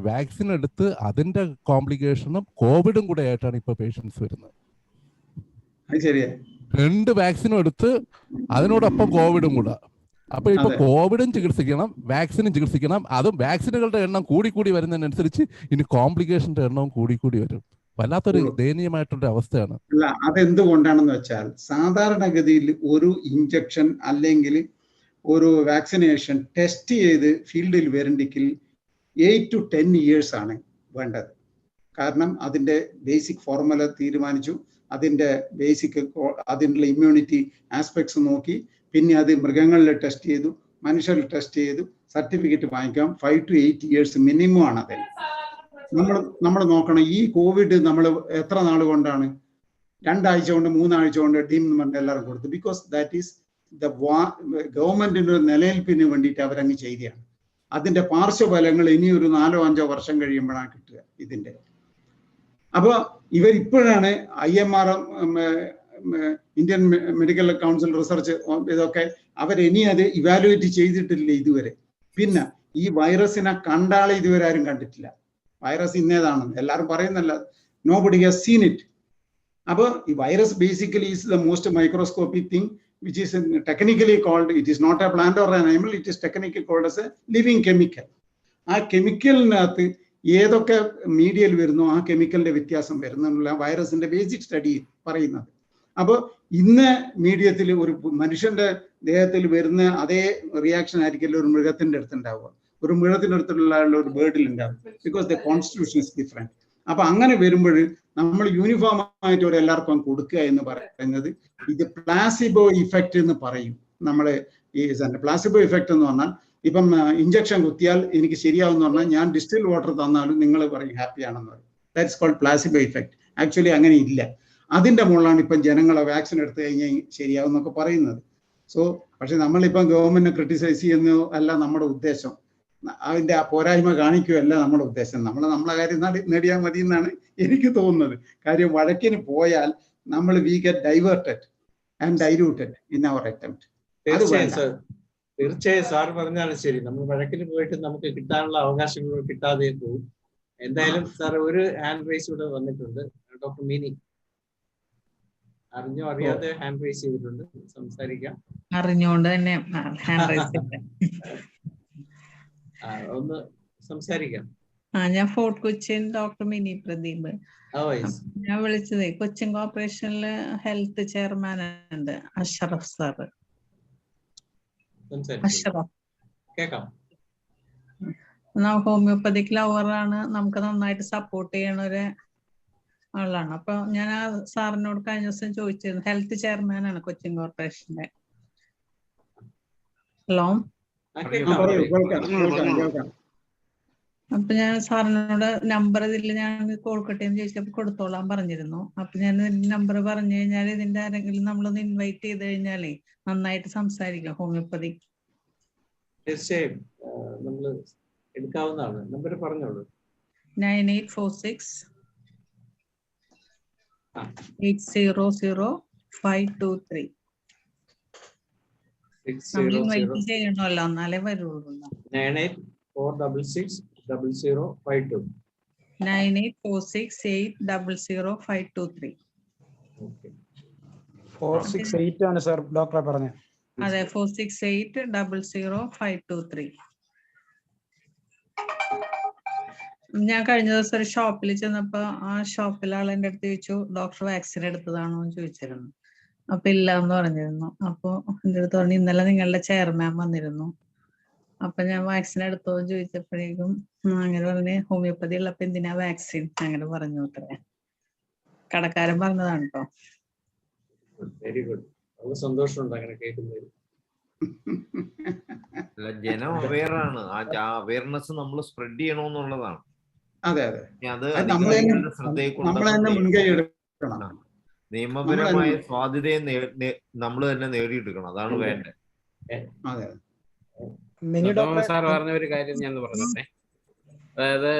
വാക്സിൻ എടുത്ത് അതിന്റെ കോംപ്ലിക്കേഷനും കോവിഡും കൂടെ ആയിട്ടാണ് ഇപ്പൊ പേഷ്യൻസ് വരുന്നത്. 2 വാക്സിനും എടുത്ത് അതിനോടൊപ്പം കോവിഡും കൂടെ. അപ്പൊ ഇപ്പൊ കോവിഡും ചികിത്സിക്കണം, വാക്സിനും ചികിത്സിക്കണം. അതും വാക്സിനുകളുടെ എണ്ണം കൂടി വരുന്നതിനനുസരിച്ച് ഇനി കോംപ്ലിക്കേഷന്റെ എണ്ണവും കൂടി വരും. വല്ലാത്തൊരു ദയനീയമായിട്ടുള്ള അവസ്ഥയാണ്. അല്ല, അതെന്തുകൊണ്ടാണെന്ന് വെച്ചാൽ സാധാരണഗതിയിൽ ഒരു ഇഞ്ചക്ഷൻ അല്ലെങ്കിൽ ഒരു വാക്സിനേഷൻ ടെസ്റ്റ് ചെയ്ത് ഫീൽഡിൽ വരണ്ടെങ്കിൽ 8 to 10 years ആണ് വേണ്ടത്. കാരണം അതിൻ്റെ ബേസിക് ഫോർമുല തീരുമാനിച്ചു, അതിൻ്റെ അതിൻ്റെ ഇമ്മ്യൂണിറ്റി ആസ്പെക്ട്സ് നോക്കി, പിന്നെ അത് മൃഗങ്ങളിൽ ടെസ്റ്റ് ചെയ്തു, മനുഷ്യരിൽ ടെസ്റ്റ് ചെയ്തു, സർട്ടിഫിക്കറ്റ് വാങ്ങിക്കാം. 5 to 8 years മിനിമം ആണ് അതിൽ. നമ്മൾ നോക്കണം. ഈ കോവിഡ് നമ്മൾ എത്ര നാൾ കൊണ്ടാണ്? 2 ആഴ്ച കൊണ്ട് 3 ആഴ്ച കൊണ്ട് ടീം എല്ലാവരും കൊടുത്തു. ബിക്കോസ് ദാറ്റ് ഈസ് ഗവൺമെന്റിന്റെ നിലനിൽപ്പിന് വേണ്ടിയിട്ട് അവരങ്ങ് ചെയ്യുകയാണ്. അതിന്റെ പാർശ്വഫലങ്ങൾ ഇനി ഒരു 4-5 വർഷം കഴിയുമ്പോഴാണ് കിട്ടുക ഇതിന്റെ. അപ്പോൾ ഇവരിപ്പോഴാണ് IMR, Indian medical council research, ഇതൊക്കെ അവരിനി അത് ഇവാലുവേറ്റ് ചെയ്തിട്ടില്ല ഇതുവരെ. പിന്നെ ഈ വൈറസിനെ കണ്ടാളെ ഇതുവരെ ആരും കണ്ടിട്ടില്ല. വൈറസ് ഇന്നേതാണെന്ന് എല്ലാവരും പറയുന്നല്ല, നോബഡി ഹാസ് സീൻ ഇറ്റ്. അപ്പോൾ ഈ virus basically is the most microscopic thing which is technically called, it is not a plant or an animal, it is technically called as a living chemical. ആ കെമിക്കലിനകത്ത് ഏതൊക്കെ മീഡിയയിൽ വരുന്നു ആ കെമിക്കലിന്റെ വ്യത്യാസം വരുന്നുള്ള വൈറസിന്റെ basic study പറയുന്നത്. അപ്പോൾ ഇന്ന് മീഡിയത്തിൽ ഒരു മനുഷ്യന്റെ ദേഹത്തിൽ വരുന്ന അതേ റിയാക്ഷൻ ആയിരിക്കില്ല ഒരു മൃഗത്തിന്റെ അടുത്തുണ്ടാവുക, ഒരു മൃഗത്തിന്റെ അടുത്തുള്ള ഒരു ബേർഡിൽ ഉണ്ടാവും. Because the constitution is different. അപ്പൊ അങ്ങനെ വരുമ്പോൾ നമ്മൾ യൂണിഫോം ആയിട്ട് ഒരു എല്ലാവർക്കും കൊടുക്കുക എന്ന് പറയുന്നത് ഇത് പ്ലാസിബോ ഇഫക്റ്റ് എന്ന് പറയും. നമ്മൾ ഈ പ്ലാസിബോ ഇഫക്റ്റ് എന്ന് പറഞ്ഞാൽ ഇപ്പം ഇഞ്ചക്ഷൻ കുത്തിയാൽ എനിക്ക് ശരിയാവുമെന്ന് പറഞ്ഞാൽ ഞാൻ ഡിസ്റ്റിൽ വാട്ടർ തന്നാലും നിങ്ങൾ പറയും ഹാപ്പി ആണെന്ന് പറയും. That's called placebo effect. Actually അങ്ങനെ ഇല്ല. അതിന്റെ മുകളിലാണ് ഇപ്പം ജനങ്ങളെ വാക്സിൻ എടുത്തു കഴിഞ്ഞാൽ ശരിയാവും എന്നൊക്കെ പറയുന്നത്. സോ പക്ഷെ നമ്മളിപ്പം ഗവൺമെന്റിനെ ക്രിട്ടിസൈസ് ചെയ്യുന്ന അല്ല നമ്മുടെ ഉദ്ദേശം. അതിന്റെ ആ പോരായ്മ കാണിക്കുകയല്ല നമ്മുടെ ഉദ്ദേശം. നമ്മളെ കാര്യം നേടിയാൽ മതി എന്നാണ് എനിക്ക് തോന്നുന്നത്. കാര്യം വഴക്കിന് പോയാൽ നമ്മൾ we get diverted and diluted in our attempt. തീർച്ചയായും സാർ പറഞ്ഞാണ് ശരി. നമ്മൾ വഴക്കിന് പോയിട്ട് നമുക്ക് കിട്ടാനുള്ള അവകാശങ്ങൾ കിട്ടാതെ പോകും. എന്തായാലും സാർ ഒരു ഹാൻഡ് റൈസ് ഇവിടെ വന്നിട്ടുണ്ട്. ഡോക്ടർ മിനി അറിഞ്ഞോ അറിയാതെ ഹാൻഡ് റൈസ് ചെയ്തിട്ടുണ്ട്. സംസാരിക്കാം. അറിഞ്ഞുകൊണ്ട് തന്നെ ഹാൻഡ് റൈസ് ഒന്ന് സംസാരിക്കാം. ഞാൻ fort Cochin doctor mini Pradeep. ഞാൻ വിളിച്ചത് കൊച്ചിൻ കോർപ്പറേഷനില് ഹെൽത്ത് ചെയർമാൻ ഉണ്ട് അഷറഫ് സാറ്. കേക്കാം. ഹോമിയോപ്പതിക് ലവറാണ്. നമുക്ക് നന്നായിട്ട് സപ്പോർട്ട് ചെയ്യണ ഒരു ആളാണ്. അപ്പൊ ഞാൻ ആ സാറിനോട് കഴിഞ്ഞ ദിവസം ചോദിച്ചിരുന്നു. ഹെൽത്ത് ചെയർമാൻ ആണ് കൊച്ചിൻ കോർപ്പറേഷന്റെ. ഹലോ, അപ്പൊ ഞാൻ സാറിനോട് നമ്പർ ഇതിൽ ഞാൻ കൊടുക്കട്ടെ എന്ന് ചോദിച്ചപ്പോ കൊടുത്തോളാൻ പറഞ്ഞിരുന്നു. അപ്പൊ ഞാൻ നമ്പർ പറഞ്ഞു കഴിഞ്ഞാൽ ഇതിന്റെ ആരെങ്കിലും നമ്മളൊന്ന് ഇൻവൈറ്റ് ചെയ്ത് കഴിഞ്ഞാലേ നന്നായിട്ട് സംസാരിക്കാം ഹോമിയോപ്പതി. തീർച്ചയായും നമ്മൾ എടുക്കാവുന്നതാണ്. നമ്പർ പറഞ്ഞോളൂ. 9846 800 523. നമ്മൾ ഇൻവൈറ്റ് ചെയ്യണമല്ലോ, എന്നാലേ വരുള്ളൂ. 9846600523. 9846800523. 468 ആണ് സാർ ഡോക്ടറെ പറഞ്ഞത്. അതെ, 468000523. ഞാൻ കഴിഞ്ഞ ദിവസം ഒരു ഷോപ്പിൽ ചെന്നപ്പോ ആ ഷോപ്പിലെ ആൾ എൻ്റെ അടുത്ത് ചോദിച്ചു, ഡോക്ടർ വാക്സിൻ എടുത്തതാണോ എന്ന് ചോദിച്ചിരുന്നു. അപ്പൊ ഇല്ല എന്ന് പറഞ്ഞിരുന്നു. അപ്പൊ എൻ്റെ അടുത്ത് പറഞ്ഞു, ഇന്നലെ നിങ്ങളുടെ ചെയർമാൻ വന്നിരുന്നു. അപ്പൊ ഞാൻ വാക്സിൻ എടുത്തോ എന്ന് ചോദിച്ചപ്പോഴേക്കും അങ്ങനെ പറഞ്ഞ് ഹോമിയോപ്പതി ഉള്ളപ്പോ എന്തിനാ വാക്സിൻ അങ്ങനെ പറഞ്ഞു. അത്രേ കടക്കാരൻ പറഞ്ഞതാണ് കേട്ടോ. Very good. വളരെ സന്തോഷമുണ്ട് അങ്ങനെ കേൾക്കുന്നതിൽ. ജനം അവെയറാണ്. ആ അവയർനെസ് നമ്മൾ സ്പ്രെഡ് ചെയ്യണമെന്നുള്ളതാണ്. അതെ അതെ, അത് ശ്രദ്ധയിൽ മുൻകൈ എടുക്കണം. നിയമപരമായ സ്വാധീനയെ നമ്മൾ തന്നെ നേടിയെടുക്കണം. അതാണ് വേണ്ടത്. സാർ പറഞ്ഞ ഒരു കാര്യം ഞാൻ പറഞ്ഞോട്ടെ. അതായത്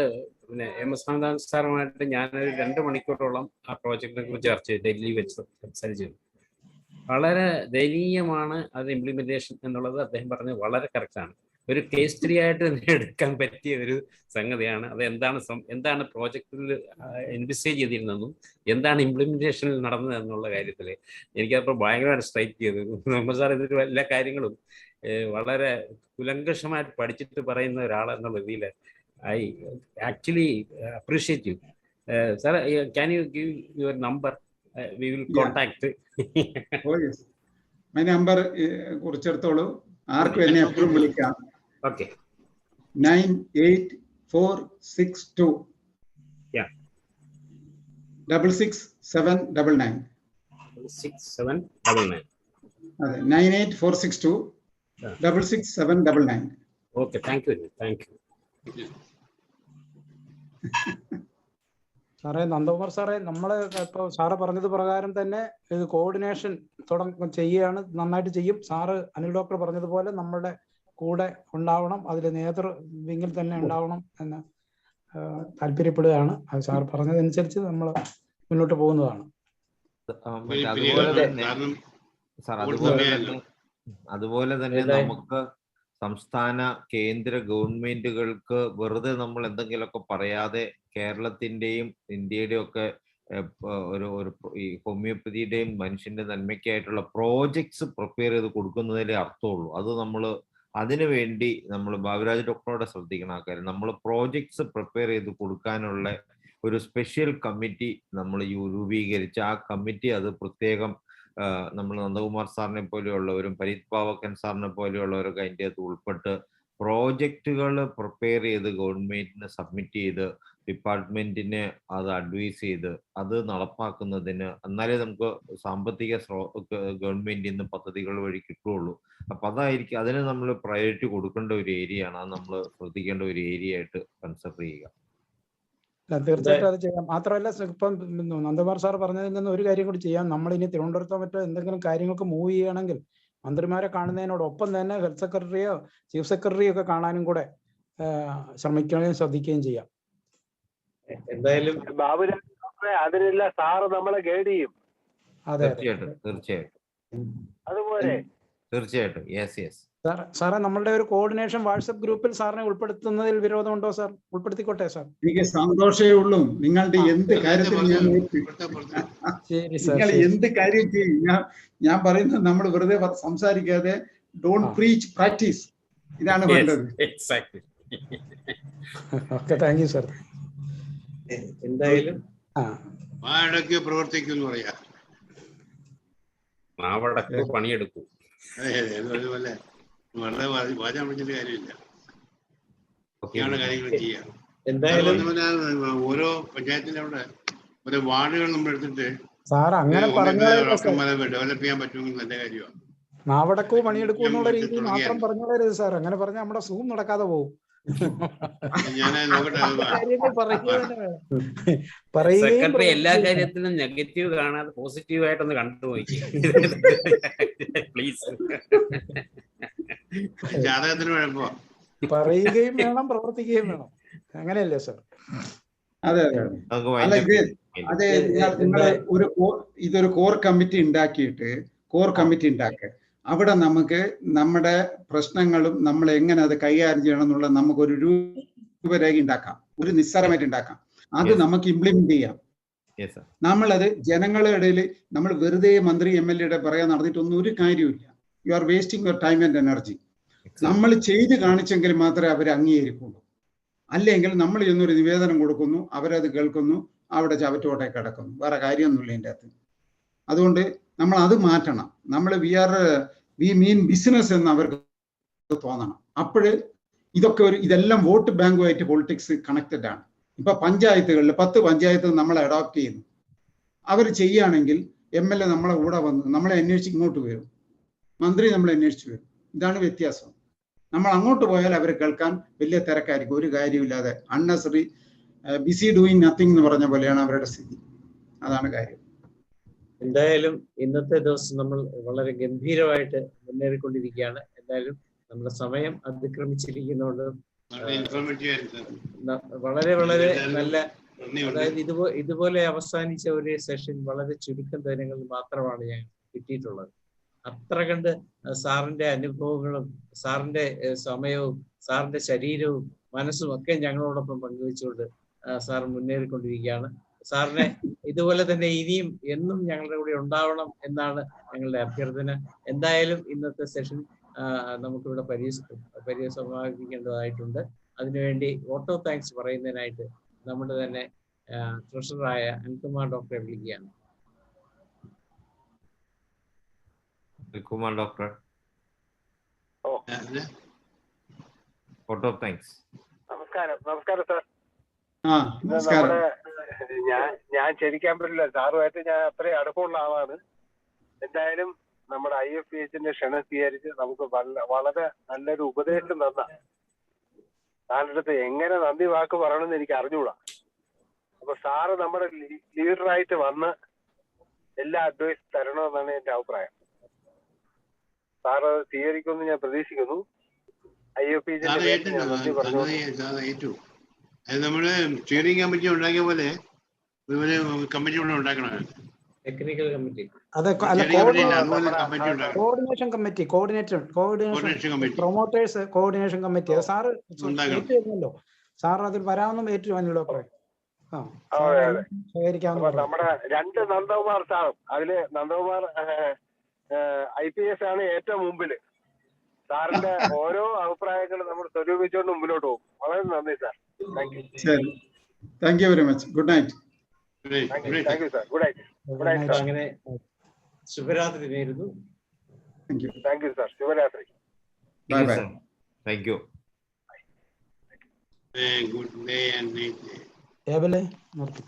പിന്നെ MS ഹംദാൻ സാറുമായിട്ട് ഞാനൊരു 2 മണിക്കൂറോളം ആ പ്രോജക്റ്റിനെ കുറിച്ച് ചർച്ച ചെയ്ത് ഡൽഹി വെച്ച് സംസാരിച്ചിരുന്നു. വളരെ ദയനീയമാണ് അത് ഇംപ്ലിമെന്റേഷൻ എന്നുള്ളത്. അദ്ദേഹം പറഞ്ഞത് വളരെ കറക്റ്റാണ്. ഒരു കേസ് സ്റ്റഡി ആയിട്ട് തന്നെ എടുക്കാൻ പറ്റിയ ഒരു സംഗതിയാണ്. അത് എന്താണ് പ്രോജക്റ്റിൽ ഇൻവെസ്റ്റേജ് ചെയ്തിരുന്നതെന്നും എന്താണ് ഇംപ്ലിമെന്റേഷനിൽ നടന്നത് എന്നുള്ള കാര്യത്തിൽ എനിക്കപ്പോൾ ഭയങ്കരമായിട്ട് സ്ട്രൈക്ക് ചെയ്തു. നമ്മൾ സാർ ഇതിൽ എല്ലാ കാര്യങ്ങളും വളരെ കുലങ്കഷമായിട്ട് പഠിച്ചിട്ട് പറയുന്ന ഒരാളെന്നുള്ള രീതിയിൽ I actually appreciate you sir. Can you give your number? We will contact. Number കുറിച്ചെടുത്തോളൂ. ആർക്കും എന്നെ എപ്പോഴും വിളിക്കാം. ഓക്കെ. 98462 66799. 66799. അതെ, 98462 66799. Okay, thank you. സാറേ, നന്ദകുമാർ സാറേ, നമ്മള് ഇപ്പോൾ സാറ് പറഞ്ഞത് പ്രകാരം തന്നെ ഇത് കോർഡിനേഷൻ ചെയ്യുകയാണ്. നന്നായിട്ട് ചെയ്യും. സാറ് അനിൽ ഡോക്ടർ പറഞ്ഞതുപോലെ നമ്മുടെ കൂടെ ഉണ്ടാവണം, അതിൽ നേതൃ വിങ്ങിൽ തന്നെ ഉണ്ടാവണം എന്ന് താല്പര്യപ്പെടുകയാണ്. അത് സാർ പറഞ്ഞതനുസരിച്ച് നമ്മൾ മുന്നോട്ട് പോകുന്നതാണ്. അതുപോലെ തന്നെ നമുക്ക് സംസ്ഥാന കേന്ദ്ര ഗവൺമെന്റുകൾക്ക് വെറുതെ നമ്മൾ എന്തെങ്കിലുമൊക്കെ പറയാതെ കേരളത്തിന്റെയും ഇന്ത്യയുടെയും ഒക്കെ ഒരു ഈ ഹോമിയോപ്പതിയുടെയും മനുഷ്യന്റെ നന്മയ്ക്കായിട്ടുള്ള പ്രോജക്ട്സ് പ്രിപ്പയർ ചെയ്ത് കൊടുക്കുന്നതിലേ അർത്ഥമുള്ളൂ. അത് നമ്മൾ അതിനു വേണ്ടി നമ്മൾ ബാബുരാജ് ഡോക്ടറോടെ ശ്രദ്ധിക്കണം. ആ കാര്യം നമ്മൾ പ്രോജക്ട്സ് പ്രിപ്പയർ ചെയ്ത് കൊടുക്കാനുള്ള ഒരു സ്പെഷ്യൽ കമ്മിറ്റി നമ്മൾ രൂപീകരിച്ച് ആ കമ്മിറ്റി അത് പ്രത്യേകം നമ്മൾ നന്ദകുമാർ സാറിനെ പോലെയുള്ളവരും പരീത് പാവക്കൻ സാറിനെ പോലെയുള്ളവരൊക്കെ അതിൻ്റെ അകത്ത് ഉൾപ്പെട്ട് പ്രോജക്റ്റുകൾ പ്രിപ്പയർ ചെയ്ത് ഗവൺമെന്റിന് സബ്മിറ്റ് ചെയ്ത് ഡിപ്പാർട്ട്മെന്റിന് അത് അഡ്വൈസ് ചെയ്ത് അത് നടപ്പാക്കുന്നതിന് എന്നാലേ നമുക്ക് സാമ്പത്തിക ഗവൺമെന്റിൽ നിന്ന് പദ്ധതികൾ വഴി കിട്ടുള്ളൂ. അപ്പൊ അതായിരിക്കും അതിന് നമ്മൾ പ്രയോറിറ്റി കൊടുക്കേണ്ട ഒരു ഏരിയ ആണ്. അത് നമ്മൾ ശ്രദ്ധിക്കേണ്ട ഒരു ഏരിയ ആയിട്ട് കൺസിഡർ ചെയ്യുക. തീർച്ചയായിട്ടും അത് ചെയ്യാം. മാത്രമല്ല, ഇപ്പം നന്ദകുമാർ സാർ പറഞ്ഞതിൽ നിന്ന് ഒരു കാര്യം കൂടി ചെയ്യാം. നമ്മൾ ഇനി തിരുവനന്തപുരത്തോ മറ്റോ എന്തെങ്കിലും കാര്യങ്ങൾക്ക് മൂവ് ചെയ്യുകയാണെങ്കിൽ മന്ത്രിമാരെ കാണുന്നതിനോടൊപ്പം തന്നെ ഹെൽത്ത് സെക്രട്ടറിയോ ചീഫ് സെക്രട്ടറിയോ ഒക്കെ കാണാനും കൂടെ ശ്രമിക്കുകയും ശ്രദ്ധിക്കുകയും ചെയ്യാം. എന്തായാലും ബാബുരാജ് അതിനെല്ലാം സാറ് നമ്മളെ ഗൈഡ് ചെയ്യും. അതെ, തീർച്ചയായിട്ടും അതുപോലെ തീർച്ചയായിട്ടും. സാറേ, നമ്മളുടെ ഒരു കോർഡിനേഷൻ വാട്സപ്പ് ഗ്രൂപ്പിൽ സാറിനെ ഉൾപ്പെടുത്തുന്നതിൽ വിരോധമുണ്ടോ സാർ? ഉൾപ്പെടുത്തിക്കോട്ടെ സാർ. എനിക്ക് സന്തോഷമേ ഉള്ളൂ. നിങ്ങളുടെ എന്ത് കാര്യത്തിലും ഞാൻ നിങ്ങൾ എന്ത് കാര്യം ചെയ്യും. ഞാൻ പറയുന്നത് നമ്മൾ വെറുതെ സംസാരിക്കാതെ ഡോണ്ട് പ്രീച്ച്, പ്രാക്ടീസ്. ഇതാണ് വേണ്ടത്. Okay, thank you sir. എന്തായാലും വാടക പ്രവർത്തിക്കും എന്ന് പറയാ, പണിയെടുക്കൂ. അതെ അതെ, അതുപോലെ വളരെ വാചകം പിടിച്ചിട്ട് കാര്യമില്ല. ഒക്കെയാണ് കാര്യങ്ങൾ ചെയ്യാം. എന്തായാലും ഓരോ പഞ്ചായത്തിന്റെ അവിടെ ഓരോ വാർഡുകൾ നമ്മൾ എടുത്തിട്ട് സാർ അങ്ങനെ ഡോക്ടർമാരെ ഡെവലപ്പ് ചെയ്യാൻ പറ്റുമെങ്കിൽ നല്ല കാര്യമാണ്. നാവടക്കോ പണിയെടുക്കൂ എന്നുള്ള രീതിയിൽ മാത്രം പറഞ്ഞോളരുത് സാർ. അങ്ങനെ പറഞ്ഞാൽ നമ്മുടെ സൂം നടക്കാതെ പോകും. സെക്രട്ടറി എല്ലാ കാര്യത്തിലും നെഗറ്റീവ് കാണാതെ പോസിറ്റീവ് ആയിട്ടൊന്ന് കണ്ടുപോയി പ്ലീസ്. പറയുകയും വേണം, പ്രവർത്തിക്കുകയും വേണം. അങ്ങനെയല്ലേ സാർ? അതെ അതെ. നിങ്ങൾ ഇതൊരു കോർ കമ്മിറ്റി ഉണ്ടാക്കുക. അവിടെ നമുക്ക് നമ്മുടെ പ്രശ്നങ്ങളും നമ്മൾ എങ്ങനെ അത് കൈകാര്യം ചെയ്യണം എന്നുള്ള നമുക്കൊരു രൂപരേഖ ഉണ്ടാക്കാം, ഒരു നിസ്സാരമായിട്ട് ഉണ്ടാക്കാം. അത് നമുക്ക് ഇംപ്ലിമെന്റ് ചെയ്യാം. നമ്മളത് ജനങ്ങളുടെ ഇടയിൽ നമ്മൾ വെറുതെ മന്ത്രി MLA പറയാൻ നടന്നിട്ടൊന്നും ഒരു കാര്യമില്ല. You are wasting your time and energy. നമ്മൾ ചെയ്ത് കാണിച്ചെങ്കിൽ മാത്രമേ അവർ അംഗീകരിക്കുള്ളൂ. അല്ലെങ്കിൽ നമ്മൾ ചെന്നൊരു നിവേദനം കൊടുക്കുന്നു, അവരത് കേൾക്കുന്നു, അവിടെ ചവറ്റോട്ടെ കിടക്കുന്നു. വേറെ കാര്യമൊന്നുമില്ല ഇതിൻ്റെ അകത്ത്. അതുകൊണ്ട് നമ്മൾ അത് മാറ്റണം. നമ്മൾ വി മീൻ ബിസിനസ് എന്ന് അവർക്ക് തോന്നണം. അപ്പോഴ് ഇതെല്ലാം വോട്ട് ബാങ്കുമായിട്ട് പൊളിറ്റിക്സ് കണക്റ്റഡ് ആണ്. ഇപ്പൊ പഞ്ചായത്തുകളിൽ 10 പഞ്ചായത്ത് നമ്മൾ അഡോപ്റ്റ് ചെയ്യുന്നു. അവർ ചെയ്യുകയാണെങ്കിൽ MLA നമ്മളെ കൂടെ വന്ന് നമ്മളെ അന്വേഷിച്ച് ഇങ്ങോട്ട് വരും, മന്ത്രി നമ്മളെ അന്വേഷിച്ച് വരും. ഇതാണ് വ്യത്യാസം. നമ്മൾ അങ്ങോട്ട് പോയാൽ അവർ കേൾക്കാൻ വലിയ തിരക്കായിരിക്കും, ഒരു കാര്യമില്ലാതെ അൺനെസറി ബിസി ഡൂയിങ് നത്തിങ് എന്ന് പറഞ്ഞ പോലെയാണ് അവരുടെ സ്ഥിതി. അതാണ് കാര്യം. എന്തായാലും ഇന്നത്തെ ദിവസം നമ്മൾ വളരെ ഗംഭീരമായിട്ട് മുന്നേറിക്കൊണ്ടിരിക്കുകയാണ്. എന്തായാലും നമ്മുടെ സമയം അതിക്രമിച്ചിരിക്കുന്നതുകൊണ്ട് വളരെ വളരെ നല്ല, അതായത് ഇതുപോലെ അവസാനിച്ച ഒരു സെഷൻ വളരെ ചുരുക്കം ദിനങ്ങളിൽ മാത്രമാണ് ഞാൻ കിട്ടിയിട്ടുള്ളത്. അത്ര കണ്ട് സാറിന്റെ അനുഭവങ്ങളും സാറിന്റെ സമയവും സാറിന്റെ ശരീരവും മനസ്സും ഒക്കെ ഞങ്ങളോടൊപ്പം പങ്കുവെച്ചുകൊണ്ട് സാർ മുന്നേറിക്കൊണ്ടിരിക്കുകയാണ്. സാറിനെ ഇതുപോലെ തന്നെ ഇനിയും എന്നും ഞങ്ങളുടെ കൂടെ ഉണ്ടാവണം എന്നാണ് ഞങ്ങളുടെ അഭ്യർത്ഥന. എന്തായാലും ഇന്നത്തെ സെഷൻ നമുക്കിവിടെ സമാപിക്കേണ്ടതായിട്ടുണ്ട്. അതിനുവേണ്ടി ഓട്ടോ താങ്ക്സ് പറയുന്നതിനായിട്ട് നമ്മുടെ തന്നെ ട്രഷററായ അനിൽകുമാർ ഡോക്ടറെ വിളിക്കുകയാണ്. Kumar doctor, auto thanks. നമസ്കാരം സാർ. ഞാൻ ക്ഷണിക്കാൻ പറ്റില്ല, സാറുമായിട്ട് ഞാൻ അത്രയും അടുപ്പമുള്ള ആളാണ്. എന്തായാലും നമ്മുടെ IFPHന്റെ ക്ഷണം സ്വീകരിച്ച് നമുക്ക് വളരെ നല്ലൊരു ഉപദേശം തന്ന സാറിനടുത്ത് എങ്ങനെ നന്ദി വാക്ക് പറയണമെന്ന് എനിക്ക് അറിഞ്ഞുകൂടാ. അപ്പൊ സാറ് നമ്മുടെ ലീഡറായിട്ട് വന്ന് എല്ലാ അഡ്വൈസ് തരണമെന്നാണ് എന്റെ അഭിപ്രായം. സാറ് സ്വീകരിക്കുമെന്ന് ഞാൻ പ്രതീക്ഷിക്കുന്നു. IFPHന്റെ നന്ദി പറഞ്ഞു. നമ്മള് സ്റ്റിയറിംഗ് കമ്മിറ്റി ഉണ്ടാക്കിയ പോലെ കമ്മിറ്റി കൂടെ ഉണ്ടാക്കണം. Technical committee, coordination committee, promoters coordination committee. Sir ഏറ്റുവരുന്നല്ലോ, സാർ അതിൽ വരാമെന്നും ഏറ്റുവന്നല്ലോ. നമ്മുടെ 2 നന്ദകുമാർ സാറും, അതില് നന്ദകുമാർ IPS ആണ് ഏറ്റവും മുമ്പില്. സാറിന്റെ ഓരോ അഭിപ്രായങ്ങളും നമ്മൾ സ്വരൂപിച്ചുകൊണ്ട് മുമ്പിലോട്ട് പോകും. വളരെ നന്ദി sir. Thank you very much. Good night. Thank you sir. Good night. അങ്ങനെ ശുഭരാത്രി നേരുന്നു. Thank you sir. ശുഭരാത്രി. Bye bye. Thank you. Good day and night. ഏബലേ നിർത്തി.